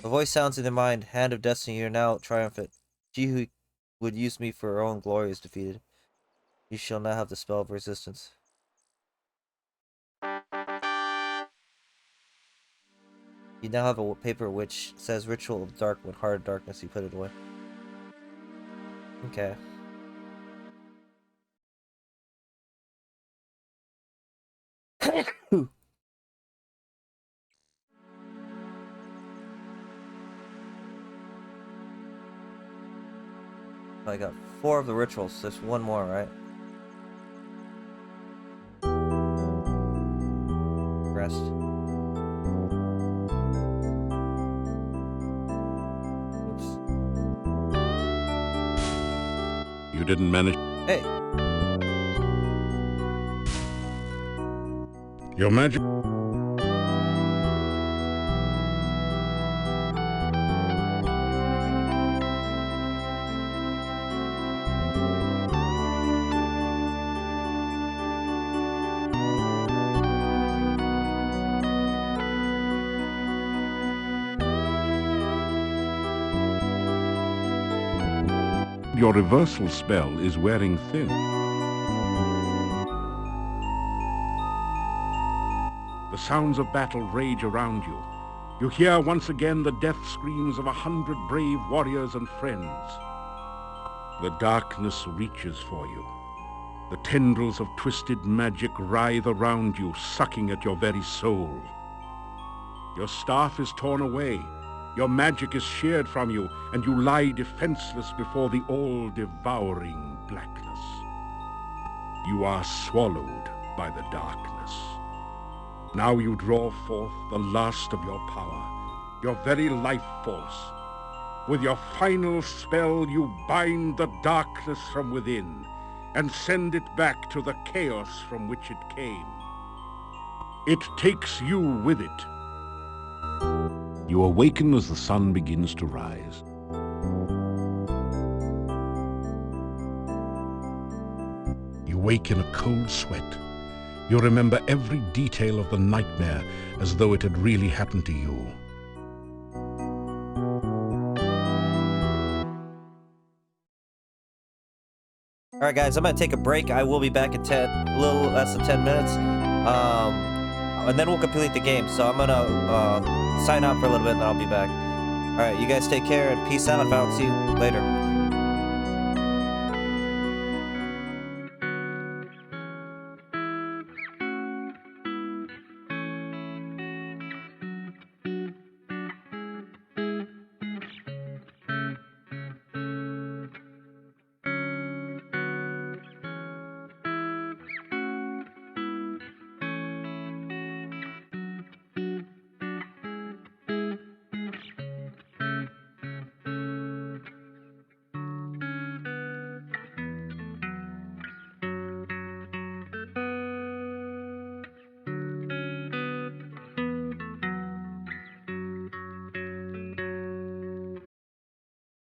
The voice sounds in their mind. Hand of Destiny, you're now triumphant. She who would use me for her own glory is defeated. You shall now have the spell of resistance. You now have a paper which says Ritual of Dark. When hard darkness, you put it away. Okay. I got 4 of the rituals. There's one more, right? Rest. Oops. You didn't manage. Hey. Your magic. Your reversal spell is wearing thin. The sounds of battle rage around you. You hear once again the death screams of 100 brave warriors and friends. The darkness reaches for you. The tendrils of twisted magic writhe around you, sucking at your very soul. Your staff is torn away. Your magic is sheared from you, and you lie defenseless before the all-devouring blackness. You are swallowed by the darkness. Now you draw forth the last of your power, your very life force. With your final spell, you bind the darkness from within and send it back to the chaos from which it came. It takes you with it. You awaken as the sun begins to rise. You wake in a cold sweat. You remember every detail of the nightmare as though it had really happened to you. Alright guys, I'm gonna take a break. I will be back in a little less than 10 minutes. And then we'll complete the game. So I'm gonna sign out for a little bit and then I'll be back. Alright, you guys take care and peace out. If I don't see you later.